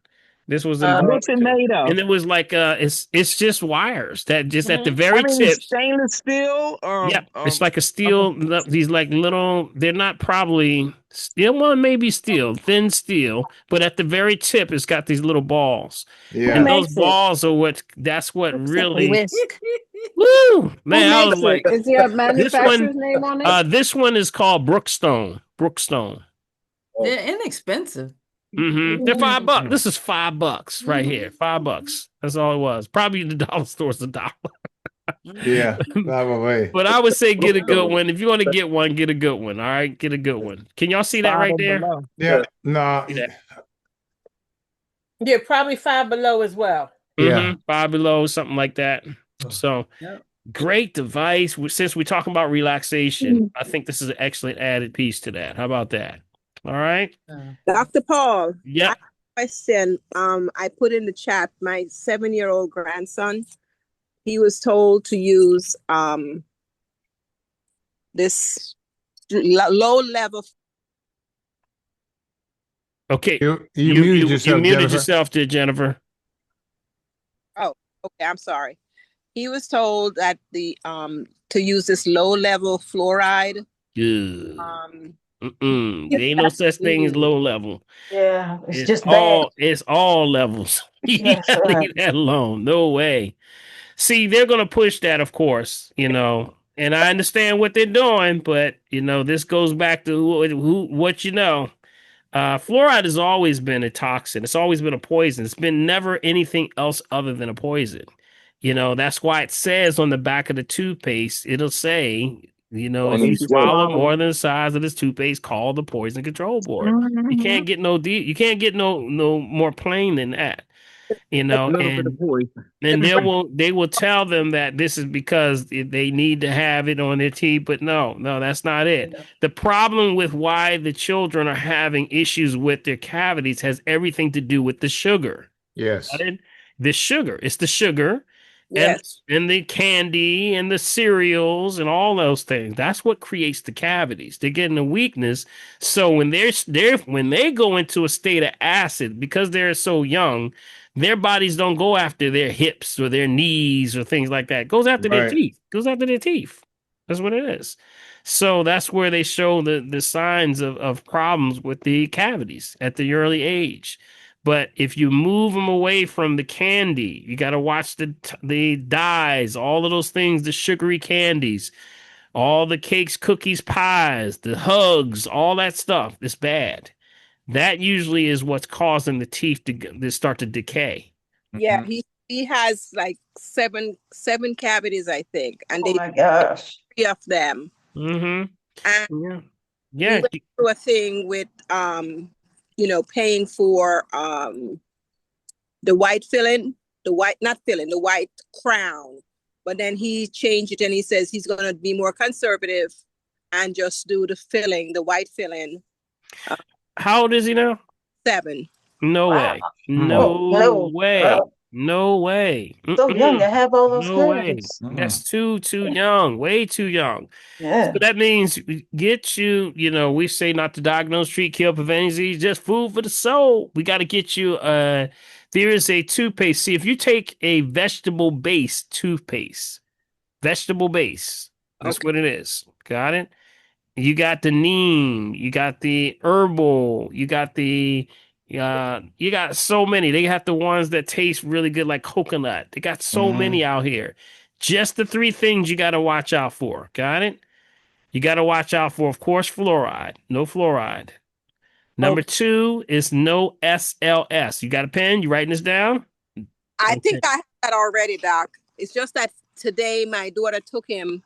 [SPEAKER 1] This was in
[SPEAKER 19] What's it
[SPEAKER 1] Burlington.
[SPEAKER 19] made of?
[SPEAKER 1] And it was like it's just wires that just at the
[SPEAKER 19] I
[SPEAKER 1] very
[SPEAKER 19] mean,
[SPEAKER 1] tip.
[SPEAKER 19] it's stainless steel or
[SPEAKER 1] Yep, it's like a steel. These like little. They're not probably steel. Well, maybe steel, thin steel, but at the very tip, it's got these little balls.
[SPEAKER 2] Yeah.
[SPEAKER 1] And those balls are what. That's what really.
[SPEAKER 22] Whisk.
[SPEAKER 1] Woo, man! I was
[SPEAKER 9] Makes
[SPEAKER 1] like,
[SPEAKER 9] it? Is there a
[SPEAKER 1] this
[SPEAKER 9] manufacturer's
[SPEAKER 1] one.
[SPEAKER 9] name on it?
[SPEAKER 1] This one is called Brookstone. Brookstone.
[SPEAKER 21] They're inexpensive.
[SPEAKER 1] They're $5. This is $5 right here. $5. That's all it was. Probably the dollar store's $1.
[SPEAKER 2] Yeah, probably.
[SPEAKER 1] But I would say get a good one. If you want to get one, get a good one. All right, get a good one. Can y'all see that right there?
[SPEAKER 2] Yeah, no.
[SPEAKER 6] Yeah, probably Five Below as well.
[SPEAKER 2] Yeah.
[SPEAKER 1] Five Below, something like that. So great device. Since we're talking about relaxation, I think this is an excellent added piece to that. How about that? All right.
[SPEAKER 23] Dr. Paul.
[SPEAKER 1] Yeah.
[SPEAKER 23] Question. I put in the chat my 7-year-old grandson. He was told to use this low level.
[SPEAKER 1] Okay.
[SPEAKER 2] You muted yourself,
[SPEAKER 1] You muted
[SPEAKER 2] Jennifer.
[SPEAKER 1] yourself there, Jennifer.
[SPEAKER 23] Oh, okay. I'm sorry. He was told that to use this low level fluoride.
[SPEAKER 1] Good. There ain't no such thing as low level.
[SPEAKER 10] Yeah, it's just
[SPEAKER 1] all
[SPEAKER 10] bad.
[SPEAKER 1] it's all levels. You
[SPEAKER 10] Yes,
[SPEAKER 1] gotta
[SPEAKER 10] sir.
[SPEAKER 1] leave that alone. No way. See, they're gonna push that, of course, and I understand what they're doing, but this goes back to what you know. Fluoride has always been a toxin. It's always been a poison. It's been never anything else other than a poison. That's why it says on the back of the toothpaste, it'll say, if you swallow more than the size of this toothpaste, call the Poison Control Board. You can't get no more plain than that. you
[SPEAKER 22] A
[SPEAKER 1] know,
[SPEAKER 22] little bit of poison.
[SPEAKER 1] and they will tell them that this is because they need to have it on their teeth, but no, that's not it. The problem with why the children are having issues with their cavities has everything to do with the sugar.
[SPEAKER 2] Yes.
[SPEAKER 1] Got it? The sugar. It's the sugar and
[SPEAKER 23] Yes.
[SPEAKER 1] and the candy and the cereals and all those things. That's what creates the cavities. They're getting a weakness. So when when they go into a state of acid, because they're so young, their bodies don't go after their hips or their knees or things like that. It goes after their
[SPEAKER 2] Right.
[SPEAKER 1] teeth. It goes after their teeth. That's what it is. So that's where they show the signs of problems with the cavities at the early age. But if you move them away from the candy, you got to watch the dyes, all of those things, the sugary candies, all the cakes, cookies, pies, the hugs, all that stuff. It's bad. That usually is what's causing the teeth to start to decay.
[SPEAKER 23] Yeah, he has like seven cavities, I think, and
[SPEAKER 10] Oh
[SPEAKER 23] they
[SPEAKER 10] my gosh.
[SPEAKER 23] 3 of them.
[SPEAKER 1] Mm-hmm.
[SPEAKER 23] And
[SPEAKER 1] Yeah.
[SPEAKER 23] we
[SPEAKER 1] Yeah.
[SPEAKER 23] went through a thing with paying for the white filling, the white not filling, the white crown. But then he changed it and he says he's gonna be more conservative and just do the filling, the white filling.
[SPEAKER 1] How old is he now?
[SPEAKER 23] 7.
[SPEAKER 1] No
[SPEAKER 10] Wow.
[SPEAKER 1] way.
[SPEAKER 10] Oh,
[SPEAKER 1] No
[SPEAKER 10] no.
[SPEAKER 1] way. No way.
[SPEAKER 10] So young to have all those
[SPEAKER 1] No way.
[SPEAKER 10] cavities.
[SPEAKER 1] That's too young. Way too young.
[SPEAKER 10] Yeah.
[SPEAKER 1] So that means get you, we say not to diagnose, treat, kill, prevent disease, just food for the soul. We got to get you there is a toothpaste. See, if you take a vegetable-based toothpaste, vegetable base, that's what it is. Got it? You got the neem, you got the herbal, you got so many. They have the ones that taste really good like coconut. They got so many out here. Just the 3 things you got to watch out for. Got it? You got to watch out for, of course, fluoride. No fluoride. Number 2 is no SLS. You got a pen? You writing this down?
[SPEAKER 23] I think I have that already, Doc. It's just that today my daughter took him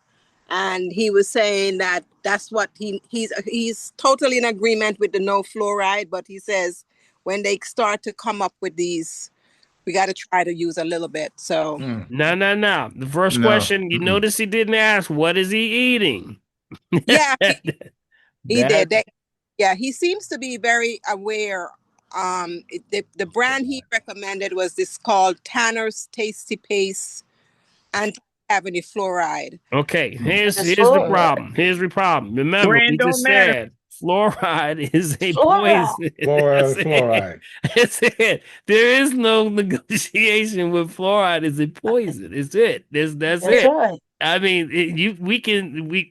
[SPEAKER 23] and he was saying that that's what he's totally in agreement with the no fluoride, but he says when they start to come up with these, we got to try to use a little bit. So
[SPEAKER 1] No. The first question, you notice he didn't ask, what is he eating?
[SPEAKER 23] Yeah, he
[SPEAKER 1] That-
[SPEAKER 23] did. Yeah, he seems to be very aware. The brand he recommended was this called Tanner's Tasty Paste and have any fluoride.
[SPEAKER 1] Okay, here's
[SPEAKER 23] It's
[SPEAKER 1] the
[SPEAKER 23] fluoride.
[SPEAKER 1] problem. Here's the problem. Remember,
[SPEAKER 23] Brand
[SPEAKER 1] we
[SPEAKER 23] don't
[SPEAKER 1] just
[SPEAKER 23] matter.
[SPEAKER 1] said fluoride is a
[SPEAKER 2] Fluoride.
[SPEAKER 1] poison.
[SPEAKER 2] Fluoride,
[SPEAKER 1] That's it.
[SPEAKER 2] fluoride.
[SPEAKER 1] That's it. There is no negotiation with fluoride. Is a poison. It's it. That's
[SPEAKER 10] That's
[SPEAKER 1] it.
[SPEAKER 10] right.
[SPEAKER 1] I mean,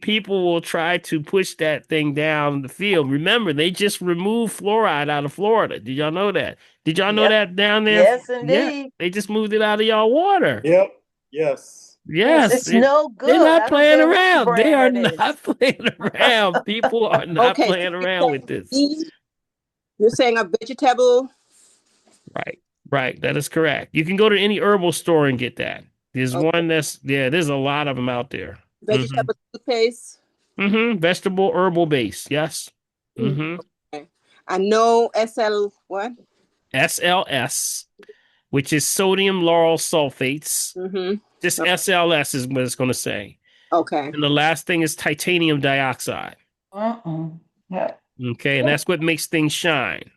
[SPEAKER 1] people will try to push that thing down the field. Remember, they just removed fluoride out of Florida. Did y'all know that? Did y'all know
[SPEAKER 10] Yep.
[SPEAKER 1] that down there?
[SPEAKER 10] Yes,
[SPEAKER 1] Yeah,
[SPEAKER 10] indeed.
[SPEAKER 1] they just moved it out of y'all water.
[SPEAKER 20] Yep. Yes.
[SPEAKER 1] Yes,
[SPEAKER 10] It's no
[SPEAKER 1] they're
[SPEAKER 10] good.
[SPEAKER 1] not
[SPEAKER 10] I don't
[SPEAKER 1] playing
[SPEAKER 10] care which
[SPEAKER 1] around. They
[SPEAKER 10] brand
[SPEAKER 1] are
[SPEAKER 10] it is.
[SPEAKER 1] not playing around. People are not
[SPEAKER 23] Okay,
[SPEAKER 1] playing around with this.
[SPEAKER 23] You're saying a vegetable?
[SPEAKER 1] Right. That is correct. You can go to any herbal store and get that. There's one there's a lot of them out there.
[SPEAKER 23] Vegetable toothpaste?
[SPEAKER 1] Vegetable herbal base. Yes.
[SPEAKER 23] Okay. And no SL what?
[SPEAKER 1] SLS, which is sodium lauryl sulfates. Just SLS is what it's going to say.
[SPEAKER 23] Okay.
[SPEAKER 1] And the last thing is titanium dioxide.
[SPEAKER 10] Yeah.
[SPEAKER 1] Okay, and that's what makes things shine.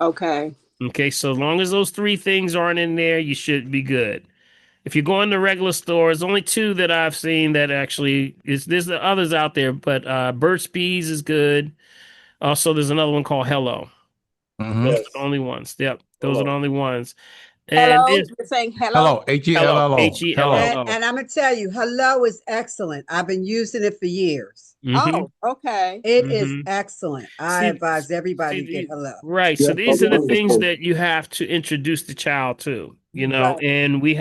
[SPEAKER 23] Okay.
[SPEAKER 1] Okay, so as long as those 3 things aren't in there, you should be good. If you go in the regular store, there's only 2 that I've seen that actually there's the others out there, but Burt's Bees is good. Also, there's another one called Hello. Those are the only ones. Yep, those are the only ones. And
[SPEAKER 23] Hello?
[SPEAKER 1] there's
[SPEAKER 23] You're saying hello?
[SPEAKER 2] Hello, Hello.
[SPEAKER 1] Hello.
[SPEAKER 16] And I'm gonna tell you, Hello is excellent. I've been using it for years.
[SPEAKER 23] Oh, okay.
[SPEAKER 16] It is excellent. I
[SPEAKER 1] See-
[SPEAKER 16] advise everybody to get Hello.
[SPEAKER 1] Right. So these are the things that you have to introduce the child to, and we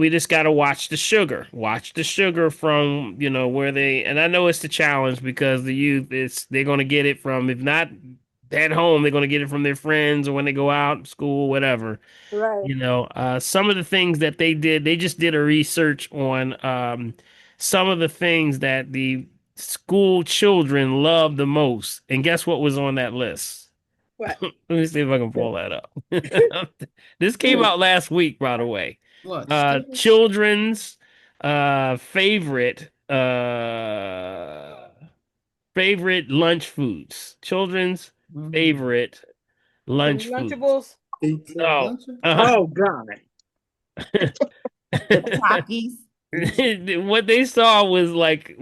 [SPEAKER 1] just got to watch the sugar. Watch the sugar from, where and I know it's the challenge because the youth, they're going to get it from, if not at home, they're going to get it from their friends or when they go out, school, whatever.
[SPEAKER 23] Right.
[SPEAKER 1] Some of the things that they just did a research on some of the things that the school children love the most. And guess what was on that list?
[SPEAKER 23] What?
[SPEAKER 1] Let me see if I can pull that up. This came out last week, by the way.
[SPEAKER 11] What? Skittles?
[SPEAKER 1] Children's favorite favorite lunch foods. Children's favorite lunch foods.
[SPEAKER 6] Lunchables.
[SPEAKER 1] Oh,
[SPEAKER 19] Oh God.
[SPEAKER 11] The Takis.
[SPEAKER 1] what they saw was like,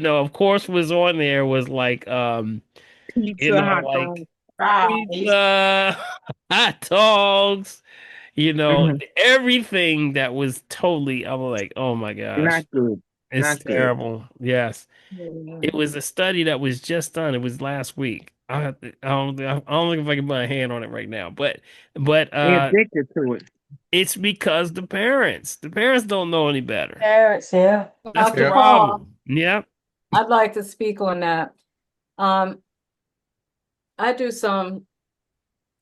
[SPEAKER 1] of course, was on there was like,
[SPEAKER 19] Pizza, hot
[SPEAKER 1] like
[SPEAKER 19] dog, fries.
[SPEAKER 1] pizza, hot dogs,
[SPEAKER 19] Mhm.
[SPEAKER 1] everything that was totally. I was like, oh my gosh,
[SPEAKER 19] Not good.
[SPEAKER 1] it's
[SPEAKER 19] Not good.
[SPEAKER 1] terrible. Yes, it was a study that was just done. It was last week. I don't think if I can put a hand on it right now, but
[SPEAKER 19] They're addicted to it.
[SPEAKER 1] it's because the parents don't know any better.
[SPEAKER 10] Parents, yeah.
[SPEAKER 1] That's the
[SPEAKER 17] Dr.
[SPEAKER 2] Yep.
[SPEAKER 17] Paul,
[SPEAKER 1] problem. Yep.
[SPEAKER 17] I'd like to speak on that. I do some,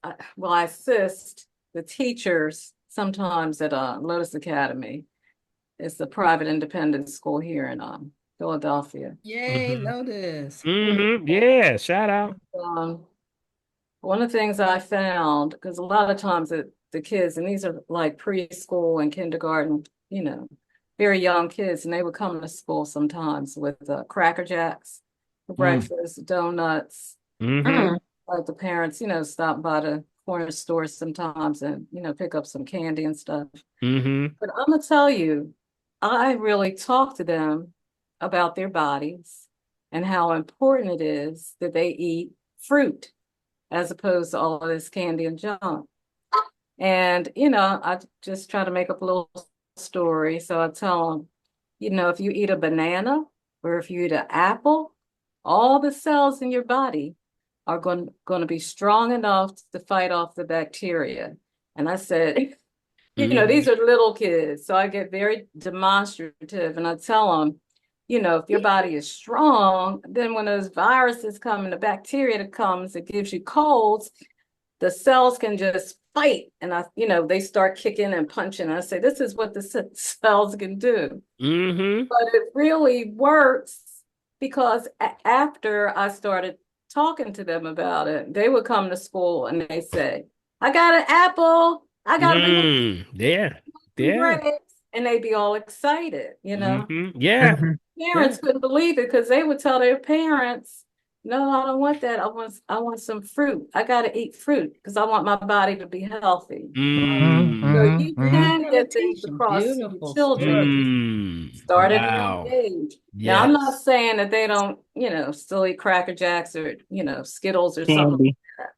[SPEAKER 17] I assist the teachers sometimes at Lotus Academy. It's a private independent school here in Philadelphia.
[SPEAKER 11] Yay, Lotus.
[SPEAKER 1] Yeah, shout out.
[SPEAKER 17] One of the things I found, because a lot of times the kids, and these are like preschool and kindergarten, very young kids, and they would come to school sometimes with Cracker Jacks for breakfast, donuts. Like the parents, stop by the corner store sometimes and, pick up some candy and stuff. But I'm gonna tell you, I really talk to them about their bodies and how important it is that they eat fruit as opposed to all of this candy and junk. And, I just try to make up a little story. So I tell them, if you eat a banana or if you eat an apple, all the cells in your body are going to be strong enough to fight off the bacteria. And I said, these are little kids. So I get very demonstrative and I tell them, if your body is strong, then when those viruses come and the bacteria that comes, it gives you colds, the cells can just fight. And they start kicking and punching. I say, this is what the cells can do. But it really works because after I started talking to them about it, they would come to school and they say, I got an apple, I got a banana,
[SPEAKER 1] Yeah.
[SPEAKER 17] grapes, and they'd be all excited,
[SPEAKER 1] Yeah.
[SPEAKER 17] Parents couldn't believe it because they would tell their parents, no, I don't want that. I want some fruit. I gotta eat fruit because I want my body to be healthy. So you can get things across to your
[SPEAKER 11] Beautiful
[SPEAKER 17] children. Start at a young
[SPEAKER 1] Wow.
[SPEAKER 17] age. Now, I'm not
[SPEAKER 1] Yes.
[SPEAKER 17] saying that they don't, still eat Cracker Jacks or, Skittles or something
[SPEAKER 19] Candy.
[SPEAKER 17] like that,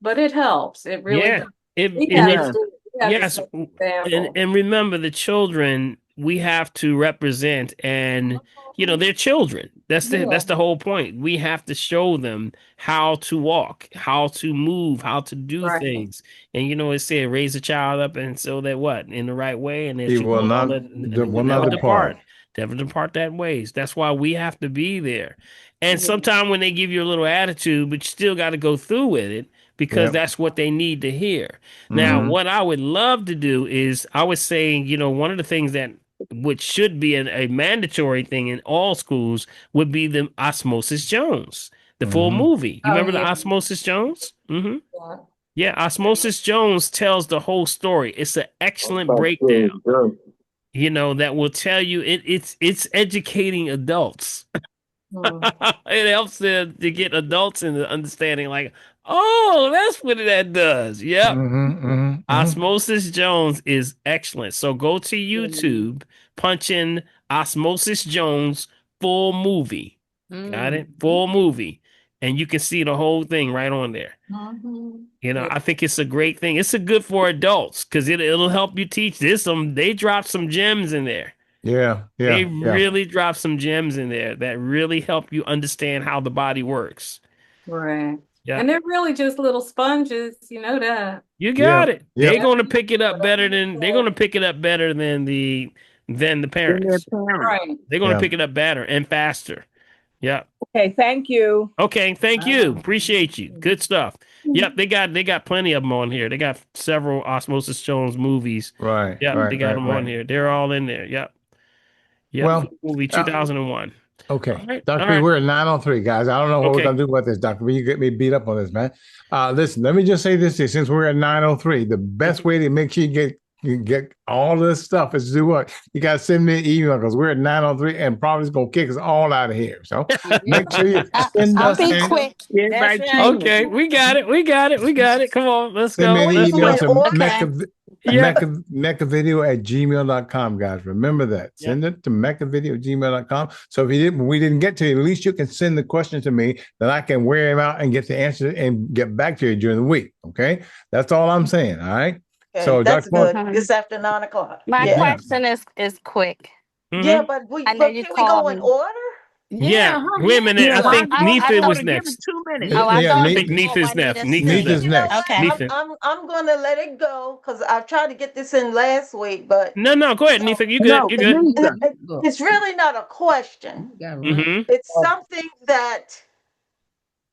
[SPEAKER 17] but it helps. It really
[SPEAKER 1] Yeah.
[SPEAKER 17] does.
[SPEAKER 1] It,
[SPEAKER 17] We
[SPEAKER 1] and
[SPEAKER 17] have
[SPEAKER 1] it's
[SPEAKER 17] to, we have to
[SPEAKER 1] yes,
[SPEAKER 17] set an
[SPEAKER 1] and
[SPEAKER 17] example.
[SPEAKER 1] remember the children we have to represent, and they're children. That's the whole point. We have to show them how to walk, how to move, how to do
[SPEAKER 17] Right.
[SPEAKER 1] things. And it said raise a child up and so that what in the right way, and
[SPEAKER 2] He
[SPEAKER 1] it
[SPEAKER 2] will not will not depart.
[SPEAKER 1] never depart that ways. That's why we have to be there. And sometimes when they give you a little attitude, but you still got to go through with it because
[SPEAKER 2] Yep.
[SPEAKER 1] that's what they need to hear. Now, what I would love to do is I was saying, one of the things that which should be a mandatory thing in all schools would be the Osmosis Jones, the full movie. You
[SPEAKER 17] Oh,
[SPEAKER 1] remember the
[SPEAKER 17] yeah.
[SPEAKER 1] Osmosis Jones?
[SPEAKER 17] Yeah.
[SPEAKER 1] Yeah, Osmosis Jones tells the whole story. It's an excellent breakdown. That will tell you it's educating adults. It helps to get adults into understanding, like, oh, that's what that does. Yep. Osmosis Jones is excellent. So go to YouTube, punch in Osmosis Jones full movie. Got it? Full movie. And you can see the whole thing right on there. I think it's a great thing. It's a good for adults because it'll help you teach this. They drop some gems in there.
[SPEAKER 2] Yeah.
[SPEAKER 1] They really drop some gems in there that really help you understand how the body works.
[SPEAKER 17] Right.
[SPEAKER 1] Yeah.
[SPEAKER 17] And they're really just little sponges, you know that.
[SPEAKER 1] You got it.
[SPEAKER 2] Yep.
[SPEAKER 1] They're gonna pick it up better than the parents.
[SPEAKER 17] Right.
[SPEAKER 1] They're gonna pick it up better and faster. Yeah.
[SPEAKER 5] Okay, thank you.
[SPEAKER 1] Okay, thank you. Appreciate you. Good stuff. Yep, they got plenty of them on here. They got several Osmosis Jones movies.
[SPEAKER 2] Right.
[SPEAKER 1] Yep,
[SPEAKER 2] Right.
[SPEAKER 1] they got
[SPEAKER 2] Right.
[SPEAKER 1] them
[SPEAKER 2] Right.
[SPEAKER 1] on here. They're all in there. Yep. Yep.
[SPEAKER 2] Well,
[SPEAKER 1] Movie 2001.
[SPEAKER 2] Okay.
[SPEAKER 1] All right.
[SPEAKER 2] Dr.
[SPEAKER 1] All
[SPEAKER 2] B,
[SPEAKER 1] right.
[SPEAKER 2] we're at 9:03, guys. I don't know what we're
[SPEAKER 1] Okay.
[SPEAKER 2] going to do about this, Dr. B. You get me beat up on this, man. Listen, let me just say this here. Since we're at 9:03, the best way to make sure you get all this stuff is to do what? You got to send me an email because we're at 9:03 and probably it's going to kick us all out of here. So make sure you send
[SPEAKER 22] I'll
[SPEAKER 2] us
[SPEAKER 22] be
[SPEAKER 2] and
[SPEAKER 22] quick.
[SPEAKER 21] That's
[SPEAKER 22] Everybody
[SPEAKER 21] right.
[SPEAKER 22] choose.
[SPEAKER 1] Okay. We got it. We got it. We got it. Come on. Let's
[SPEAKER 2] send me
[SPEAKER 1] go.
[SPEAKER 2] an
[SPEAKER 1] Let's
[SPEAKER 2] email
[SPEAKER 1] go.
[SPEAKER 2] to
[SPEAKER 22] Okay.
[SPEAKER 1] Yeah.
[SPEAKER 2] mechavideo@gmail.com, guys. Remember that.
[SPEAKER 1] Yeah.
[SPEAKER 2] Send it to mechavideo@gmail.com. So if we didn't get to you, at least you can send the question to me that I can wear them out and get the answer and get back to you during the week. Okay. That's all I'm saying. All right.
[SPEAKER 10] Okay,
[SPEAKER 2] So
[SPEAKER 10] that's
[SPEAKER 2] Dr.
[SPEAKER 10] good. It's after 9 o'clock.
[SPEAKER 22] My
[SPEAKER 10] Yeah.
[SPEAKER 22] question is quick.
[SPEAKER 10] Yeah,
[SPEAKER 1] Mhm.
[SPEAKER 10] but
[SPEAKER 22] I know
[SPEAKER 10] but
[SPEAKER 22] you
[SPEAKER 10] can we go
[SPEAKER 22] called
[SPEAKER 10] in
[SPEAKER 22] me.
[SPEAKER 10] order?
[SPEAKER 1] Yeah.
[SPEAKER 21] Yeah,
[SPEAKER 1] Wait a minute.
[SPEAKER 21] yeah.
[SPEAKER 1] I think
[SPEAKER 22] I
[SPEAKER 1] Neitha
[SPEAKER 22] thought.
[SPEAKER 1] was
[SPEAKER 21] Give it
[SPEAKER 1] next.
[SPEAKER 21] 2 minutes.
[SPEAKER 22] Oh, I
[SPEAKER 2] Yeah,
[SPEAKER 22] thought
[SPEAKER 1] I think Neitha's next.
[SPEAKER 22] Juanita
[SPEAKER 1] Neitha's
[SPEAKER 22] said.
[SPEAKER 2] Neitha's
[SPEAKER 1] next.
[SPEAKER 10] You know
[SPEAKER 2] next.
[SPEAKER 10] what?
[SPEAKER 22] Okay.
[SPEAKER 1] Neitha.
[SPEAKER 10] I'm gonna let it go because I've tried to get this in last week, but
[SPEAKER 1] No. Go ahead,
[SPEAKER 10] so
[SPEAKER 1] Neitha. You good.
[SPEAKER 21] No,
[SPEAKER 1] You good.
[SPEAKER 21] Nisa.
[SPEAKER 10] it's really not a question.
[SPEAKER 1] Mm-hmm.
[SPEAKER 10] It's something that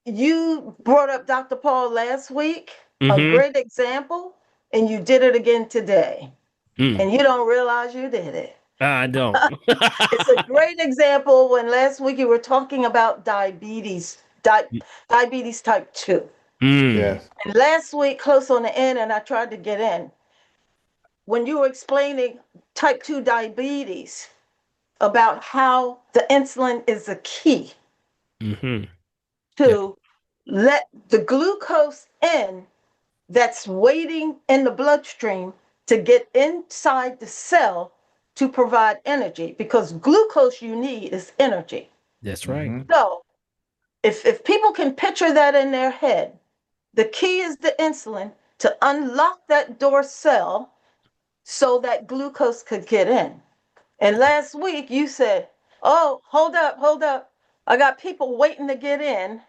[SPEAKER 10] you brought up, Dr. Paul, last week, a
[SPEAKER 1] Mm-hmm.
[SPEAKER 10] great example, and you did it again today,
[SPEAKER 1] Mm.
[SPEAKER 10] and you don't realize you did it.
[SPEAKER 1] I don't.
[SPEAKER 10] It's a great example when last week you were talking about diabetes, diabetes type 2.
[SPEAKER 1] Mm.
[SPEAKER 2] Yes.
[SPEAKER 10] And last week, close on the end, and I tried to get in, when you were explaining type 2 diabetes, about how the insulin is the key
[SPEAKER 1] Mm-hmm.
[SPEAKER 10] to let the glucose in that's waiting in the bloodstream to get inside the cell to provide energy because glucose you need is energy.
[SPEAKER 1] That's right.
[SPEAKER 10] So if people can picture that in their head, the key is the insulin to unlock that door cell so that glucose could get in. And last week you said, oh, hold up. I got people waiting to get in.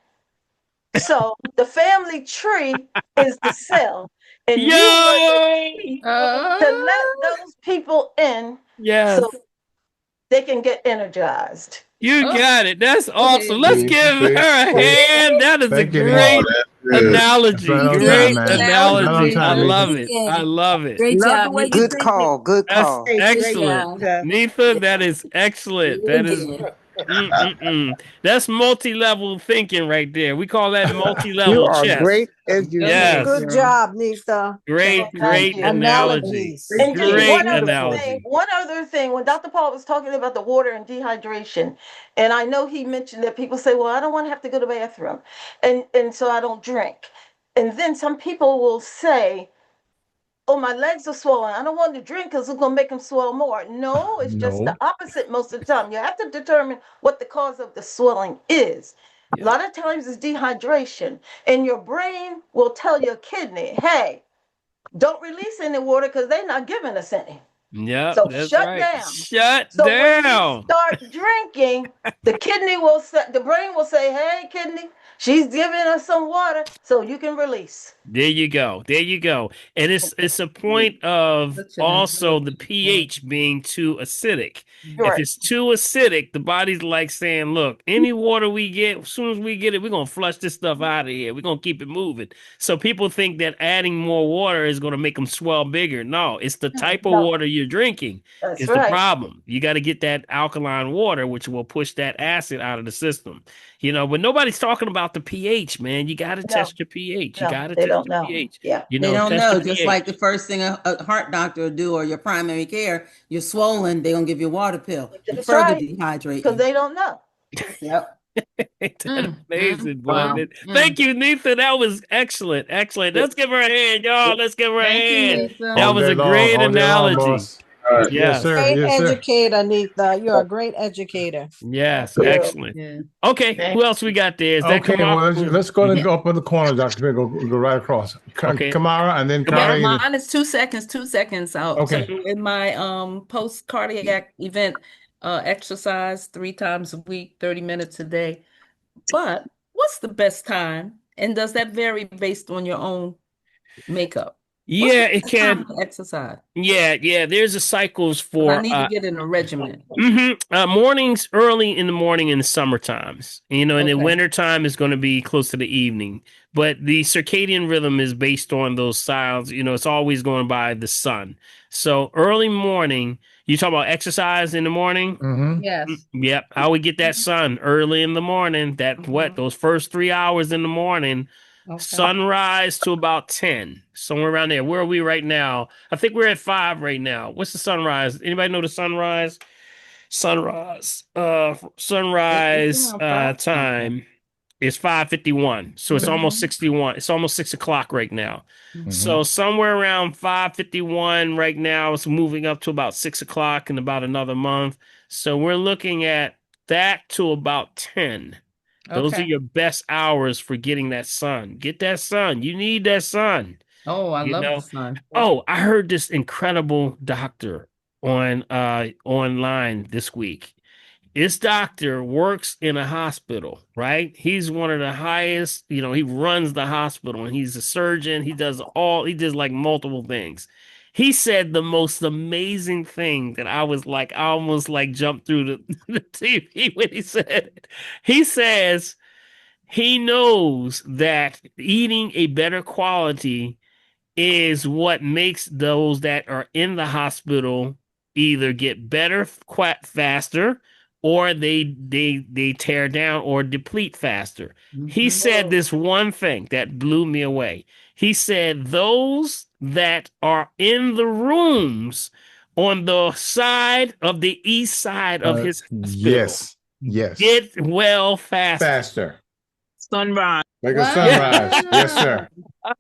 [SPEAKER 10] So the family tree is the cell. And you were the
[SPEAKER 1] Yo!
[SPEAKER 10] key to let those people in
[SPEAKER 1] Yes.
[SPEAKER 10] so they can get energized.
[SPEAKER 1] You got it. That's awesome. Let's
[SPEAKER 2] See,
[SPEAKER 1] give her
[SPEAKER 2] see,
[SPEAKER 1] a
[SPEAKER 2] see.
[SPEAKER 1] hand. That is a
[SPEAKER 2] Thank you, Nisa.
[SPEAKER 1] great
[SPEAKER 2] That's
[SPEAKER 1] analogy.
[SPEAKER 2] right on time,
[SPEAKER 1] Great
[SPEAKER 2] man. Right on
[SPEAKER 1] analogy. I
[SPEAKER 2] time,
[SPEAKER 1] love
[SPEAKER 2] Nisa.
[SPEAKER 1] it. I love it.
[SPEAKER 21] Great
[SPEAKER 15] Love the
[SPEAKER 21] job,
[SPEAKER 15] way
[SPEAKER 21] Nita.
[SPEAKER 15] you
[SPEAKER 4] Good
[SPEAKER 15] think it.
[SPEAKER 4] call. Good
[SPEAKER 1] That's
[SPEAKER 4] call.
[SPEAKER 21] Great
[SPEAKER 1] excellent.
[SPEAKER 21] job.
[SPEAKER 1] Neitha, that is excellent. That is that's multi-level thinking right there. We call that
[SPEAKER 19] You
[SPEAKER 1] multi-level
[SPEAKER 19] are a
[SPEAKER 1] chess.
[SPEAKER 19] great educator,
[SPEAKER 1] Yes.
[SPEAKER 21] Good
[SPEAKER 19] girl.
[SPEAKER 21] job, Nita.
[SPEAKER 1] Great,
[SPEAKER 10] Thank
[SPEAKER 1] great
[SPEAKER 10] you.
[SPEAKER 1] analogy.
[SPEAKER 21] Analogies.
[SPEAKER 10] And just
[SPEAKER 1] Great
[SPEAKER 21] Beautiful.
[SPEAKER 1] analogy.
[SPEAKER 10] one other thing, when Dr. Paul was talking about the water and dehydration, and I know he mentioned that people say, well, I don't want to have to go to the bathroom. And so I don't drink. And then some people will say, oh, my legs are swollen. I don't want to drink because it's going to make them swell more. No, it's just the
[SPEAKER 2] No.
[SPEAKER 10] opposite most of the time. You have to determine what the cause of the swelling is. A lot of times it's dehydration, and your brain will tell your kidney, hey, don't release any water because they're not giving us any.
[SPEAKER 1] Yep,
[SPEAKER 10] So
[SPEAKER 1] that's
[SPEAKER 10] shut
[SPEAKER 1] right.
[SPEAKER 10] down.
[SPEAKER 1] Shut
[SPEAKER 10] So when you
[SPEAKER 1] down.
[SPEAKER 10] start drinking, the kidney will say, the brain will say, hey, kidney, she's giving us some water so you can release.
[SPEAKER 1] There you go. There you go. And it's a point of also the pH being too acidic. If
[SPEAKER 10] Right.
[SPEAKER 1] it's too acidic, the body's like saying, look, any water we get, as soon as we get it, we're gonna flush this stuff out of here. We're gonna keep it moving. So people think that adding more water is gonna make them swell bigger. No, it's the type of
[SPEAKER 10] No,
[SPEAKER 1] water you're drinking
[SPEAKER 10] that's
[SPEAKER 1] is the
[SPEAKER 10] right.
[SPEAKER 1] problem. You got to get that alkaline water, which will push that acid out of the system. But nobody's talking about the pH, man. You got to
[SPEAKER 10] No,
[SPEAKER 1] test your pH. You
[SPEAKER 10] no,
[SPEAKER 1] got to
[SPEAKER 10] they
[SPEAKER 1] test
[SPEAKER 10] don't
[SPEAKER 1] your
[SPEAKER 10] know.
[SPEAKER 1] pH.
[SPEAKER 10] Yeah.
[SPEAKER 11] They don't
[SPEAKER 1] Test
[SPEAKER 11] know.
[SPEAKER 1] your
[SPEAKER 11] Just
[SPEAKER 1] pH.
[SPEAKER 11] like the first thing a heart doctor will do or your primary care, you're swollen, they're gonna give you a water pill to
[SPEAKER 10] That's
[SPEAKER 11] further
[SPEAKER 10] right.
[SPEAKER 11] dehydrate
[SPEAKER 10] Because
[SPEAKER 11] you.
[SPEAKER 10] they don't know.
[SPEAKER 11] Yep.
[SPEAKER 1] Ain't that amazing, boy?
[SPEAKER 21] Wow.
[SPEAKER 1] Thank you, Nitha. That was excellent. Excellent. Let's give her a hand, y'all. Let's give her a
[SPEAKER 11] Thank you,
[SPEAKER 1] hand.
[SPEAKER 11] Lisa.
[SPEAKER 1] That was a great
[SPEAKER 2] All day long,
[SPEAKER 1] analogy.
[SPEAKER 2] boss. Yes,
[SPEAKER 1] Yes.
[SPEAKER 2] sir.
[SPEAKER 21] Great
[SPEAKER 2] Yes, sir.
[SPEAKER 21] educator, Nita. You're a great educator.
[SPEAKER 1] Yes.
[SPEAKER 10] Thank you.
[SPEAKER 1] Excellent.
[SPEAKER 11] Yeah.
[SPEAKER 1] Okay. Who else we got there? Is that
[SPEAKER 2] Okay, well,
[SPEAKER 1] Kamara?
[SPEAKER 2] let's go and go up in the corner, Dr. Smith. Go right across.
[SPEAKER 1] Okay.
[SPEAKER 2] Kamara, and then
[SPEAKER 21] Yeah,
[SPEAKER 2] Carly.
[SPEAKER 21] mine is 2 seconds, 2 seconds out. So
[SPEAKER 2] Okay.
[SPEAKER 21] in my post cardiac event, exercise 3 times a week, 30 minutes a day. But what's the best time? And does that vary based on your own makeup? What's
[SPEAKER 1] Yeah,
[SPEAKER 21] the
[SPEAKER 1] it
[SPEAKER 21] best time
[SPEAKER 1] can.
[SPEAKER 21] to exercise?
[SPEAKER 1] Yeah. There's a cycles
[SPEAKER 21] 'Cause I
[SPEAKER 1] for
[SPEAKER 21] need to get in a regimen.
[SPEAKER 1] mornings, early in the morning in the summer times. In the
[SPEAKER 21] Okay.
[SPEAKER 1] winter time is going to be close to the evening. But the circadian rhythm is based on those styles. It's always going by the sun. So early morning, You talk about exercise in the morning?
[SPEAKER 2] Mm-hmm.
[SPEAKER 21] Yes.
[SPEAKER 1] Yep. How we get that sun early in the morning. Those first 3 hours in the morning,
[SPEAKER 21] Okay.
[SPEAKER 1] sunrise to about 10, somewhere around there. Where are we right now? I think we're at 5 right now. What's the sunrise? Anybody know the sunrise? Sunrise
[SPEAKER 21] It's around 5 something.
[SPEAKER 1] time is 5:51. So it's almost
[SPEAKER 21] Mhm.
[SPEAKER 1] 61. It's almost 6 o'clock right now.
[SPEAKER 21] Mhm.
[SPEAKER 1] So somewhere around 5:51 right now. It's moving up to about 6 o'clock in about another month. So we're looking at that to about 10. Those are
[SPEAKER 21] Okay.
[SPEAKER 1] your best hours for getting that sun. Get that sun. You need that sun.
[SPEAKER 21] Oh, I
[SPEAKER 1] You
[SPEAKER 21] love the
[SPEAKER 1] know.
[SPEAKER 21] sun.
[SPEAKER 1] Oh, I heard this incredible doctor on online this week. This doctor works in a hospital, right? He's one of the highest, he runs the hospital and he's a surgeon. He does like multiple things. He said the most amazing thing that I was like, I almost like jumped through the TV when he said it. He says he knows that eating a better quality is what makes those that are in the hospital either get better quite faster or they tear down or deplete faster. He said this one thing that blew me away. He said those that are in the rooms on the side of the east side of his hospital
[SPEAKER 2] Yes.
[SPEAKER 1] get well faster.
[SPEAKER 2] Faster.
[SPEAKER 19] Sunrise.
[SPEAKER 2] Like a sunrise. Yes, sir.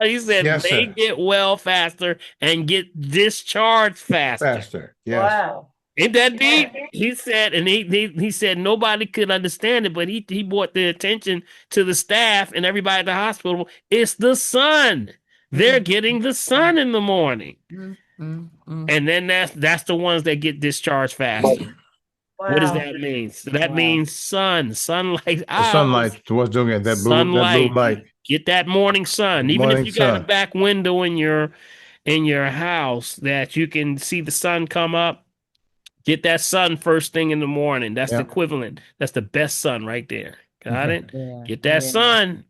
[SPEAKER 1] He said
[SPEAKER 2] Yes,
[SPEAKER 1] they
[SPEAKER 2] sir.
[SPEAKER 1] get well faster and get discharged faster.
[SPEAKER 2] Faster. Yes.
[SPEAKER 10] Wow.
[SPEAKER 1] Ain't that deep? He said, and he said nobody could understand it, but he brought the attention to the staff and everybody at the hospital. It's the sun. They're getting the sun in the morning. And then that's the ones that get discharged faster. What does that mean? So that means sunlight
[SPEAKER 2] The sunlight, what's doing it? That blue
[SPEAKER 1] sunlight.
[SPEAKER 2] light.
[SPEAKER 1] Get that morning sun. Even if
[SPEAKER 2] Morning
[SPEAKER 1] you got a
[SPEAKER 2] sun.
[SPEAKER 1] back window in your house that you can see the sun come up, get that sun first thing in the morning. That's the equivalent. That's the best sun right there. Got it?
[SPEAKER 21] Yeah.
[SPEAKER 1] Get that sun.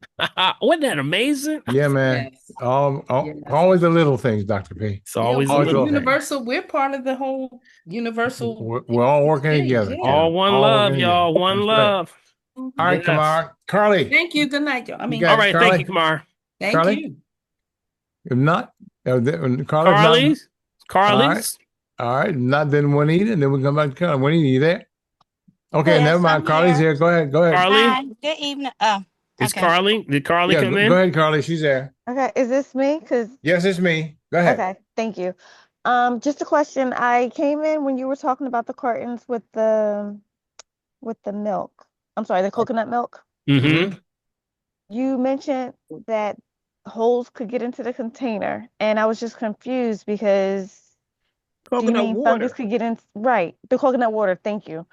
[SPEAKER 1] Wasn't that amazing?
[SPEAKER 2] Yeah, man.
[SPEAKER 21] Yes.
[SPEAKER 2] Always the little things, Dr. P.
[SPEAKER 1] It's always
[SPEAKER 21] Yeah,
[SPEAKER 1] a
[SPEAKER 21] we're
[SPEAKER 1] little thing.
[SPEAKER 21] universal. We're part of the whole universal.
[SPEAKER 2] We're all working together.
[SPEAKER 21] Yeah.
[SPEAKER 1] All one
[SPEAKER 2] All
[SPEAKER 1] love,
[SPEAKER 2] working
[SPEAKER 1] y'all.
[SPEAKER 2] together.
[SPEAKER 1] One
[SPEAKER 2] That's right.
[SPEAKER 1] love.
[SPEAKER 2] All right,
[SPEAKER 1] Yes.
[SPEAKER 2] Kamar. Carly.
[SPEAKER 21] Thank you. Good night, y'all. I mean,
[SPEAKER 2] got
[SPEAKER 1] All right,
[SPEAKER 2] Carly?
[SPEAKER 1] thank you, Kamar.
[SPEAKER 21] thank
[SPEAKER 2] Carly?
[SPEAKER 21] you.
[SPEAKER 2] If not, Carly's
[SPEAKER 1] Carly's?
[SPEAKER 2] Carly's? All right. Not then Juanita, and then we come back to Carly. Juanita, you there? Okay,
[SPEAKER 7] Yes,
[SPEAKER 2] never mind.
[SPEAKER 7] I'm
[SPEAKER 2] Carly's
[SPEAKER 7] here.
[SPEAKER 2] here. Go ahead.
[SPEAKER 1] Carly?
[SPEAKER 7] Hi, good evening. Oh,
[SPEAKER 1] Is
[SPEAKER 7] okay.
[SPEAKER 1] Carly? Did Carly
[SPEAKER 2] Yeah,
[SPEAKER 1] come
[SPEAKER 2] go
[SPEAKER 1] in?
[SPEAKER 2] ahead, Carly. She's there.
[SPEAKER 7] Okay, is this me?
[SPEAKER 2] Yes, it's me. Go ahead.
[SPEAKER 7] Okay, thank you. Just a question. I came in when you were talking about the cartons with the milk. I'm sorry, the coconut milk.
[SPEAKER 1] Mm-hmm.
[SPEAKER 7] You mentioned that holes could get into the container, and I was just confused because do you
[SPEAKER 19] Coconut
[SPEAKER 7] mean
[SPEAKER 19] water.
[SPEAKER 7] fungus could get in? Right, the coconut water. Thank you.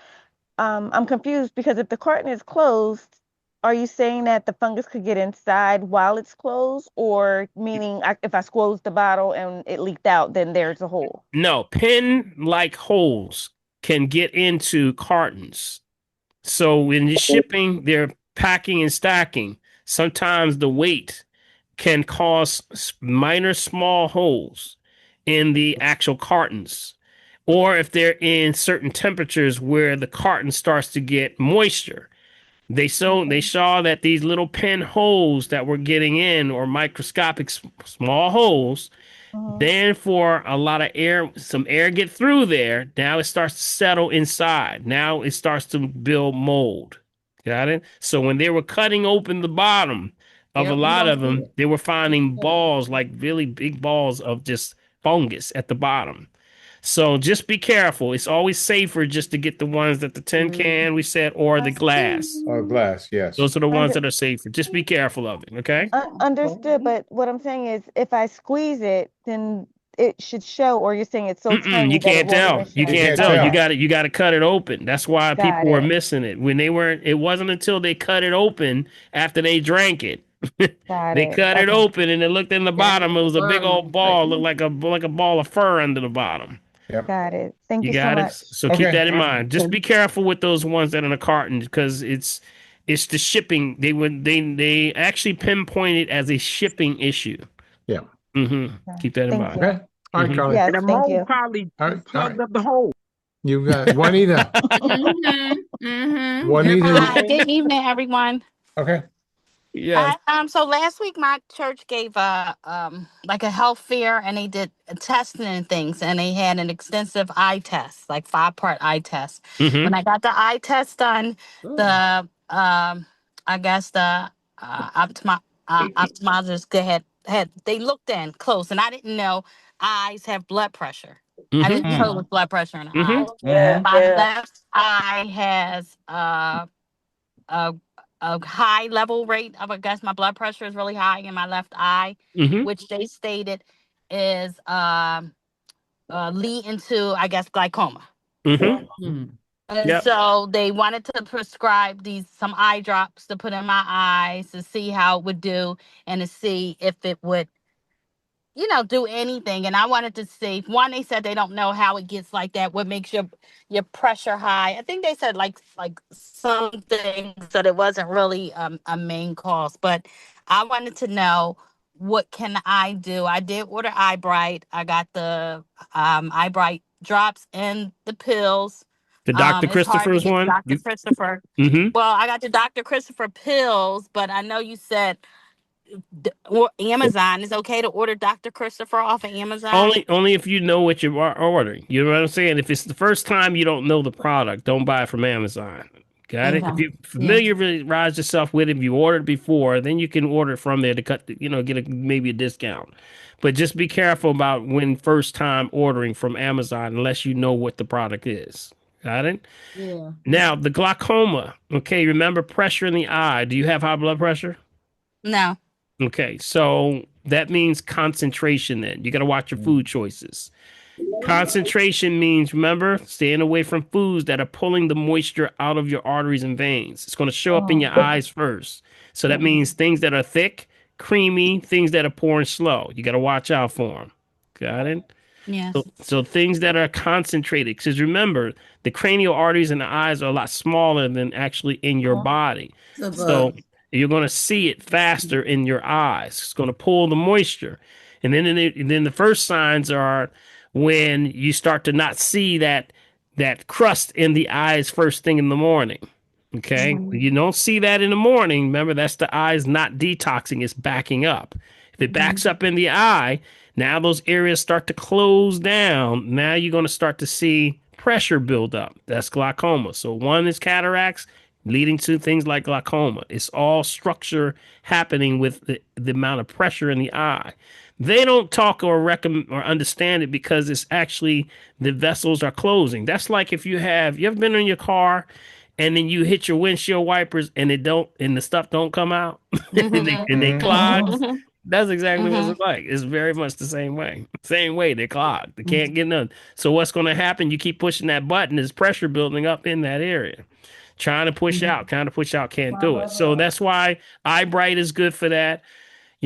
[SPEAKER 7] I'm confused because if the carton is closed, are you saying that the fungus could get inside while it's closed, or meaning if I squeeze the bottle and it leaked out, then there's a hole?
[SPEAKER 1] No, pin-like holes can get into cartons. So when you're shipping, they're packing and stacking. Sometimes the weight can cause minor small holes in the actual cartons. Or if they're in certain temperatures where the carton starts to get moisture. They saw that these little pin holes that were getting in, or microscopic small holes, then for a lot of air, some air get through there. Now it starts to settle inside. Now it starts to build mold. Got it? So when they were cutting open the bottom of a
[SPEAKER 21] Yep, we
[SPEAKER 1] lot
[SPEAKER 21] don't
[SPEAKER 1] of
[SPEAKER 21] see
[SPEAKER 1] them,
[SPEAKER 21] it.
[SPEAKER 1] they were finding balls, like really big balls of just fungus at the bottom. So just be careful. It's always safer just to get the ones that the tin can, we said, or the glass.
[SPEAKER 2] Or glass, yes.
[SPEAKER 1] Those are the ones
[SPEAKER 7] Under-
[SPEAKER 1] that are safer. Just be careful of it, okay?
[SPEAKER 7] Understood, but what I'm saying is if I squeeze it, then it should show, or you're saying it's so tiny
[SPEAKER 1] You
[SPEAKER 7] that it
[SPEAKER 1] can't
[SPEAKER 7] won't
[SPEAKER 1] tell.
[SPEAKER 7] even
[SPEAKER 1] You
[SPEAKER 7] show.
[SPEAKER 1] can't tell. You got to cut it open. That's why
[SPEAKER 7] Got
[SPEAKER 1] people were
[SPEAKER 7] it.
[SPEAKER 1] missing it. It wasn't until they cut it open after they drank it.
[SPEAKER 7] Got
[SPEAKER 1] They
[SPEAKER 7] it.
[SPEAKER 1] cut it
[SPEAKER 7] Okay.
[SPEAKER 1] open and it looked in the bottom. It was a big old ball, looked like a ball of fur under the bottom.
[SPEAKER 2] Yep.
[SPEAKER 7] Got it. Thank
[SPEAKER 1] You
[SPEAKER 7] you so
[SPEAKER 1] got it.
[SPEAKER 7] much.
[SPEAKER 1] So keep
[SPEAKER 2] Okay.
[SPEAKER 1] that in mind. Just be careful with those ones that are in a carton because it's the shipping. They actually pinpoint it as a shipping issue.
[SPEAKER 2] Yeah.
[SPEAKER 1] Keep that in
[SPEAKER 7] Thank
[SPEAKER 1] mind.
[SPEAKER 7] you.
[SPEAKER 2] Okay. All right, Carly.
[SPEAKER 7] Yes,
[SPEAKER 19] And the
[SPEAKER 7] thank
[SPEAKER 19] mold
[SPEAKER 7] you.
[SPEAKER 19] probably
[SPEAKER 2] All right.
[SPEAKER 19] plugged up the hole.
[SPEAKER 2] You got Juanita. Juanita.
[SPEAKER 8] Hi, good evening, everyone.
[SPEAKER 2] Okay.
[SPEAKER 1] Yes.
[SPEAKER 8] So last week my church gave a like a health fair, and they did testing and things, and they had an extensive eye test, like 5-part eye test. When I got the eye test done, the I guess the ophthalmologist had they looked in close, and I didn't know eyes have blood pressure. I didn't know it was blood pressure in the eye. My left eye has a high level rate of, I guess my blood pressure is really high in my left eye, which they stated is leading to, I guess, glaucoma. And so they wanted to prescribe some eye drops to put in my eyes to see how it would do, and to see if it would, do anything. And I wanted to see, one, they said they don't know how it gets like that, what makes your pressure high. I think they said like some things that it wasn't really a main cause, but I wanted to know, what can I do? I did order Eye Bright. I got the Eye Bright drops and the pills.
[SPEAKER 1] The Dr.
[SPEAKER 8] It's hard to
[SPEAKER 1] Christopher's
[SPEAKER 8] get
[SPEAKER 1] one?
[SPEAKER 8] Dr. Christopher. Well, I got the Dr. Christopher pills, but I know you said or Amazon. Is okay to order Dr. Christopher off of Amazon?
[SPEAKER 1] Only if you know what you are ordering. You know what I'm saying? If it's the first time you don't know the product, don't buy it from Amazon. Got it? If you familiarize yourself with it, if you ordered before, then you can order it from there to get maybe a discount. But just be careful about when first time ordering from Amazon unless you know what the product is. Got it?
[SPEAKER 21] Yeah.
[SPEAKER 1] Now, the glaucoma. Okay, remember pressure in the eye. Do you have high blood pressure?
[SPEAKER 8] No.
[SPEAKER 1] Okay, so that means concentration then. You got to watch your food choices. Concentration means, remember, staying away from foods that are pulling the moisture out of your arteries and veins. It's going to show up in your eyes first. So that means things that are thick, creamy, things that are pouring slow. You got to watch out for them. Got it?
[SPEAKER 8] Yes.
[SPEAKER 1] So things that are concentrated, because remember, the cranial arteries in the eyes are a lot smaller than actually in your body. So you're going to see it faster in your eyes. It's going to pull the moisture. And then the first signs are when you start to not see that crust in the eyes first thing in the morning. Okay. You don't see that in the morning. Remember, that's the eyes not detoxing, it's backing up. If it backs up in the eye, now those areas start to close down. Now you're going to start to see pressure build up. That's glaucoma. So one is cataracts leading to things like glaucoma. It's all structure happening with the amount of pressure in the eye. They don't talk or recommend or understand it because it's actually the vessels are closing. That's like if you ever been in your car and then you hit your windshield wipers and the stuff don't come out and they clog. That's exactly what it's like. It's very much the same way. Same way, they're clogged. They can't get none. So what's going to happen? You keep pushing that button, there's pressure building up in that area. Trying to push out, can't do it. So that's why Eye Bright is good for that.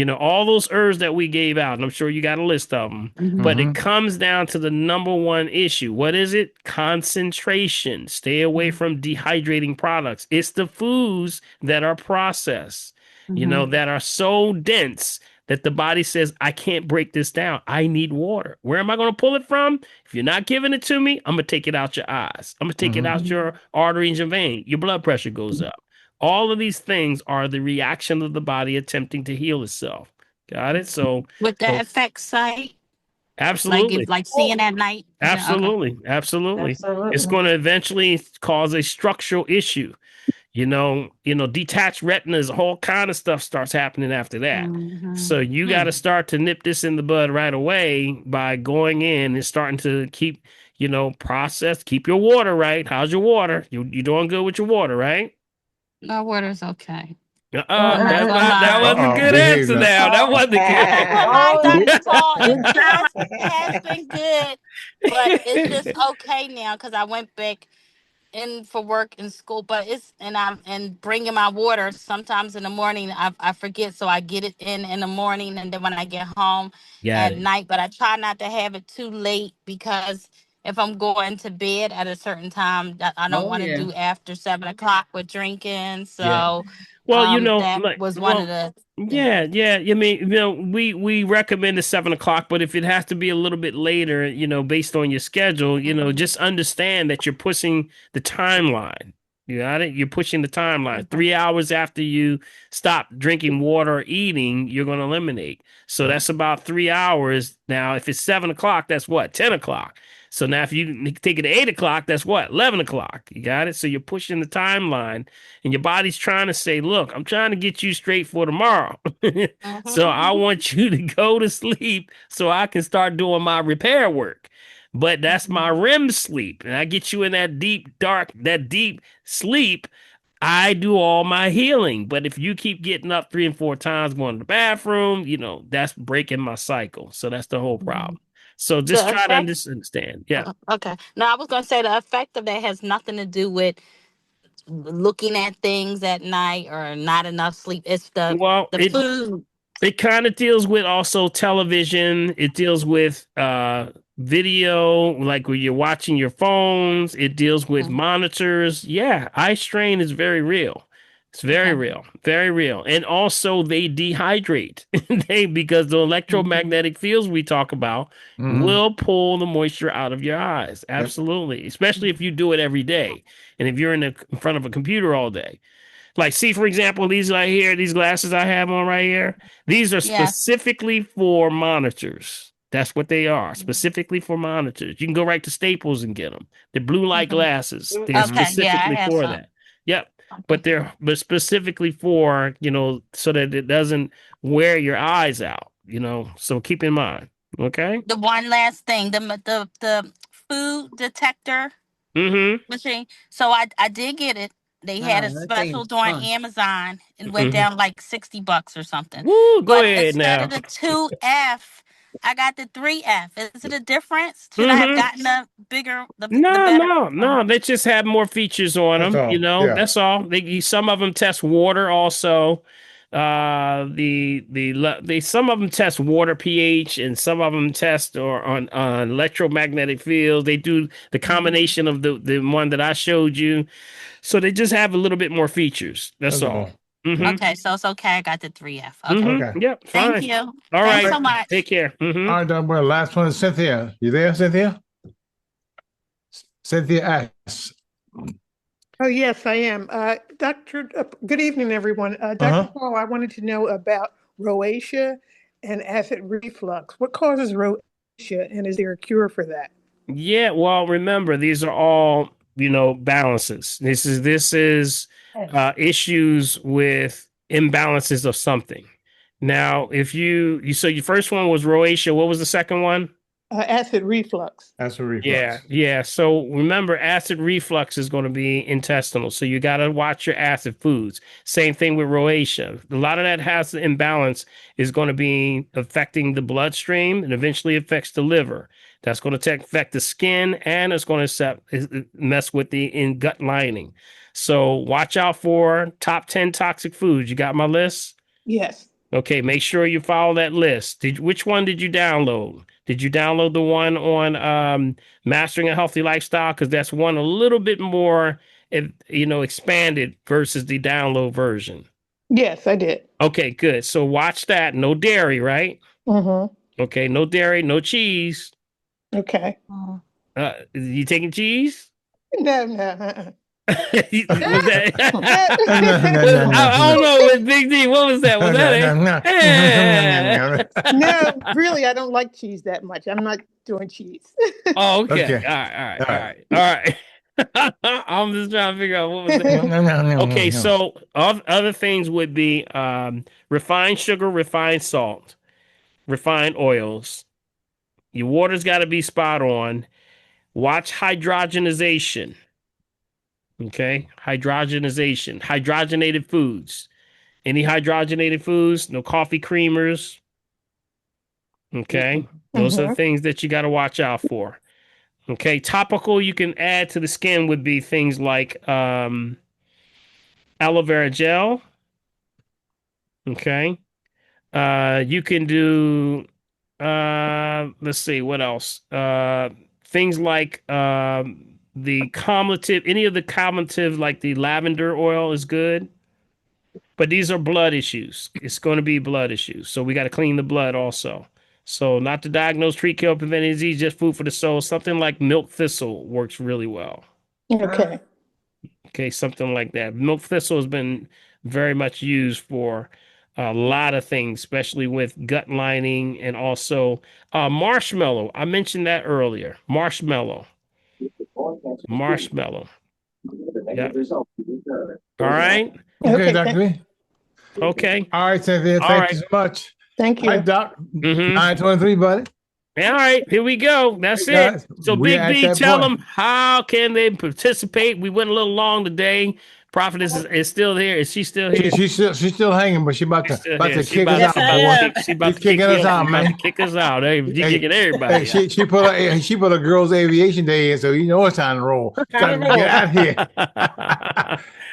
[SPEAKER 1] All those herbs that we gave out, and I'm sure you got a list of them, but it comes down to the number one issue. What is it? Concentration. Stay away from dehydrating products. It's the foods that are processed, that are so dense that the body says, I can't break this down. I need water. Where am I going to pull it from? If you're not giving it to me, I'm going to take it out your eyes. I'm going to take it out your arteries and vein. Your blood pressure goes up. All of these things are the reaction of the body attempting to heal itself. Got it? So
[SPEAKER 8] would that affect sight?
[SPEAKER 1] Absolutely.
[SPEAKER 8] Like seeing at night?
[SPEAKER 1] Absolutely.
[SPEAKER 8] Okay.
[SPEAKER 1] Absolutely. It's going to eventually cause a structural issue. Detached retinas, a whole kind of stuff starts happening after that. So you got to start to nip this in the bud right away by going in and starting to keep, keep your water right. How's your water? You doing good with your water, right?
[SPEAKER 8] No, water's okay.
[SPEAKER 1] That wasn't a good answer now. That wasn't good.
[SPEAKER 8] Dr. Paul, it has been good, but it's just okay now because I went back in for work in school, but I'm bringing my water sometimes in the morning. I forget, so I get it in the morning, and then when I get home at night. But I try not to have it too late because if I'm going to bed at a certain time, that I don't
[SPEAKER 11] Oh
[SPEAKER 8] want to
[SPEAKER 11] yeah.
[SPEAKER 8] do after 7 o'clock with drinking.
[SPEAKER 1] Yeah.
[SPEAKER 8] So
[SPEAKER 1] Well,
[SPEAKER 8] that was one of the
[SPEAKER 1] yeah,
[SPEAKER 8] things.
[SPEAKER 1] yeah. I mean, we recommend the 7 o'clock, but if it has to be a little bit later, based on your schedule, just understand that you're pushing the timeline. You got it? You're pushing the timeline. 3 hours after you stop drinking water or eating, you're going to eliminate. So that's about 3 hours. Now, if it's 7 o'clock, that's what? 10 o'clock. So now if you take it to 8 o'clock, that's what? 11 o'clock. You got it? So you're pushing the timeline and your body's trying to say, look, I'm trying to get you straight for tomorrow. So I want you to go to sleep so I can start doing my repair work. But that's my REM sleep. And I get you in that deep sleep. I do all my healing. But if you keep getting up 3 and 4 times going to the bathroom, that's breaking my cycle. So that's the whole problem. So just
[SPEAKER 8] The
[SPEAKER 1] try to
[SPEAKER 8] effect.
[SPEAKER 1] understand. Yeah.
[SPEAKER 8] Okay. Now I was going to say the effect of that has nothing to do with looking at things at night or not enough sleep. It's
[SPEAKER 1] Well,
[SPEAKER 8] the food.
[SPEAKER 1] it kind of deals with also television. It deals with video, like when you're watching your phones. It deals with monitors. Yeah, eye strain is very real. It's very real, very real. And also they dehydrate. Because the electromagnetic fields we talk about will pull the moisture out of your eyes. Absolutely. Especially if you do it every day. And if you're in front of a computer all day. Like, see, for example, these right here, these glasses I have on right here, these are
[SPEAKER 8] Yes.
[SPEAKER 1] specifically for monitors. That's what they are, specifically for monitors. You can go right to Staples and get them. They're blue light glasses. They're
[SPEAKER 8] Okay. Yeah, I
[SPEAKER 1] specifically
[SPEAKER 8] have
[SPEAKER 1] for
[SPEAKER 8] some.
[SPEAKER 1] that. Yep. But but specifically for, so that it doesn't wear your eyes out, So keep in mind. Okay.
[SPEAKER 8] The one last thing, the food detector
[SPEAKER 1] Mm-hmm.
[SPEAKER 8] machine. So I did get it. They had a
[SPEAKER 11] Oh, that thing
[SPEAKER 8] special
[SPEAKER 11] is
[SPEAKER 8] during
[SPEAKER 11] fun.
[SPEAKER 8] Amazon and went
[SPEAKER 1] Mm-hmm.
[SPEAKER 8] down like $60 or something.
[SPEAKER 1] Woo, go
[SPEAKER 8] But
[SPEAKER 1] ahead
[SPEAKER 8] instead
[SPEAKER 1] now.
[SPEAKER 8] of the 2F, I got the 3F. Is it a difference? Should I have
[SPEAKER 1] Mm-hmm.
[SPEAKER 8] gotten the bigger, the
[SPEAKER 1] No,
[SPEAKER 8] better?
[SPEAKER 1] no, no. They just have more features on
[SPEAKER 2] That's
[SPEAKER 1] them.
[SPEAKER 2] all. Yeah.
[SPEAKER 1] That's all. Some of them test water also. Some of them test water pH, and some of them test or on electromagnetic fields. They do the combination of the one that I showed you. So they just have a little bit more features. That's
[SPEAKER 2] That's
[SPEAKER 1] all.
[SPEAKER 2] all.
[SPEAKER 1] Mm-hmm.
[SPEAKER 8] Okay, so it's okay. I got the 3F. Okay.
[SPEAKER 1] Mm-hmm.
[SPEAKER 2] Okay.
[SPEAKER 1] Yep.
[SPEAKER 8] Thank
[SPEAKER 1] Fine.
[SPEAKER 8] you.
[SPEAKER 1] All
[SPEAKER 8] Thanks
[SPEAKER 1] right.
[SPEAKER 8] so much.
[SPEAKER 1] Take care. Mm-hmm.
[SPEAKER 2] All right, Dr. Well, last one is Cynthia. You there, Cynthia? Cynthia asks.
[SPEAKER 13] Oh, yes, I am. Good evening, everyone. Dr. Paul, I wanted to know about rosacea and acid reflux. What causes rosacea, and is there a cure for that?
[SPEAKER 1] Yeah, well, remember these are all balances. This is issues with imbalances of something. Now, if so your first one was rosacea. What was the second one?
[SPEAKER 13] Acid reflux.
[SPEAKER 2] Acid reflux.
[SPEAKER 1] Yeah. So remember, acid reflux is going to be intestinal. So you got to watch your acid foods. Same thing with rosacea. A lot of that acid imbalance is going to be affecting the bloodstream and eventually affects the liver. That's going to affect the skin, and it's going to mess with the gut lining. So watch out for top 10 toxic foods. You got my list?
[SPEAKER 13] Yes.
[SPEAKER 1] Okay, make sure you follow that list. Which one did you download? Did you download the one on mastering a healthy lifestyle? Because that's one a little bit more, expanded versus the download version.
[SPEAKER 13] Yes, I did.
[SPEAKER 1] Okay, good. So watch that. No dairy, right?
[SPEAKER 13] Mm-hmm.
[SPEAKER 1] Okay, no dairy, no cheese.
[SPEAKER 13] Okay.
[SPEAKER 1] You taking cheese?
[SPEAKER 13] No, no.
[SPEAKER 1] Was that?
[SPEAKER 2] No.
[SPEAKER 1] I don't know. With Big D, what was that? Was that it?
[SPEAKER 13] No, really, I don't like cheese that much. I'm not doing cheese.
[SPEAKER 1] Oh, okay.
[SPEAKER 2] Okay.
[SPEAKER 1] All right. I'm just trying to figure out what was that. Okay, so other things would be refined sugar, refined salt, refined oils. Your water's got to be spot on. Watch hydrogenization. Okay, hydrogenated foods. Any hydrogenated foods? No coffee creamers. Okay, those are the things that you got to watch out for. Okay, topical you can add to the skin would be things like aloe vera gel. Okay, you can do let's see what else. things like the cumulative, any of the cumulative, like the lavender oil is good. But these are blood issues. It's going to be blood issues. So we got to clean the blood also. So not to diagnose, treat, cure, prevent any disease, just food for the soul. Something like milk thistle works really well.
[SPEAKER 13] Okay.
[SPEAKER 1] Okay, something like that. Milk thistle has been very much used for a lot of things, especially with gut lining and also marshmallow. I mentioned that earlier. Marshmallow. Yeah. All right.
[SPEAKER 2] Okay, Dr. B.
[SPEAKER 1] Okay.
[SPEAKER 2] All right, Cynthia. Thank you so much.
[SPEAKER 13] Thank you.
[SPEAKER 2] Hi, Doc. 923, buddy.
[SPEAKER 1] All right, here we go. That's
[SPEAKER 2] Hey,
[SPEAKER 1] it.
[SPEAKER 2] guys,
[SPEAKER 1] So
[SPEAKER 2] we're
[SPEAKER 1] Big
[SPEAKER 2] at
[SPEAKER 1] B,
[SPEAKER 2] that
[SPEAKER 1] tell
[SPEAKER 2] point.
[SPEAKER 1] them how can they participate. We went a little long today. Prophetess is still here. Is she still here?
[SPEAKER 2] She's still hanging, but she's about to
[SPEAKER 1] She
[SPEAKER 2] kick us out, boy.
[SPEAKER 1] She about
[SPEAKER 2] She's
[SPEAKER 1] to
[SPEAKER 2] kicking us out, man.
[SPEAKER 1] kick us out. Hey, she kicking everybody
[SPEAKER 2] Hey, she put a girls' aviation day in, so you know it's time to roll. Time to get out of here.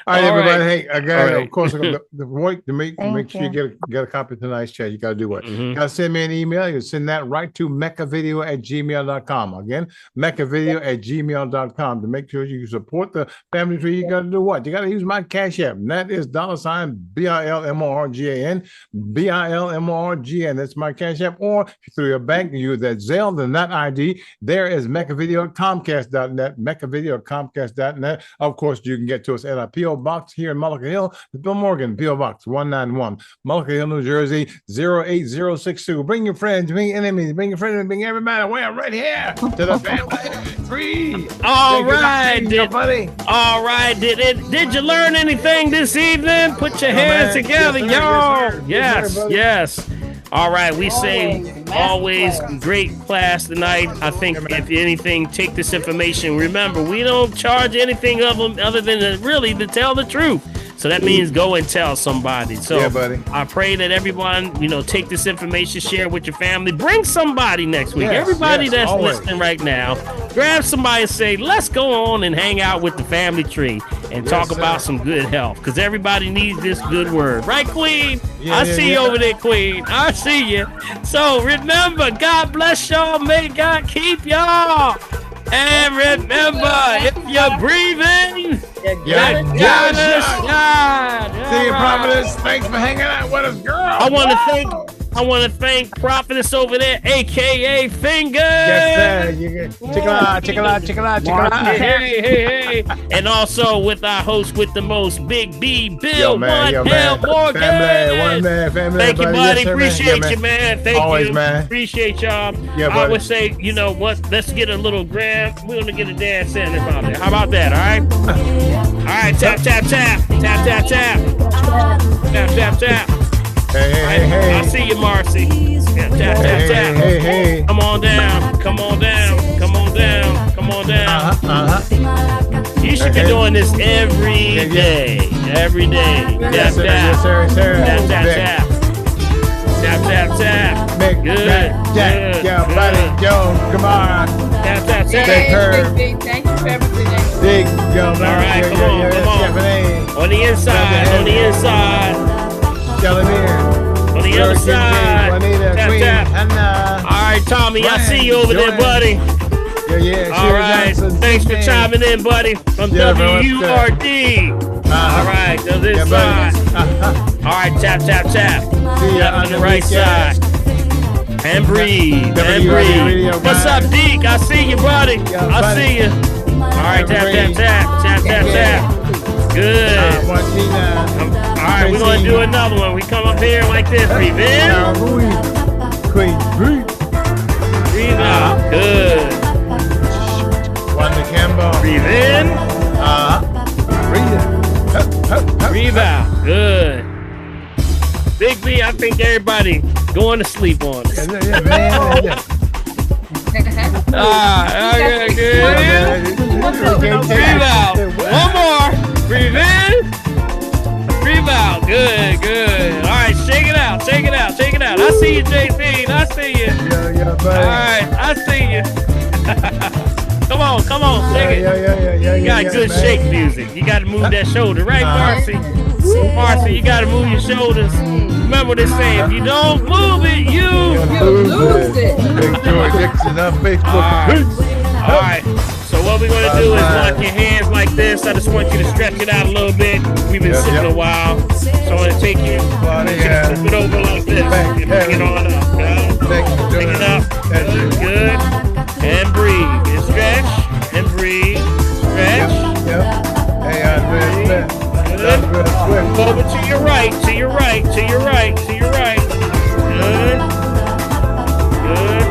[SPEAKER 2] All right, everybody. Hey, again, of course, to make sure you get a copy of tonight's chat, you got to do what? You got to send me an email. You can send that right to meccavideo@gmail.com. Again, meccavideo@gmail.com. To make sure you support the family tree, you got to do what? You got to use my Cash App. And that is $BILMORGAN, BILMORGAN. That's my Cash App. Or through your bank, you use that Zelle, then that ID. There is meccavideo@comcast.net, meccavideo@comcast.net. Of course, you can get to us at our P.O. Box here in Mullica Hill, Bill Morgan, P.O. Box 191, Mullica Hill, New Jersey, 08062. Bring your friends, bring your enemies, bring your friends, bring everybody. We're right here to the family tree.
[SPEAKER 1] All right,
[SPEAKER 2] buddy.
[SPEAKER 1] All right, did you learn anything this evening? Put your hands together, y'all. Yes. All right, we say always great class tonight. I think if anything, take this information. Remember, we don't charge anything of them other than really to tell the truth. So that means go and tell somebody. So
[SPEAKER 2] yeah, buddy.
[SPEAKER 1] I pray that everyone, take this information, share it with your family. Bring somebody next week. Everybody that's listening right now, grab somebody and say, let's go on and hang out with the family tree and talk about some good health. Because everybody needs this good word. Right, Queen? I see you over there, Queen. I see you. So remember, God bless y'all. May God keep y'all. And remember, if you're breathing, you gotta shine.
[SPEAKER 2] See you, Prophetess. Thanks for hanging out with us, girl.
[SPEAKER 1] I want to thank Prophetess over there, aka Finger.
[SPEAKER 2] Yes, sir. Check it out.
[SPEAKER 1] Hey. And also with our host with the most, Big B, Bill,
[SPEAKER 2] man.
[SPEAKER 1] Morgan.
[SPEAKER 2] Family, one man, family.
[SPEAKER 1] Thank you, buddy.
[SPEAKER 2] Yes, sir,
[SPEAKER 1] Appreciate you, man. Thank
[SPEAKER 2] Always,
[SPEAKER 1] you.
[SPEAKER 2] man.
[SPEAKER 1] Appreciate y'all.
[SPEAKER 2] Yeah,
[SPEAKER 1] I would say, you know what? Let's get a little gram. We're going to get a dance in about that. How about that, all right? All right, tap. Tap.
[SPEAKER 2] Hey.
[SPEAKER 1] I see you, Marcy. Tap.
[SPEAKER 2] Hey.
[SPEAKER 1] Come on down. You should be doing this every day.
[SPEAKER 2] Yes, sir.
[SPEAKER 1] Tap. Good.
[SPEAKER 2] Jack, buddy, Joe, come on.
[SPEAKER 1] Tap.
[SPEAKER 2] Take her.
[SPEAKER 9] Thank you for everything.
[SPEAKER 2] Big Joe,
[SPEAKER 1] All right, come on. On the inside.
[SPEAKER 2] Tell him here.
[SPEAKER 1] On the other side. Tap. All right, Tommy, I see you over there, buddy.
[SPEAKER 2] Yeah.
[SPEAKER 1] All right. Thanks for chiming in, buddy. From WURD. All right, to this side. All right, tap.
[SPEAKER 2] See ya
[SPEAKER 1] on the right side. And breathe. What's up, Deke? I see you, buddy. I see you. All right, tap. Good. All right, we're going to do another one. We come up here like this. Breathe in. Breathe out. Good.
[SPEAKER 2] One to Campbell.
[SPEAKER 1] Breathe in. Breathe out. Good. Big B, I think everybody going to sleep on it.
[SPEAKER 2] Yeah, man.
[SPEAKER 1] Good. Breathe out. One more. Breathe in. Breathe out. Good. All right, shake it out. I see you, JC. I see you.
[SPEAKER 2] Yeah, buddy.
[SPEAKER 1] All right, I see you. Come on, shake it.
[SPEAKER 2] Yeah.
[SPEAKER 1] You got good shake music. You got to move that shoulder, right, Marcy? Marcy, you got to move your shoulders. Remember what they say, if you don't move it, you
[SPEAKER 9] lose it.
[SPEAKER 2] Big Joy Dixon on Facebook.
[SPEAKER 1] All right. So what we're gonna do is lock your hands like this. I just want you to stretch it out a little bit. We've been sitting a while, so I'm gonna take you, flip it over like this, and bring it on up. Pick it up. Good. And breathe. And stretch. And breathe. Stretch.
[SPEAKER 2] Hey, Andrea.
[SPEAKER 1] Good. Over to your right. To your right. To your right. To your right. Good. Good.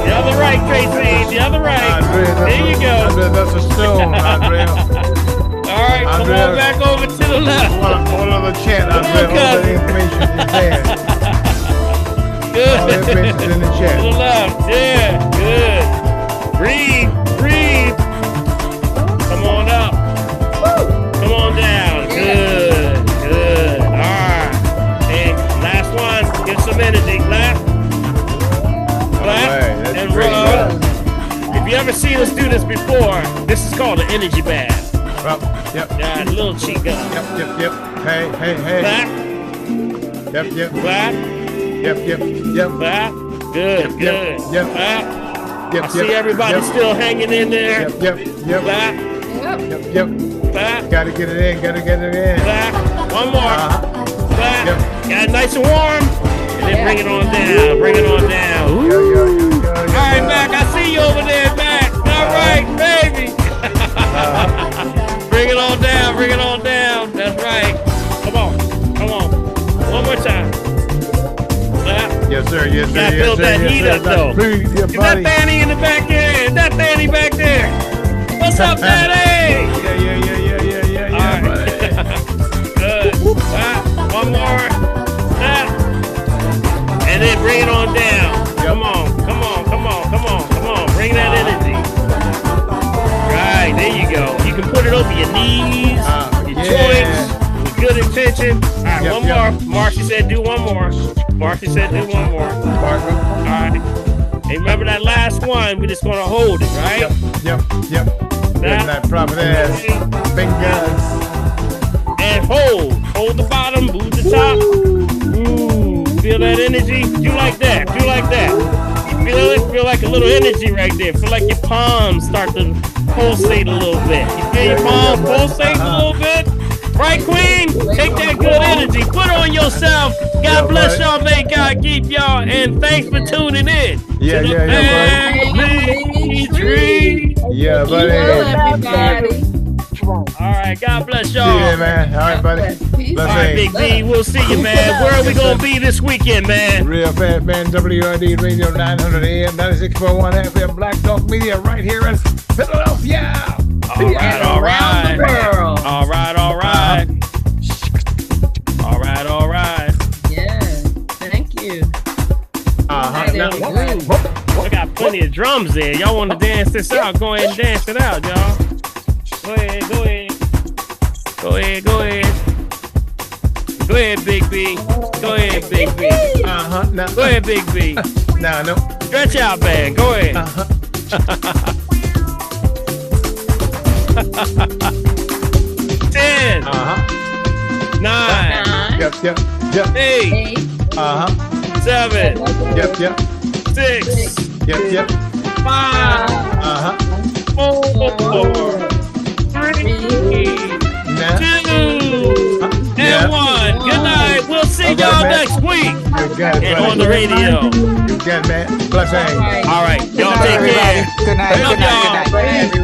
[SPEAKER 1] The other right, Tracy. The other right.
[SPEAKER 2] Andrea,
[SPEAKER 1] there you go.
[SPEAKER 2] Andrea, that's a stone, Andrea.
[SPEAKER 1] All right, come on back over to the left.
[SPEAKER 2] All of the chat, Andrea. All the information is there.
[SPEAKER 1] Good.
[SPEAKER 2] All the information is in the chat.
[SPEAKER 1] To the left. Yeah. Good. Breathe. Breathe. Come on up. Come on down. Good. Good. All right. And last one. Get some energy. Left. And rub. If you ever seen us do this before, this is called an energy bath.
[SPEAKER 2] Yep.
[SPEAKER 1] Yeah, a little cheek up.
[SPEAKER 2] Yep. Hey.
[SPEAKER 1] Clap.
[SPEAKER 2] Yep.
[SPEAKER 1] Clap.
[SPEAKER 2] Yep.
[SPEAKER 1] Clap. Good.
[SPEAKER 2] Yep.
[SPEAKER 1] Clap. I see everybody still hanging in there.
[SPEAKER 2] Yep.
[SPEAKER 1] Clap.
[SPEAKER 2] Yep.
[SPEAKER 1] Clap.
[SPEAKER 2] Gotta get it in.
[SPEAKER 1] Clap. One more. Clap. Got it nice and warm. And then bring it on down. Bring it on down. Ooh. All right, Mac. I see you over there, Mac. All right, baby. Bring it on down. Bring it on down. That's right. Come on. One more time. Clap.
[SPEAKER 2] Yes, sir.
[SPEAKER 1] Gotta build that heat up, though. Is that Danny in the back there? Is that Danny back there? What's up, Danny?
[SPEAKER 2] Yeah.
[SPEAKER 1] All right. Good. One more. And then bring it on down. Come on. Bring that energy. Right, there you go. You can put it over your knees, your joints, with good intention. All right, one more. Marcia said do one more. All right. Hey, remember that last one? We're just going to hold it, right?
[SPEAKER 2] Yep. That proper ass. Fingers.
[SPEAKER 1] And hold. Hold the bottom, move the top. Ooh, feel that energy? Do like that. You feel it? Feel like a little energy right there. Feel like your palms start to pulsate a little bit. You feel your palms pulsate a little bit? Right, Queen? Take that good energy. Put on yourself. God bless y'all. May God keep y'all. And thanks for tuning in.
[SPEAKER 2] Yeah,
[SPEAKER 1] buddy.
[SPEAKER 2] Yeah, buddy.
[SPEAKER 17] Everybody.
[SPEAKER 1] All right, God bless y'all.
[SPEAKER 2] See you, man. All right, buddy.
[SPEAKER 1] All right, Big B, we'll see you, man. Where are we going to be this weekend, man?
[SPEAKER 2] Real Fast Man, WRD Radio 900 AM, 96.1 FM, Black Talk Media, right here in Philadelphia.
[SPEAKER 1] All right.
[SPEAKER 17] Around the world.
[SPEAKER 1] All right.
[SPEAKER 21] Yeah, thank you.
[SPEAKER 1] We got plenty of drums there. Y'all want to dance this out? Go ahead and dance it out, y'all. Go ahead. Go ahead, Big B. Go ahead, Big B.
[SPEAKER 2] Now.
[SPEAKER 1] Go ahead, Big B.
[SPEAKER 2] No.
[SPEAKER 1] Stretch out, man. Go ahead. 10. 9.
[SPEAKER 2] Yep.
[SPEAKER 1] 8. 7.
[SPEAKER 2] Yep.
[SPEAKER 1] 6.
[SPEAKER 2] Yep.
[SPEAKER 1] 5. 4. 3. 2. And 1. Good night. We'll see y'all next week. And on the radio.
[SPEAKER 2] You got it, man. Blessing.
[SPEAKER 1] All right. Y'all take care.
[SPEAKER 4] Good night.
[SPEAKER 1] Love y'all.